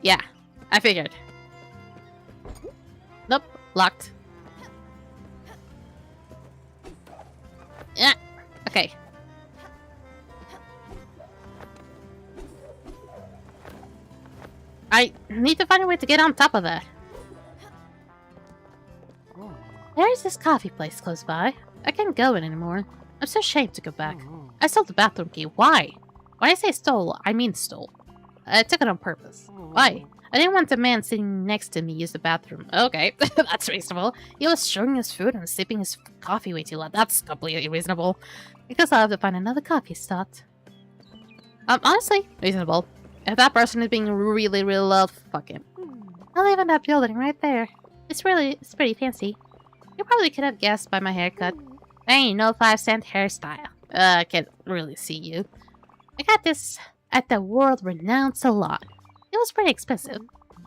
Yeah, I figured. Nope, locked. Yeah, okay. I need to find a way to get on top of that. There's this coffee place close by. I can't go in anymore. I'm so ashamed to go back. I stole the bathroom key. Why? When I say stole, I mean stole. I took it on purpose. Why? I didn't want the man sitting next to me use the bathroom. Okay, that's reasonable. He was showing his food and sipping his coffee way too loud. That's completely reasonable. Because I'll have to find another coffee spot. Honestly, reasonable. If that person is being really, really loud, fuck him. I live in that building right there. It's pretty fancy. You probably could have guessed by my haircut. Ain't no 5-cent hairstyle. I can't really see you. I got this at the world-renowned salon. It was pretty expensive.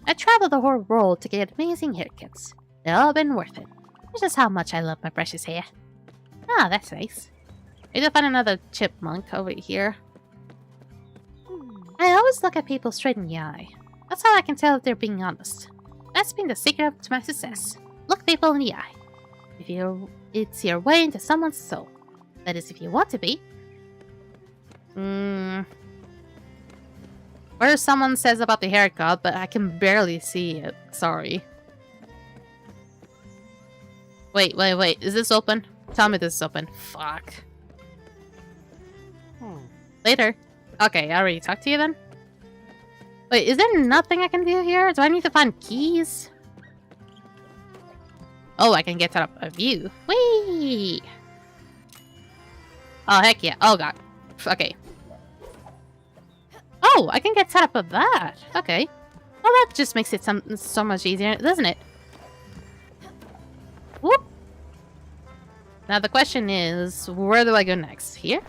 I traveled the whole world to get amazing haircuts. They've all been worth it. It's just how much I love my precious hair. Ah, that's nice. I need to find another chipmunk over here. I always look at people straight in the eye. That's how I can tell if they're being honest. That's been the secret to my success. Look people in the eye. It's your way into someone's soul. That is, if you want to be. Or someone says about the haircut, but I can barely see it. Sorry. Wait. Is this open? Tell me this is open. Fuck. Later. Okay, I already talked to you then? Wait, is there nothing I can do here? Do I need to find keys? Oh, I can get up a view. Whee! Oh, heck yeah. Oh, God. Okay. Oh, I can get set up of that. Okay. Well, that just makes it so much easier, doesn't it? Whoop! Now, the question is, where do I go next? Here?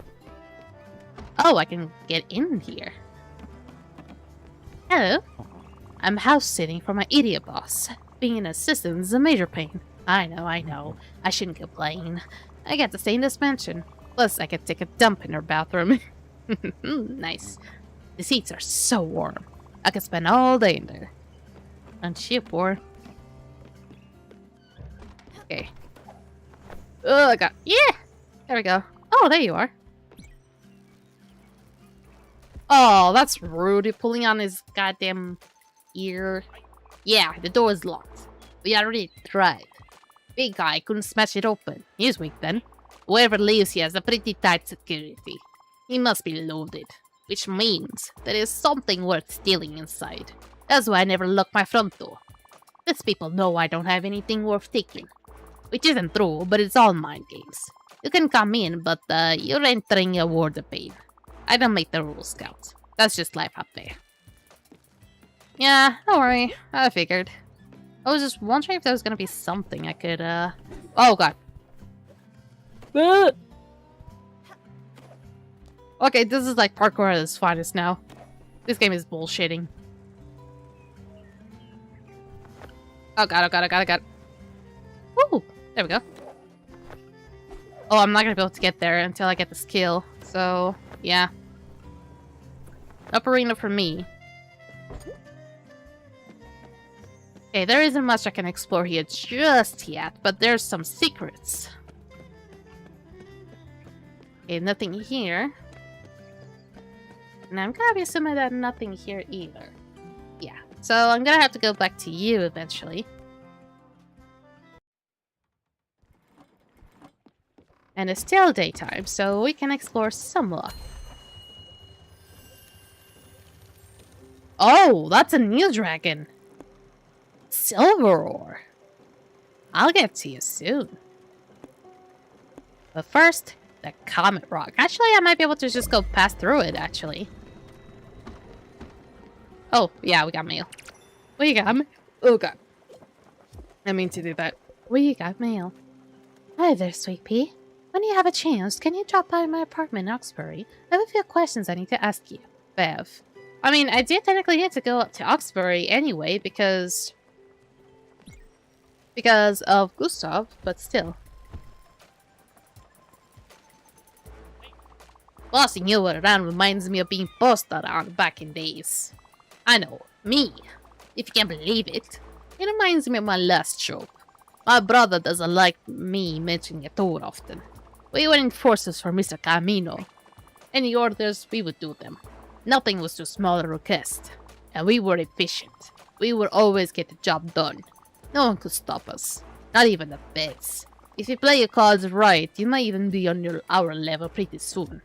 Oh, I can get in here. Hello. I'm house-sitting for my idiot boss. Being an assistant is a major pain. I know. I shouldn't complain. I get to stay in this mansion. Plus, I can take a dump in her bathroom. Nice. The seats are so warm. I could spend all day in there. Aren't you poor? Okay. Oh, God. Yeah! There we go. Oh, there you are. Oh, that's rude. You're pulling on his goddamn ear. Yeah, the door is locked. We already tried. Big guy couldn't smash it open. He's weak then. Whoever leaves here has a pretty tight security. He must be loaded. Which means there is something worth stealing inside. That's why I never lock my front door. These people know I don't have anything worth taking. Which isn't true, but it's all mind games. You can come in, but you're entering a world of pain. I don't make the rules, Scout. That's just life up there. Yeah, don't worry. I figured. I was just wondering if there was gonna be something I could, Oh, God. Okay, this is like parkour at its finest now. This game is bullshitting. Oh, God. Woo! There we go. Oh, I'm not gonna be able to get there until I get the skill. So, yeah. Up arena for me. Okay, there isn't much I can explore here just yet, but there's some secrets. Okay, nothing here. And I'm gonna be assuming that nothing here either. Yeah, so I'm gonna have to go back to you eventually. And it's still daytime, so we can explore some more. Oh, that's a new dragon! Silver ore! I'll get to you soon. But first, the Comet Rock. Actually, I might be able to just go pass through it, actually. Oh, yeah, we got mail. We got mail. Oh, God. I mean to do that. We got mail. Hi there, Sweet Pea. When you have a chance, can you drop by my apartment in Oxbury? I have a few questions I need to ask you. Bev. I mean, I did technically need to go up to Oxbury anyway, because of Gustav, but still. Bossing you around reminds me of being bossed around back in days. I know, me. If you can believe it. It reminds me of my last job. My brother doesn't like me mentioning it too often. We were enforcers for Mr. Camino. Any orders, we would do them. Nothing was too small a request. And we were efficient. We would always get the job done. No one could stop us. Not even the best. If you play your cards right, you might even be on our level pretty soon.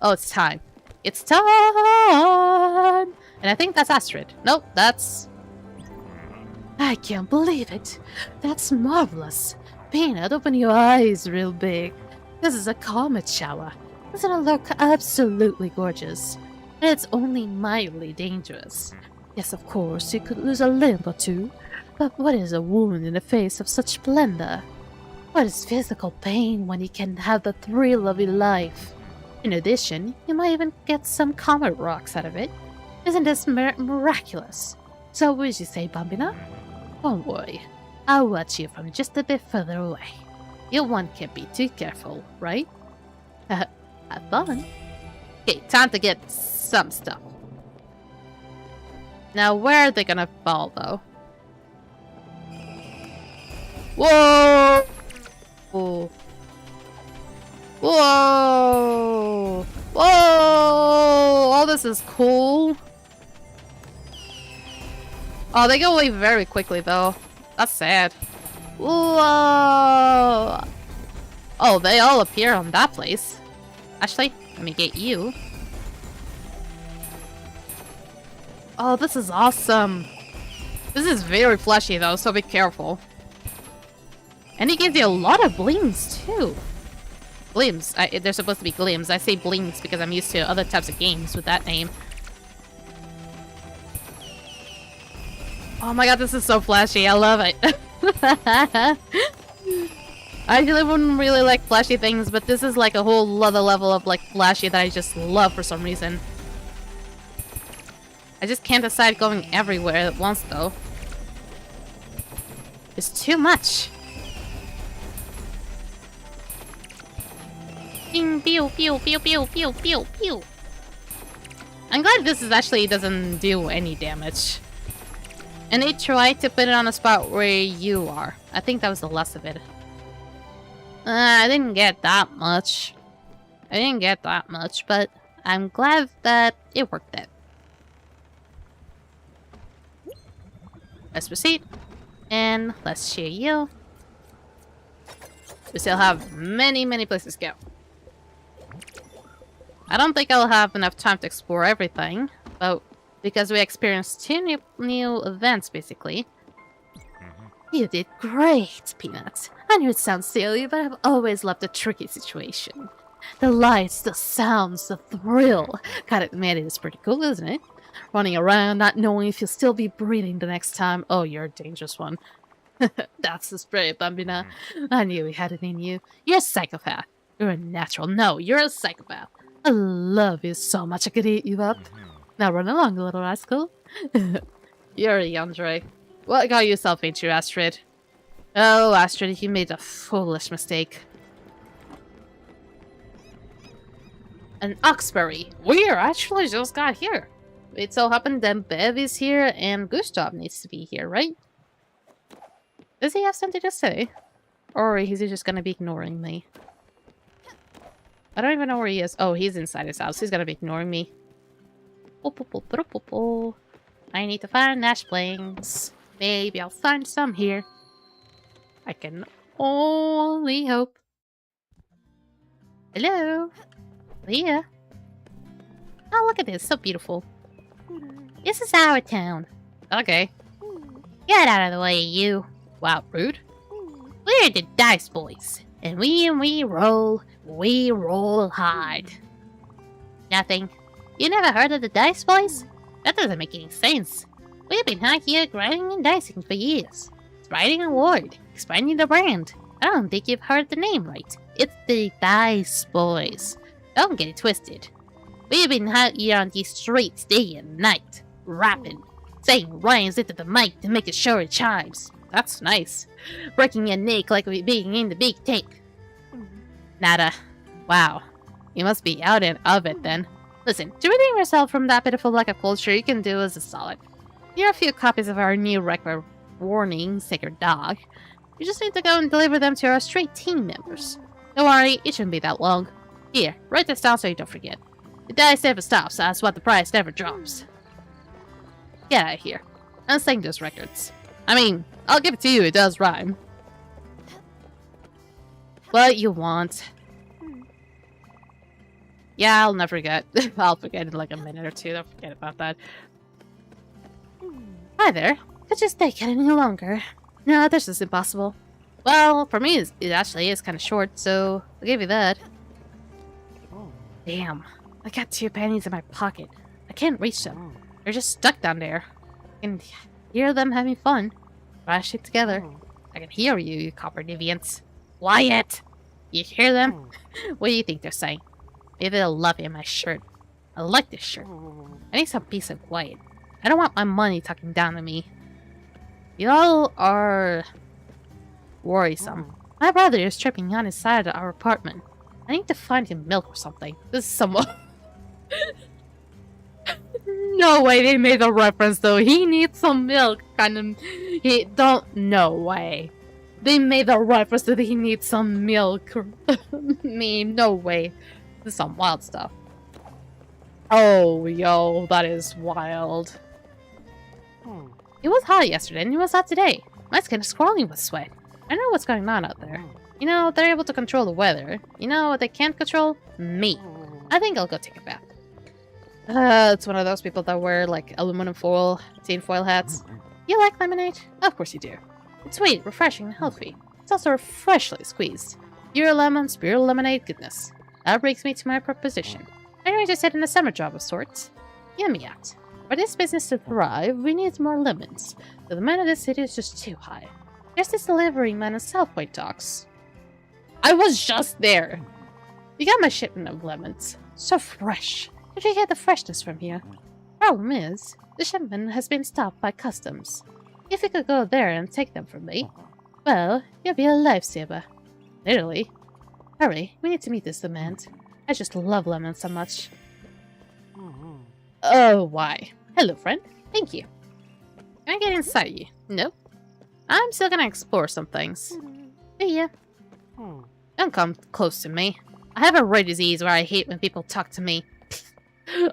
Oh, it's time. It's time! And I think that's Astrid. Nope, that's... I can't believe it. That's marvelous. Peanut, open your eyes real big. This is a comet shower. Doesn't it look absolutely gorgeous? And it's only mildly dangerous. Yes, of course, you could lose a limb or two. But what is a wound in the face of such splendor? What is physical pain when you can have the thrill of your life? In addition, you might even get some comet rocks out of it. Isn't this miraculous? So what would you say, Bambina? Don't worry. I'll watch you from just a bit further away. You one can't be too careful, right? Have fun. Okay, time to get some stuff. Now, where are they gonna fall, though? Whoa! Whoa! Whoa! Whoa! All this is cool. Oh, they go away very quickly, though. That's sad. Whoa! Oh, they all appear on that place. Actually, let me get you. Oh, this is awesome. This is very flashy, though, so be careful. And he gives you a lot of blings, too. Glims. They're supposed to be glims. I say blings because I'm used to other types of games with that name. Oh my god, this is so flashy. I love it. I actually wouldn't really like flashy things, but this is like a whole other level of like flashy that I just love for some reason. I just can't decide going everywhere at once, though. It's too much. Pew, pew, pew, pew, pew, pew, pew, pew. I'm glad this is actually doesn't do any damage. And they tried to put it on a spot where you are. I think that was the last of it. I didn't get that much. But I'm glad that it worked out. Let's proceed. And let's share you. We still have many, many places to go. I don't think I'll have enough time to explore everything, but because we experienced two new events, basically. You did great, Peanuts. I knew it sounds silly, but I've always loved a tricky situation. The lights, the sounds, the thrill. Gotta admit, it is pretty cool, isn't it? Running around, not knowing if you'll still be breathing the next time. Oh, you're a dangerous one. That's the spirit, Bambina. I knew we had it in you. You're a psychopath. You're a natural. No, you're a psychopath. I love you so much I could eat you up. Now run along, little rascal. You're a Yandere. What got yourself into, Astrid? Oh, Astrid, you made a foolish mistake. An Oxbury. We actually just got here. It so happened that Bev is here and Gustav needs to be here, right? Does he have something to say? Or is he just gonna be ignoring me? I don't even know where he is. Oh, he's inside his house. He's gonna be ignoring me. I need to find Nash Blings. Maybe I'll find some here. I can only hope. Hello? Leah? Oh, look at this. So beautiful. This is our town. Okay. Get out of the way, you. Wow, rude. We're the Dice Boys. And we roll hard. Nothing. You never heard of the Dice Boys? That doesn't make any sense. We've been out here grinding and dicing for years. Riding a ward, expanding the brand. I don't think you've heard the name right. It's the Dice Boys. Don't get it twisted. We've been out here on these streets day and night, rapping, saying rhymes into the mic to make sure it chimes. That's nice. Breaking your neck like we being in the big tank. Nada. Wow. You must be out and of it then. Listen, to redeem yourself from that pitiful lack of culture, you can do us a solid. Here are a few copies of our new record, Warning, Sacred Dog. You just need to go and deliver them to our street team members. Don't worry, it shouldn't be that long. Here, write this down so you don't forget. The dice never stops, that's what the price never drops. Get out of here. I'm saying those records. I mean, I'll give it to you, it does rhyme. What you want. Yeah, I'll never forget. I'll forget in like a minute or two, don't forget about that. Hi there. Could you stay any longer? No, this is impossible. Well, for me, it actually is kind of short, so I'll give you that. Damn. I got 2 pennies in my pocket. I can't reach them. They're just stuck down there. I can hear them having fun. Crashing together. I can hear you, you copper deviants. Quiet! You hear them? What do you think they're saying? Maybe they'll love in my shirt. I like this shirt. I need some peace and quiet. I don't want my money talking down to me. Y'all are worrisome. My brother is tripping on his side of our apartment. I need to find him milk or something. This is someone... No way they made a reference though. He needs some milk. No way. They made a reference that he needs some milk. No way. This is some wild stuff. Oh, yo, that is wild. It was hot yesterday and it was hot today. My skin is crawling with sweat. I know what's going on out there. You know, they're able to control the weather. You know what they can't control? Me. I think I'll go take a bath. It's one of those people that wear, like, aluminum foil, tin foil hats. You like lemonade? Of course you do. It's sweet, refreshing, and healthy. It's also freshly squeezed. Pure lemon, spirit lemonade goodness. That brings me to my proposition. Are you interested in a summer job of sorts? Hear me out. For this business to thrive, we need more lemons. The demand of this city is just too high. There's this delivery man in Southpoint docks. I was just there! You got my shipment of lemons. So fresh. Did you get the freshness from here? Problem is, the shipment has been stopped by customs. If you could go there and take them from me, well, you'll be a lifesaver. Literally. Hurry, we need to meet this demand. I just love lemons so much. Oh, why? Hello, friend. Thank you. Can I get inside you? No? I'm still gonna explore some things. See ya. Don't come close to me. I have a rare disease where I hate when people talk to me.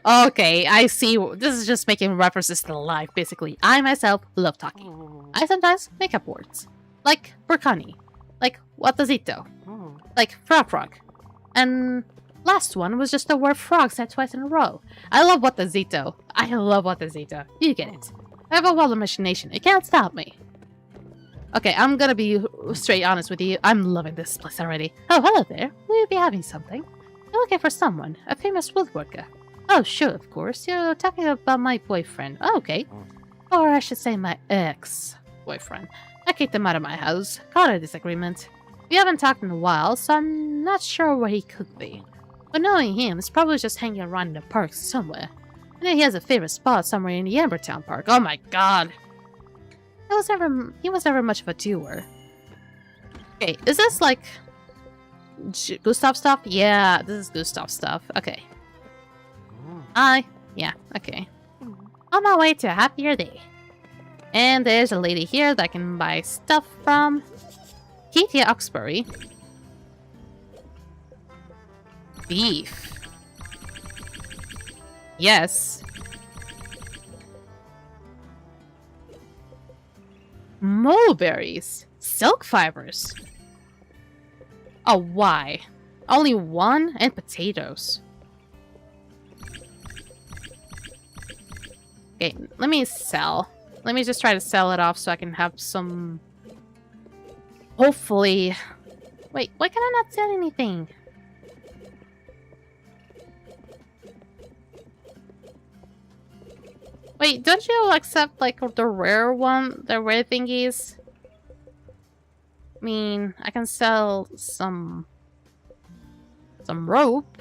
Okay, I see. This is just making references to life, basically. I myself love talking. I sometimes make up words. Like Burkani. Like Watazito. Like frog. And last one was just the word frog said twice in a row. I love Watazito. I love Watazito. You get it. I have a wild imagination. It can't stop me. Okay, I'm gonna be straight honest with you. I'm loving this place already. Oh, hello there. Will you be having something? I'm looking for someone. A famous woodworker. Oh, sure, of course. You're talking about my boyfriend. Oh, okay. Or I should say my ex-boyfriend. I kicked him out of my house. Caught a disagreement. We haven't talked in a while, so I'm not sure where he could be. But knowing him, he's probably just hanging around in the park somewhere. And then he has a favorite spot somewhere in the Ambertown Park. Oh my god. He was never much of a doer. Okay, is this like Gustav stuff? Yeah, this is Gustav stuff. Okay. Yeah, okay. On my way to a happier day. And there's a lady here that I can buy stuff from. Katie Oxbury. Beef. Yes. Mulberries. Silk fibers. Oh, why? Only one? And potatoes. Okay, let me sell. Let me just try to sell it off so I can have some... Hopefully... Wait, why can I not sell anything? Wait, don't you accept, like, the rare one? The rare thingies? I mean, I can sell some rope.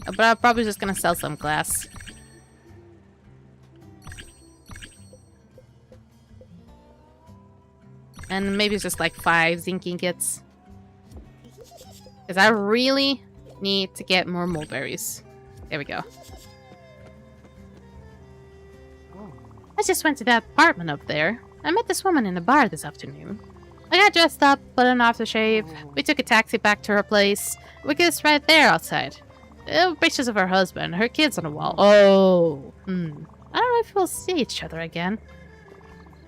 But I'm probably just gonna sell some glass. And maybe it's just like 5 zinc ingots. Because I really need to get more mulberries. There we go. I just went to that apartment up there. I met this woman in the bar this afternoon. I got dressed up, put on aftershave. We took a taxi back to her place. We kissed right there outside. Pictures of her husband, her kids on the wall. Oh, I don't know if we'll see each other again.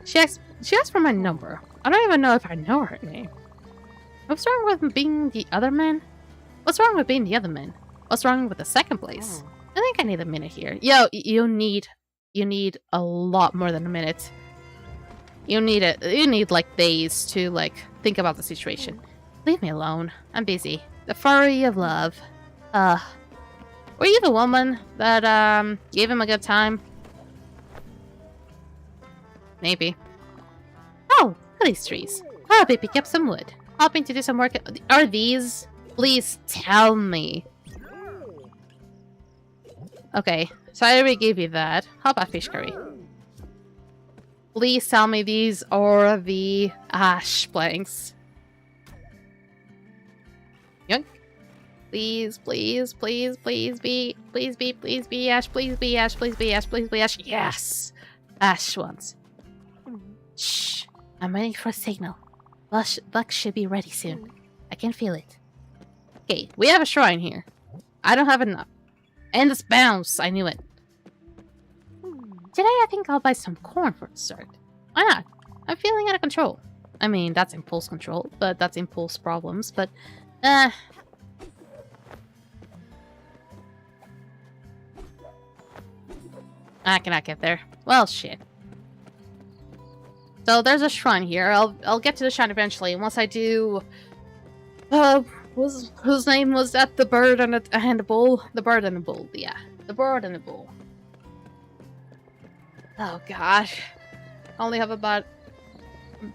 She asked for my number. I don't even know if I know her name. What's wrong with being the other man? What's wrong with being the other man? What's wrong with the second place? I think I need a minute here. Yo, you need a lot more than a minute. You need like days to like think about the situation. Leave me alone. I'm busy. The fury of love. Were you the woman that gave him a good time? Maybe. Oh, look at these trees. I'll be pick up some wood. Hoping to do some work. Are these? Please tell me. Okay, so I already gave you that. How about fish curry? Please tell me these are the ash planks. Yoink. Please, please, please, please be ash, please be ash, please be ash, please be ash. Yes! Ash ones. Shh. I'm waiting for a signal. Buck should be ready soon. I can feel it. Okay, we have a shrine here. I don't have enough. And it's bounce. I knew it. Today I think I'll buy some corn for dessert. Why not? I'm feeling out of control. I mean, that's impulse control, but that's impulse problems, but I cannot get there. Well, shit. So there's a shrine here. I'll get to the shrine eventually. Once I do, whose name was that? The bird and the bull. The bird and the bull. Yeah, the bird and the bull. Oh gosh, I only have about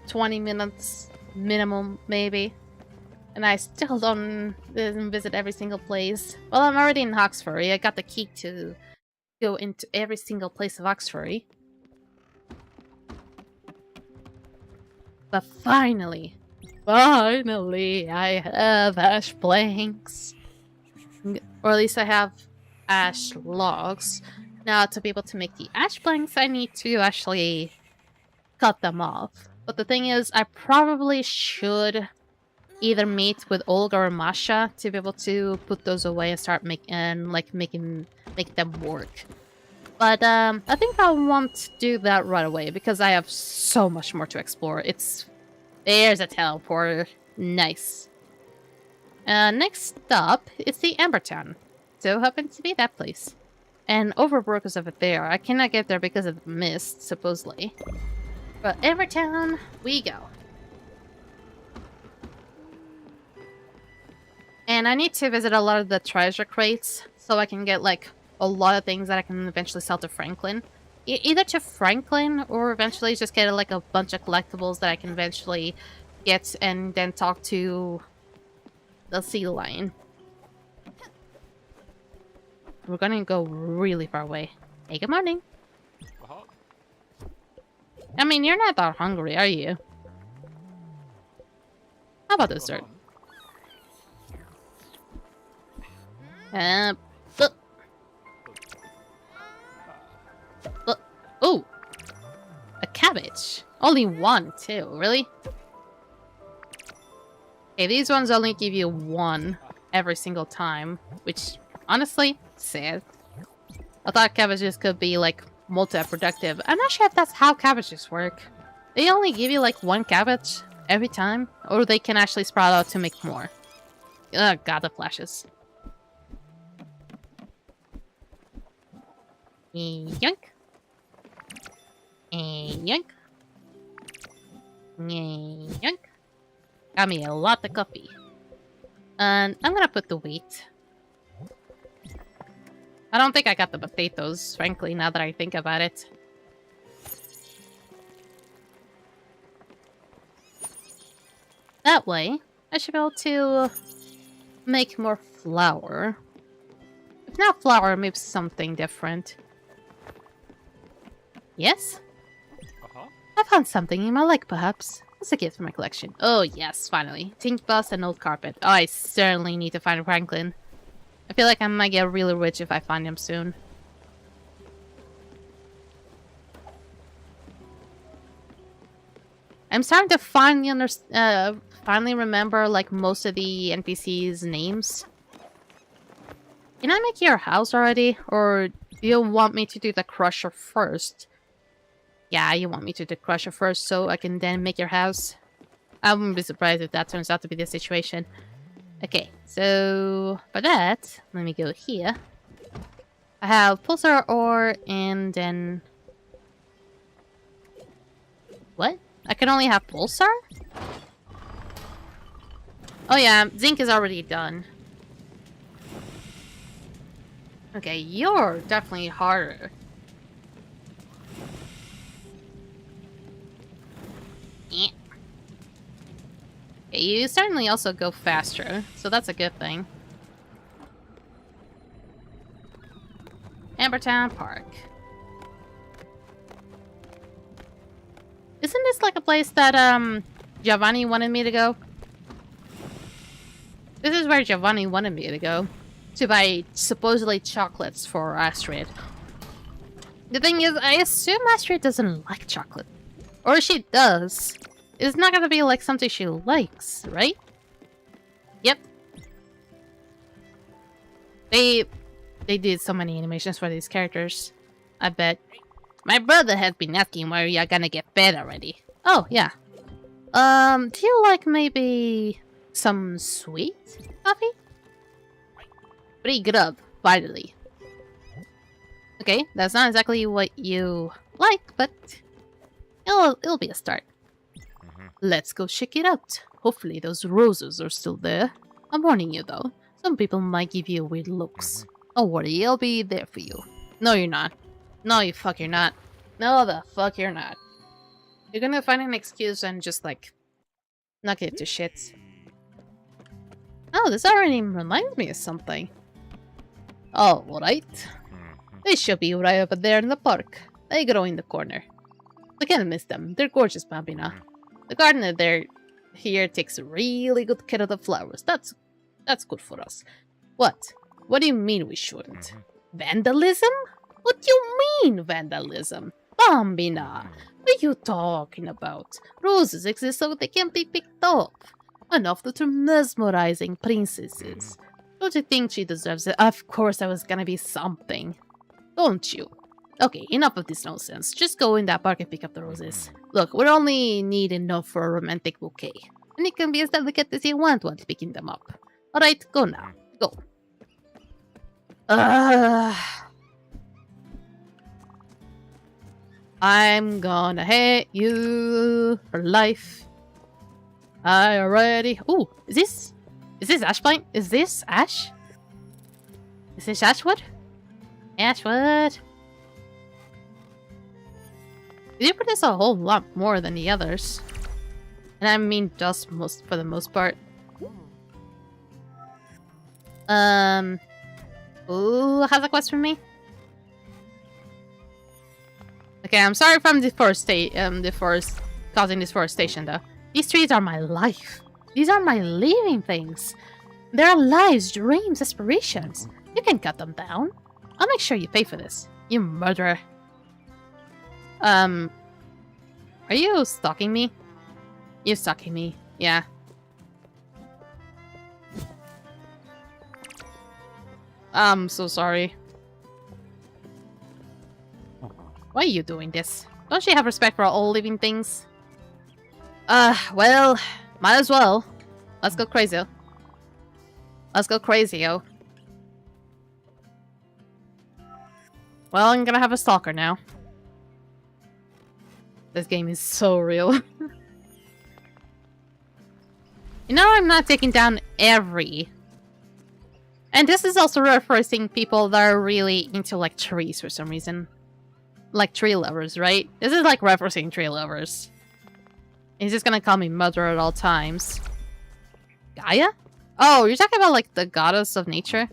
20 minutes minimum, maybe, and I still didn't visit every single place. Well, I'm already in Hawksbury. I got the key to go into every single place of Hawksbury. But finally, I have ash planks. Or at least I have ash logs. Now, to be able to make the ash planks, I need to actually cut them off. But the thing is, I probably should either meet with Olga or Masha to be able to put those away and start make them work. But I think I won't do that right away because I have so much more to explore. There's a teleporter. Nice. Next up is the Amber Town. So happens to be that place. And Overbrook is over there. I cannot get there because of the mist, supposedly. But Amber Town, we go. And I need to visit a lot of the treasure crates so I can get like a lot of things that I can eventually sell to Franklin. Either to Franklin or eventually just get like a bunch of collectibles that I can eventually get and then talk to the sea lion. We're gonna go really far away. Hey, good morning. I mean, you're not that hungry, are you? How about dessert? Oh! A cabbage! Only one, too. Really? Okay, these ones only give you one every single time. Which, honestly, sad. I thought cabbages could be, like, multi-productive. I'm not sure if that's how cabbages work. They only give you, like, one cabbage every time? Or they can actually sprout out to make more. Oh god, the flashes. Yoink. Yoink. Yoink. Got me a lot of coffee. And I'm gonna put the wheat. I don't think I got the potatoes, frankly, now that I think about it. That way, I should be able to make more flour. If not flour, maybe something different. Yes? I found something you might like, perhaps. It's a gift from my collection. Oh, yes, finally. Tink bus and old carpet. Oh, I certainly need to find Franklin. I feel like I might get really rich if I find him soon. I'm starting to finally remember, like, most of the NPCs' names. Can I make your house already? Or do you want me to do the crusher first? Yeah, you want me to do the crusher first so I can then make your house? I wouldn't be surprised if that turns out to be the situation. Okay, so for that, let me go here. I have pulsar ore and then... What? I can only have pulsar? Oh yeah, zinc is already done. Okay, you're definitely harder. Yeah. Okay, you certainly also go faster, so that's a good thing. Ambertown Park. Isn't this like a place that Giovanni wanted me to go? This is where Giovanni wanted me to go. To buy supposedly chocolates for Astrid. The thing is, I assume Astrid doesn't like chocolate. Or if she does, it's not gonna be like something she likes, right? Yep. They did so many animations for these characters. I bet. My brother has been asking where you're gonna get fed already. Oh, yeah. Do you like maybe some sweet coffee? Pretty good up, finally. Okay, that's not exactly what you like, but it'll be a start. Let's go check it out. Hopefully those roses are still there. I'm warning you though, some people might give you weird looks. Don't worry, I'll be there for you. No, you're not. No, you fuck, you're not. No, the fuck, you're not. You're gonna find an excuse and just like not get to shit. Oh, this already reminds me of something. Oh, right. They should be right over there in the park. They grow in the corner. I can't miss them. They're gorgeous, Bambina. The gardener there here takes really good care of the flowers. That's good for us. What? What do you mean we shouldn't? Vandalism? What do you mean, vandalism? Bambina, what are you talking about? Roses exist so they can be picked up. Enough to mesmerizing princesses. Don't you think she deserves it? Of course I was gonna be something. Don't you? Okay, enough of this nonsense. Just go in that park and pick up the roses. Look, we only need enough for a romantic bouquet. And it can be as delicate as you want while picking them up. Alright, go now. Go. I'm gonna hate you for life. I already... Ooh, is this ash plant? Is this ash? Is this Ashwood? Ashwood. You produce a whole lot more than the others. And I mean just for the most part. Ooh, has a quest for me? Okay, I'm sorry from causing deforestation though. These trees are my life. These are my living things. They are lives, dreams, aspirations. You can cut them down. I'll make sure you pay for this. You murderer. Are you stalking me? You're stalking me. Yeah. I'm so sorry. Why are you doing this? Don't you have respect for all living things? Well, might as well. Let's go crazy. Let's go crazy, yo. Well, I'm gonna have a stalker now. This game is so real. You know, I'm not taking down every... And this is also referencing people that are really into, like, trees for some reason. Like, tree lovers, right? This is, like, referencing tree lovers. He's just gonna call me mother at all times. Gaia? Oh, you're talking about, like, the goddess of nature?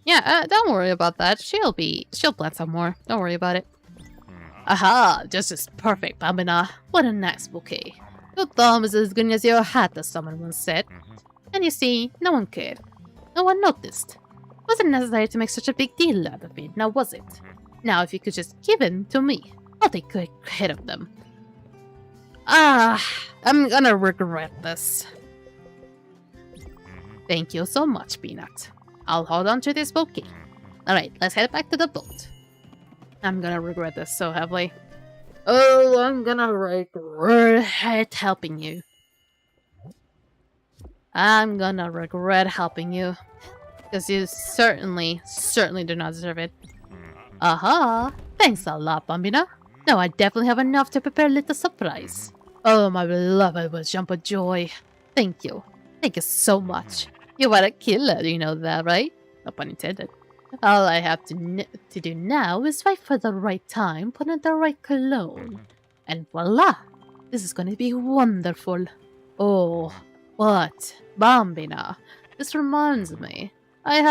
Yeah, don't worry about that. She'll plant some more. Don't worry about it. Aha, just as perfect, Bambina. What a nice bouquet. Your thumb is as good as your hat, as someone once said. And you see, no one cared. No one noticed. Wasn't necessary to make such a big deal out of it, now was it? Now if you could just give them to me, I'll take good care of them. Ah, I'm gonna regret this. Thank you so much, Peanut. I'll hold on to this bouquet. Alright, let's head back to the boat. I'm gonna regret this so heavily. Oh, I'm gonna regret helping you. I'm gonna regret helping you. Because you certainly do not deserve it. Aha! Thanks a lot, Bambina. Now I definitely have enough to prepare a little surprise. Oh, my beloved will jump with joy. Thank you. Thank you so much. You are a killer, you know that, right? No pun intended. All I have to do now is wait for the right time, put in the right cologne. And voila! This is going to be wonderful. Oh, what? Bambina. This reminds me. I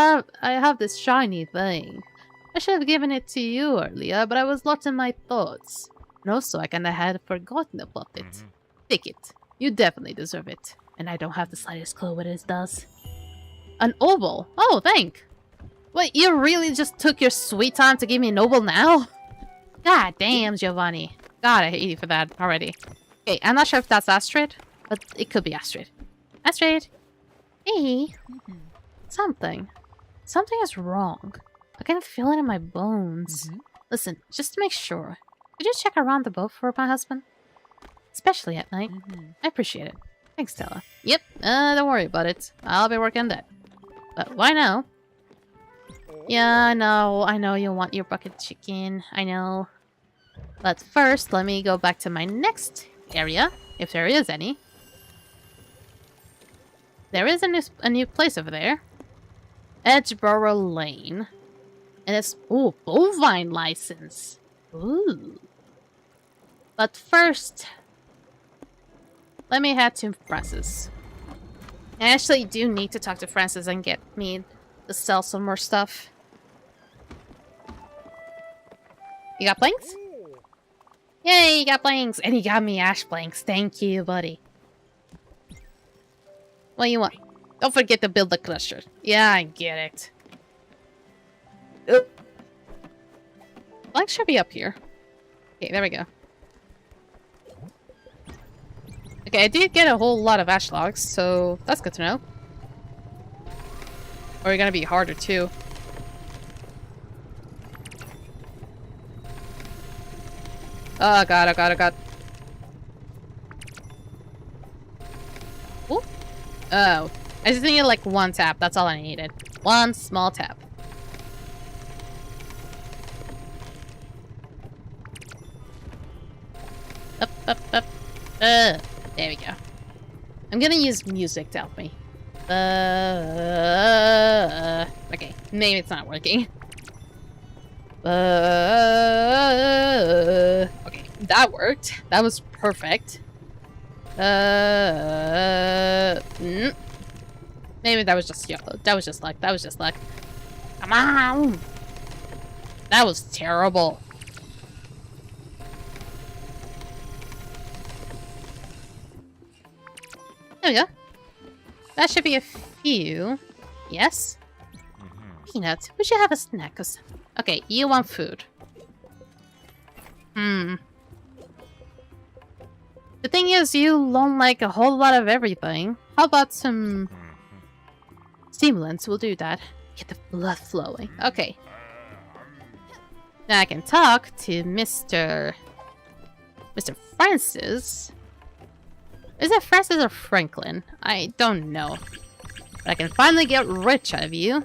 have this shiny thing. I should have given it to you earlier, but I was lost in my thoughts. And also, I kinda had forgotten about it. Take it. You definitely deserve it. And I don't have the slightest clue what it does. An oval? Oh, thank. Wait, you really just took your sweet time to give me an oval now? God damn, Giovanni. God, I hate you for that already. Okay, I'm not sure if that's Astrid, but it could be Astrid. Astrid! Hey! Something is wrong. I can feel it in my bones. Listen, just to make sure, could you check around the boat for my husband? Especially at night. I appreciate it. Thanks, Stella. Yep, don't worry about it. I'll be working on that. But why now? Yeah, I know you want your bucket chicken. I know. But first, let me go back to my next area, if there is any. There is a new place over there. Edgeboro Lane. And it's, ooh, bovine license. Ooh. But first, let me head to Francis. I actually do need to talk to Francis and get me to sell some more stuff. You got planks? Yay, you got planks! And you got me ash planks. Thank you, buddy. What do you want? Don't forget to build the crusher. Yeah, I get it. Planks should be up here. Okay, there we go. Okay, I did get a whole lot of ash logs, so that's good to know. Or you're gonna be harder too. Oh god, oh god, oh god. Ooh. Oh. I just needed like one tap, that's all I needed. One small tap. Up, up, up. There we go. I'm gonna use music to help me. Okay, maybe it's not working. Okay, that worked. That was perfect. Maybe that was just luck. That was just luck. Come on! That was terrible. There we go. That should be a few. Yes? Peanut, we should have a snack. Okay, you want food. The thing is, you don't like a whole lot of everything. How about some stimulants? We'll do that. Get the blood flowing. Okay. Now I can talk to Mr. Francis. Is it Francis or Franklin? I don't know. But I can finally get rich out of you.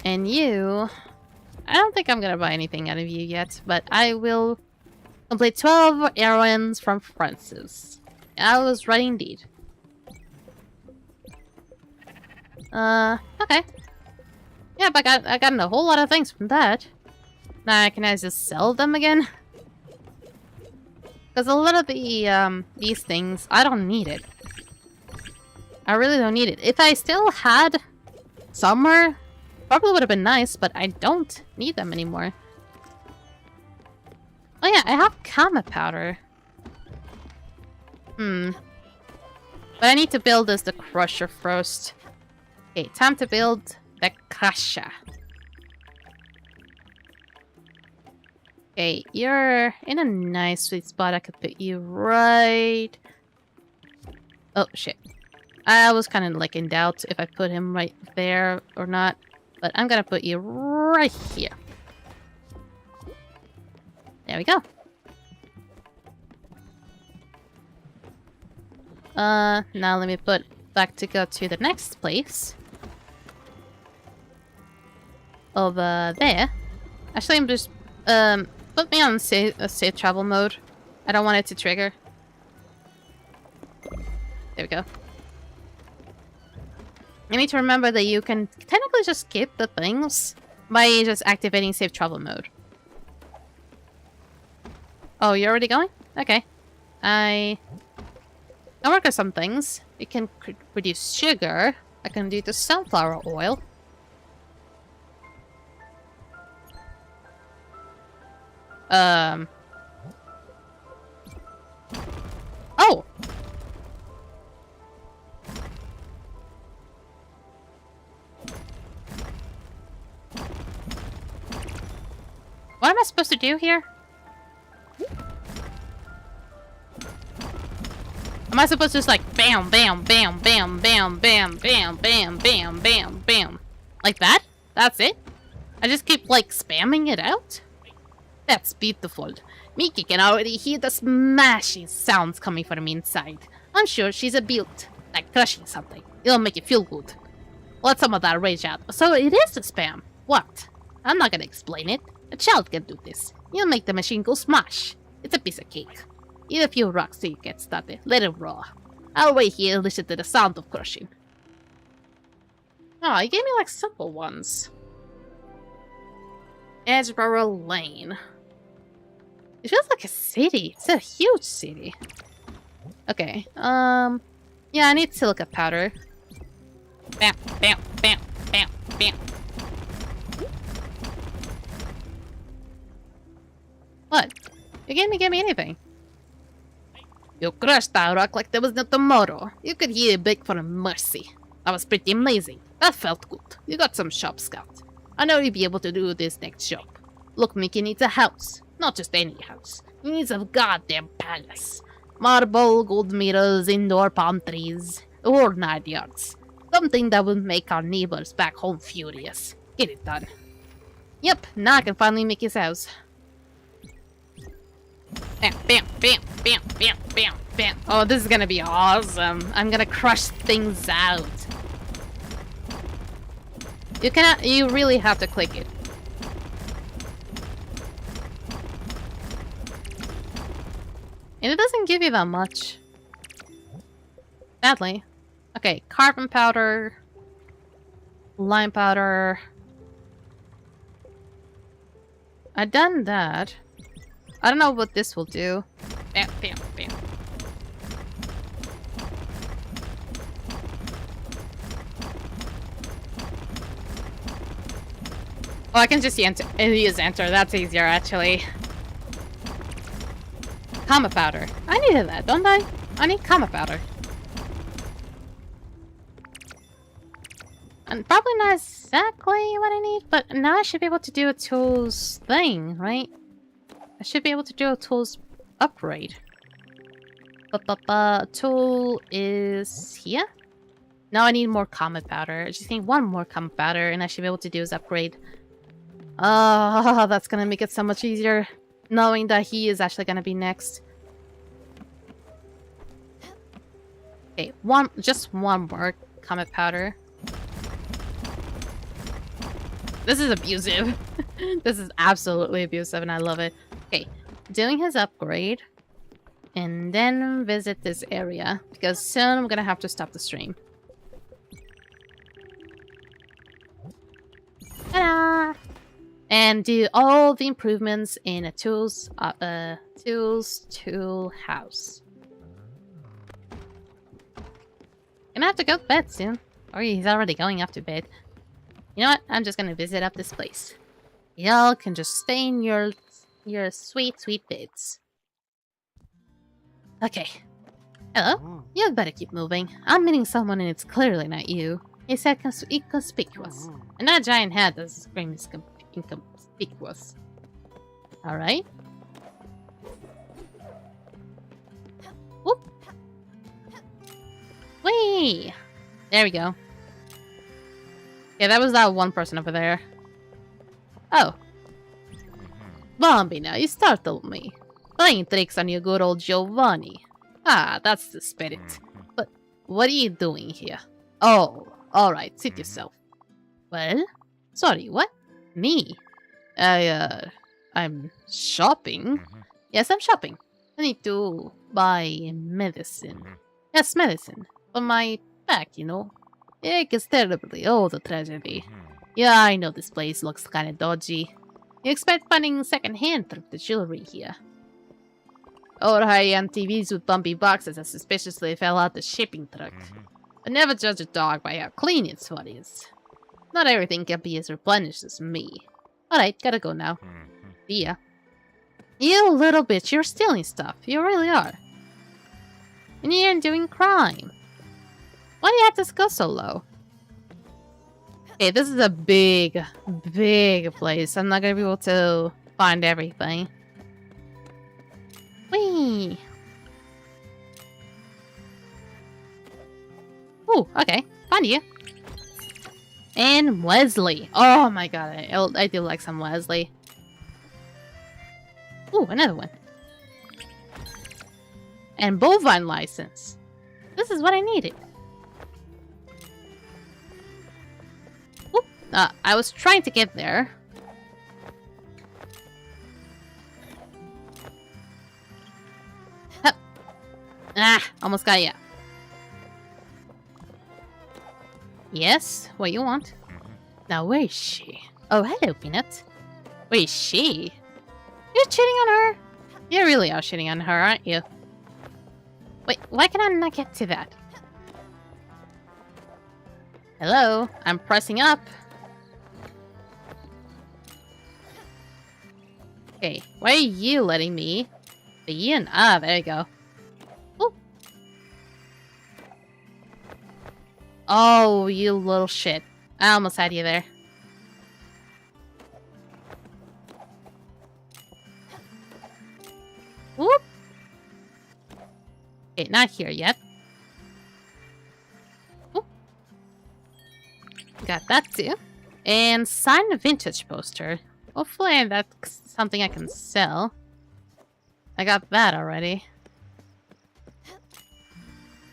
And you... I don't think I'm gonna buy anything out of you yet, but I will Complete 12 errands from Francis. I was right indeed. Okay. Yeah, but I got a whole lot of things from that. Now, can I just sell them again? Because a lot of the, these things, I don't need it. I really don't need it. If I still had summer, probably would have been nice, but I don't need them anymore. Oh yeah, I have Kama powder. But I need to build the crusher first. Okay, time to build the crusher. Okay, you're in a nice sweet spot. I could put you right... Oh, shit. I was kind of like in doubt if I put him right there or not. But I'm gonna put you right here. There we go. Now let me put back to go to the next place. Over there. Actually, I'm just, put me on safe travel mode. I don't want it to trigger. There we go. You need to remember that you can technically just skip the things by just activating safe travel mode. Oh, you're already going? Okay. I can work on some things. You can produce sugar. I can do the sunflower oil. Oh! What am I supposed to do here? Am I supposed to just like bam, bam, bam, bam, bam, bam, bam, bam, bam, bam, bam? Like that? That's it? I just keep like spamming it out? That's beautiful. Miki can already hear the smashing sounds coming from inside. I'm sure she's a built, like crushing something. It'll make you feel good. Let some of that rage out. So it is a spam. What? I'm not gonna explain it. A child can do this. You'll make the machine go smash. It's a piece of cake. Eat a few rocks till you get started. Let it raw. I'll wait here and listen to the sound of crushing. Oh, he gave me like simple ones. Edgeborough Lane. It feels like a city. It's a huge city. Okay. Yeah, I need silica powder. Bam, bam, bam, bam, bam. What? You didn't give me anything. You crushed that rock like there was no tomorrow. You could hear it beg for mercy. That was pretty amazing. That felt good. You got some sharp scout. I know you'll be able to do this next job. Look, Mickey needs a house. Not just any house. He needs a goddamn palace. Marble, gold mirrors, indoor palm trees, the whole 9 yards. Something that will make our neighbors back home furious. Get it done. Yep, now I can finally make his house. Bam, bam, bam, bam, bam, bam, bam. Oh, this is gonna be awesome. I'm gonna crush things out. You really have to click it. And it doesn't give you that much. Sadly. Okay, carbon powder. Lime powder. I've done that. I don't know what this will do. Bam, bam, bam. Oh, I can just use enter. That's easier, actually. Kama powder. I needed that, don't I? I need Kama powder. And probably not exactly what I need, but now I should be able to do a tools thing, right? I should be able to do a tools upgrade. Tool is here. Now I need more Kama powder. I just need one more Kama powder and I should be able to do his upgrade. Oh, that's gonna make it so much easier. Knowing that he is actually gonna be next. Okay, just one more Kama powder. This is abusive. This is absolutely abusive and I love it. Okay, doing his upgrade. And then visit this area. Because soon I'm gonna have to stop the stream. Ta-da! And do all the improvements in a tool house. Gonna have to go to bed soon. Or he's already going off to bed. You know what? I'm just gonna visit up this place. Y'all can just stay in your sweet, sweet beds. Okay. Hello? You better keep moving. I'm meeting someone and it's clearly not you. He said inconspicuous. And that giant head does scream inconspicuous. Alright. Whoop. Whee! There we go. Yeah, that was that one person over there. Oh. Bambi, now you startled me. Playing tricks on your good old Giovanni. Ah, that's the spirit. But what are you doing here? Oh, alright, sit yourself. Well? Sorry, what? Me? I'm shopping? Yes, I'm shopping. I need to buy medicine. Yes, medicine. For my back, you know. It gets terribly. Oh, the tragedy. Yeah, I know this place looks kinda dodgy. You expect finding second-hand thrifted jewelry here. Or high-end TVs with bumpy boxes that suspiciously fell out the shipping truck. But never judge a dog by how clean its foot is. Not everything can be as replenished as me. Alright, gotta go now. See ya. You little bitch, you're stealing stuff. You really are. And you're doing crime. Why do you have to go so low? Okay, this is a big, big place. I'm not gonna be able to find everything. Whee! Ooh, okay. Found you. And Wesley. Oh my god, I do like some Wesley. Ooh, another one. And bovine license. This is what I needed. Whoop. I was trying to get there. Hup. Ah, almost got ya. Yes, what you want? Now, where is she? Oh, hello, Peanut. Where is she? You're cheating on her? You really are cheating on her, aren't you? Wait, why can I not get to that? Hello, I'm pressing up. Okay, why are you letting me? Begin? Ah, there you go. Ooh. Oh, you little shit. I almost had you there. Whoop. Okay, not here yet. Whoop. Got that too. And sign a vintage poster. Hopefully that's something I can sell. I got that already.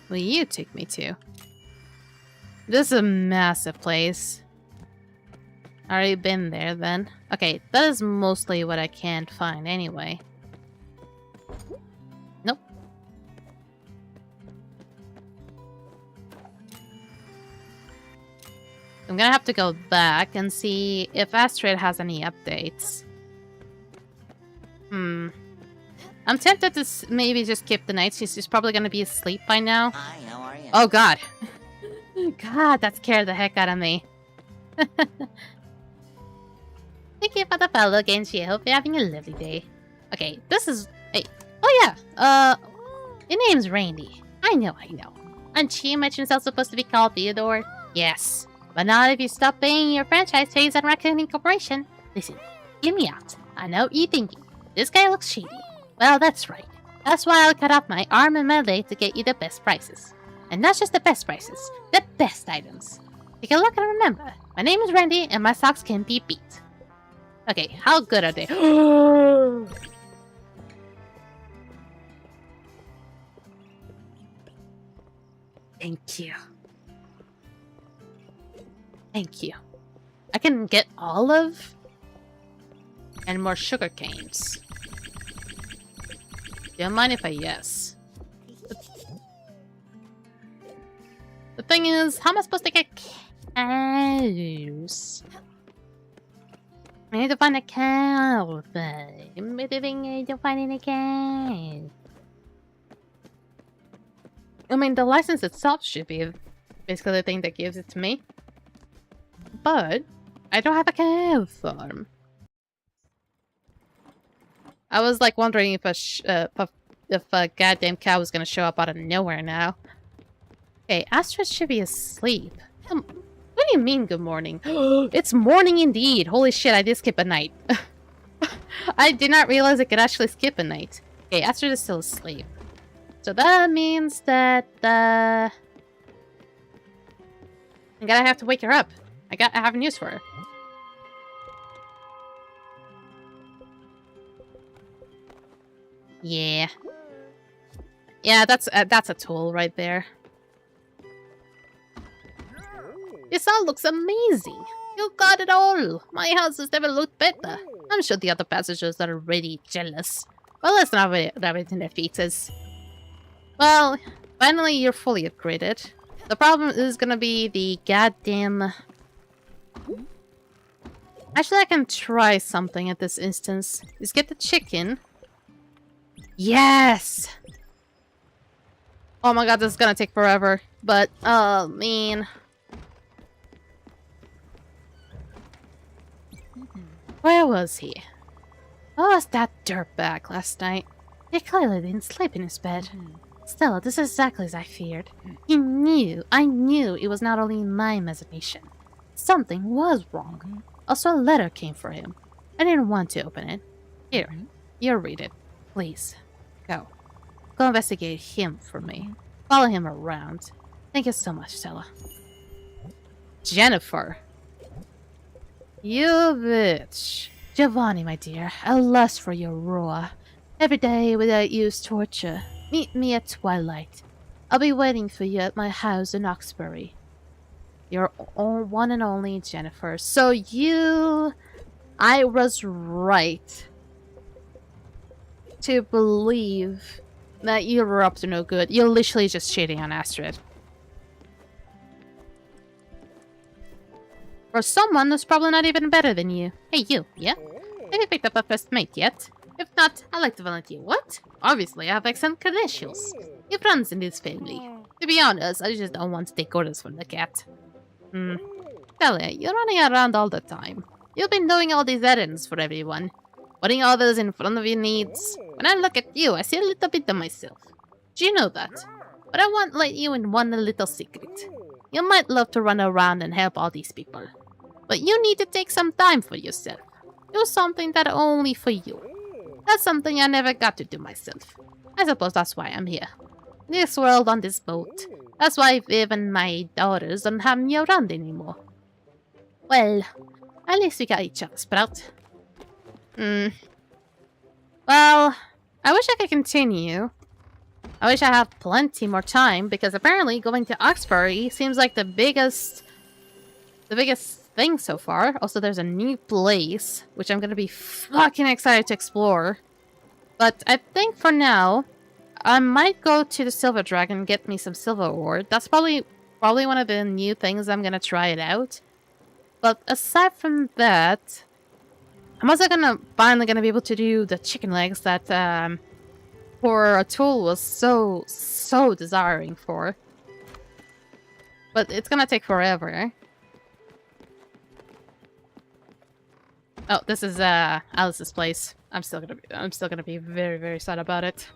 Will you take me to? This is a massive place. Already been there then. Okay, that is mostly what I can't find anyway. Nope. I'm gonna have to go back and see if Astrid has any updates. I'm tempted to maybe just skip the night. She's probably gonna be asleep by now. Hi, how are you? Oh god. God, that scared the heck out of me. Thank you for the follow, Genji. I hope you're having a lovely day. Okay, this is... Hey. Oh yeah, your name's Randy. I know. Aren't you mentioned it's supposed to be called Theodore? Yes. But not if you stop paying your franchise fees at Raccoon Corporation. Listen, hear me out. I know what you're thinking. This guy looks shady. Well, that's right. That's why I'll cut off my arm and my leg to get you the best prices. And not just the best prices, the best items. Take a look and remember, my name is Randy and my socks can be beat. Okay, how good are they? Thank you. Thank you. I can get olive and more sugar canes. Do you mind if I yes? The thing is, how am I supposed to get cows? I need to find a cow. I need to find a cow. I mean, the license itself should be basically the thing that gives it to me. But I don't have a cow farm. I was like wondering if a goddamn cow was gonna show up out of nowhere now. Okay, Astrid should be asleep. What do you mean good morning? It's morning indeed. Holy shit, I did skip a night. I did not realize I could actually skip a night. Okay, Astrid is still asleep. So that means that I'm gonna have to wake her up. I have news for her. Yeah. Yeah, that's a tool right there. This all looks amazing. You got it all. My house has never looked better. I'm sure the other passengers are already jealous. Well, let's not rub it in their faces. Well, finally you're fully upgraded. The problem is gonna be the goddamn... Actually, I can try something at this instance. Just get the chicken. Yes! Oh my god, this is gonna take forever. But, oh, man. Where was he? What was that dirtbag last night? He clearly didn't sleep in his bed. Still, this is exactly as I feared. I knew it was not only my imagination. Something was wrong. Also, a letter came for him. I didn't want to open it. Here, you read it. Please, go. Go investigate him for me. Follow him around. Thank you so much, Stella. Jennifer. You bitch. Giovanni, my dear, I lust for your roar. Every day without you is torture. Meet me at twilight. I'll be waiting for you at my house in Oxbury. Your one and only Jennifer. So you... I was right to believe that you were up to no good. You're literally just cheating on Astrid. For someone who's probably not even better than you. Hey, you, yeah? Have you picked up a first mate yet? If not, I'd like to volunteer. What? Obviously, I have excellent credentials. You have runs in this family. To be honest, I just don't want to take orders from the cat. Tell you, you're running around all the time. You've been doing all these errands for everyone. Putting others in front of your needs. When I look at you, I see a little bit of myself. Do you know that? But I won't let you in one little secret. You might love to run around and help all these people. But you need to take some time for yourself. Do something that only for you. That's something I never got to do myself. I suppose that's why I'm here. This world on this boat. That's why even my daughters don't have me around anymore. Well, at least we got each other, Sprout. Well, I wish I could continue. I wish I had plenty more time, because apparently going to Oxbury seems like the biggest thing so far. Also, there's a new place, which I'm gonna be fucking excited to explore. But I think for now, I might go to the Silver Dragon and get me some silver ore. That's probably one of the new things I'm gonna try it out. But aside from that, I'm also finally gonna be able to do the chicken legs that poor Atul was so desiring for. But it's gonna take forever. Oh, this is Alice's place. I'm still gonna be very, very sad about it.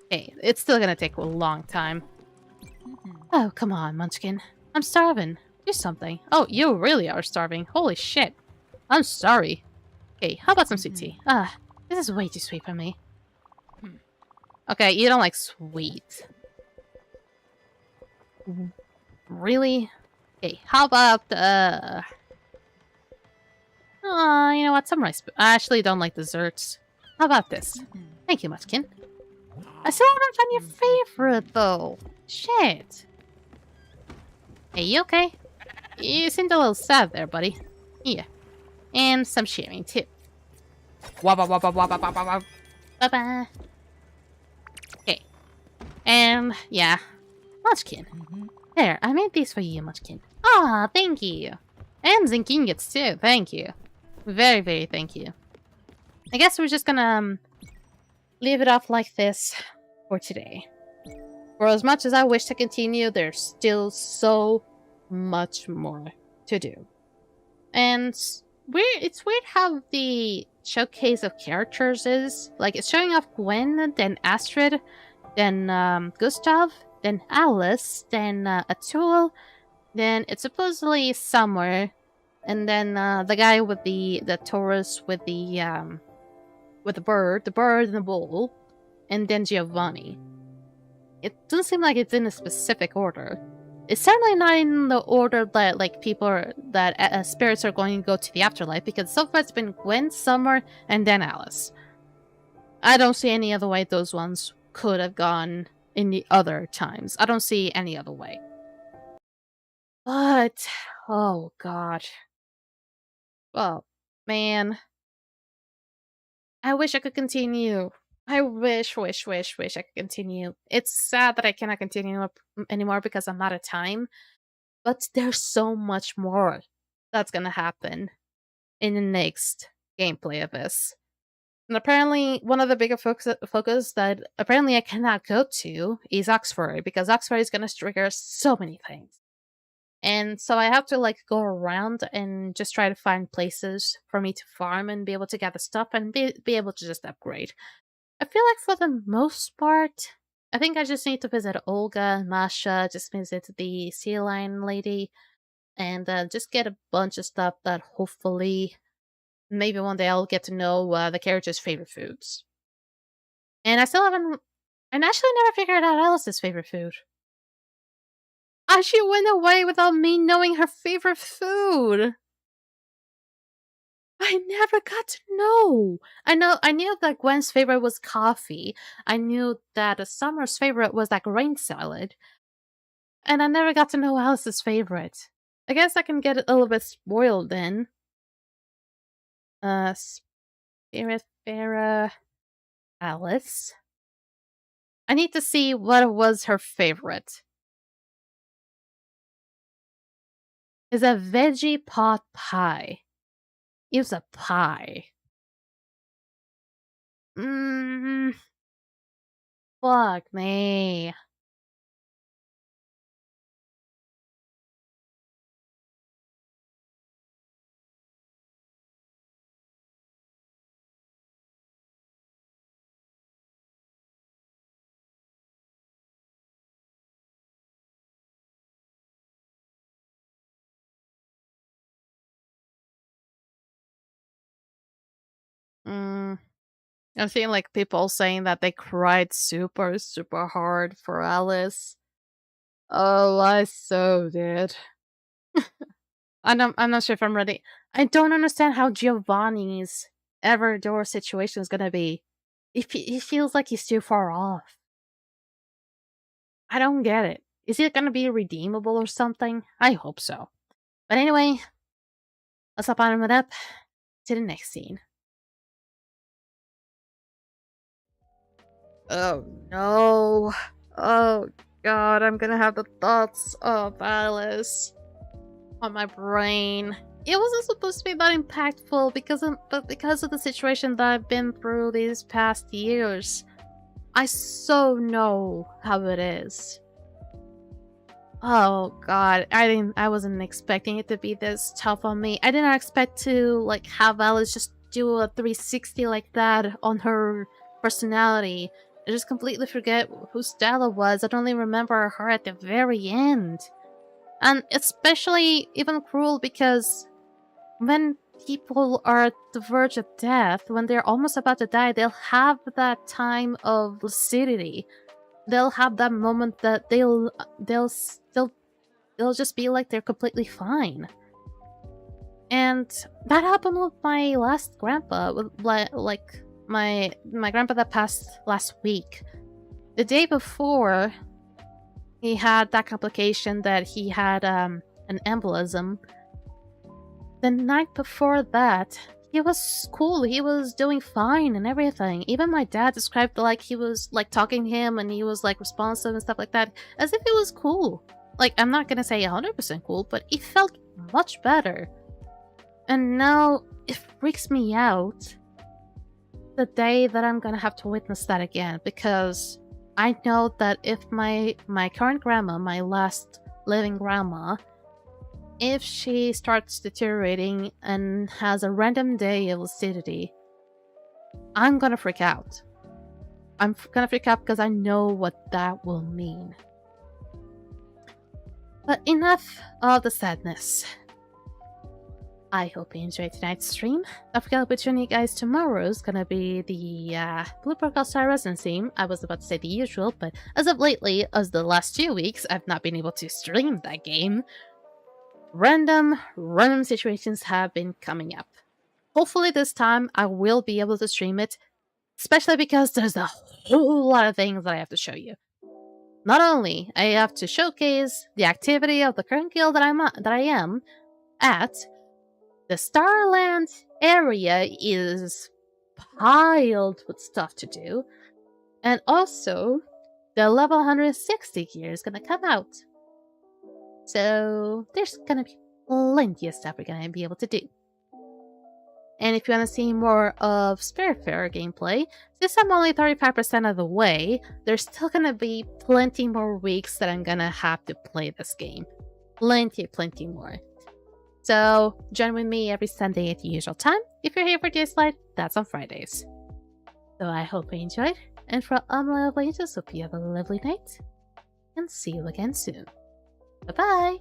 Okay, it's still gonna take a long time. Oh, come on, Munchkin. I'm starving. Do something. Oh, you really are starving. Holy shit. I'm sorry. Okay, how about some sweet tea? This is way too sweet for me. Okay, you don't like sweet. Really? Okay, how about, oh, you know what? Some rice. I actually don't like desserts. How about this? Thank you, Munchkin. I still haven't found your favorite, though. Shit. Hey, you okay? You seemed a little sad there, buddy. Here. And some sharing, too. Wabba wabba wabba wabba wabba. Bye-bye. Okay. And, yeah. Munchkin. There, I made these for you, Munchkin. Ah, thank you. And Zinkingets too, thank you. Very, very thank you. I guess we're just gonna leave it off like this for today. For as much as I wish to continue, there's still so much more to do. And it's weird how the showcase of characters is. Like, it's showing off Gwen, then Astrid, then Gustav, then Alice, then Atul, then it's supposedly Summer, and then the guy with the Taurus with the bird and the bull, and then Giovanni. It doesn't seem like it's in a specific order. It's certainly not in the order that like people are spirits are going to go to the afterlife, because so far it's been Gwen, Summer, and then Alice. I don't see any other way those ones could have gone in the other times. I don't see any other way. But oh god. Oh man. I wish I could continue. I wish I could continue. It's sad that I cannot continue anymore because I'm out of time. But there's so much more that's gonna happen in the next gameplay of this. And apparently, one of the bigger focus that apparently I cannot go to is Oxford, because Oxford is gonna trigger so many things. And so I have to like go around and just try to find places for me to farm and be able to gather stuff and be able to just upgrade. I feel like for the most part, I think I just need to visit Olga, Masha, just visit the sea lion lady, and just get a bunch of stuff that hopefully, maybe one day I'll get to know the character's favorite foods. And I still haven't, and actually never figured out Alice's favorite food. She went away without me knowing her favorite food. I never got to know. I knew that Gwen's favorite was coffee. I knew that Summer's favorite was that grain salad. And I never got to know Alice's favorite. I guess I can get a little bit spoiled then. SpiritFarer Alice. I need to see what was her favorite. It's a veggie pot pie. It was a pie. Fuck me. I'm seeing like people saying that they cried super, super hard for Alice. Oh, I so did. I'm not sure if I'm ready. I don't understand how Giovanni's Everdore situation is gonna be. He feels like he's too far off. I don't get it. Is it gonna be redeemable or something? I hope so. But anyway, let's hop on it up to the next scene. Oh no. Oh god, I'm gonna have the thoughts of Alice on my brain. It wasn't supposed to be that impactful because of the situation that I've been through these past years. I so know how it is. Oh god, I wasn't expecting it to be this tough on me. I didn't expect to like have Alice just do a 360 like that on her personality. I just completely forget who Stella was. I only remember her at the very end. And especially even cruel because when people are at the verge of death, when they're almost about to die, they'll have that time of lucidity. They'll have that moment that they'll just be like they're completely fine. And that happened with my last grandpa, with like my grandpa that passed last week. The day before, he had that complication that he had an embolism. The night before that, he was cool. He was doing fine and everything. Even my dad described like he was like talking to him and he was like responsive and stuff like that, as if it was cool. Like, I'm not gonna say 100% cool, but it felt much better. And now it freaks me out the day that I'm gonna have to witness that again, because I know that if my current grandma, my last living grandma, if she starts deteriorating and has a random day of lucidity, I'm gonna freak out. I'm gonna freak out because I know what that will mean. But enough of the sadness. I hope you enjoyed tonight's stream. Don't forget to be tuning you guys tomorrow is gonna be the Blue Protocol Star Residence theme. I was about to say the usual, but as of lately, as the last 2 weeks, I've not been able to stream that game. Random situations have been coming up. Hopefully this time I will be able to stream it, especially because there's a whole lot of things that I have to show you. Not only I have to showcase the activity of the current guild that I am at, the Starland area is piled with stuff to do, and also the level 160 gear is gonna come out. So there's gonna be plenty of stuff we're gonna be able to do. And if you want to see more of SpiritFarer gameplay, since I'm only 35% of the way, there's still gonna be plenty more weeks that I'm gonna have to play this game. Plenty more. So join with me every Sunday at the usual time. If you're here for Day's Light, that's on Fridays. So I hope you enjoyed, and for all my lovely angels, hope you have a lovely night, and see you again soon. Bye-bye!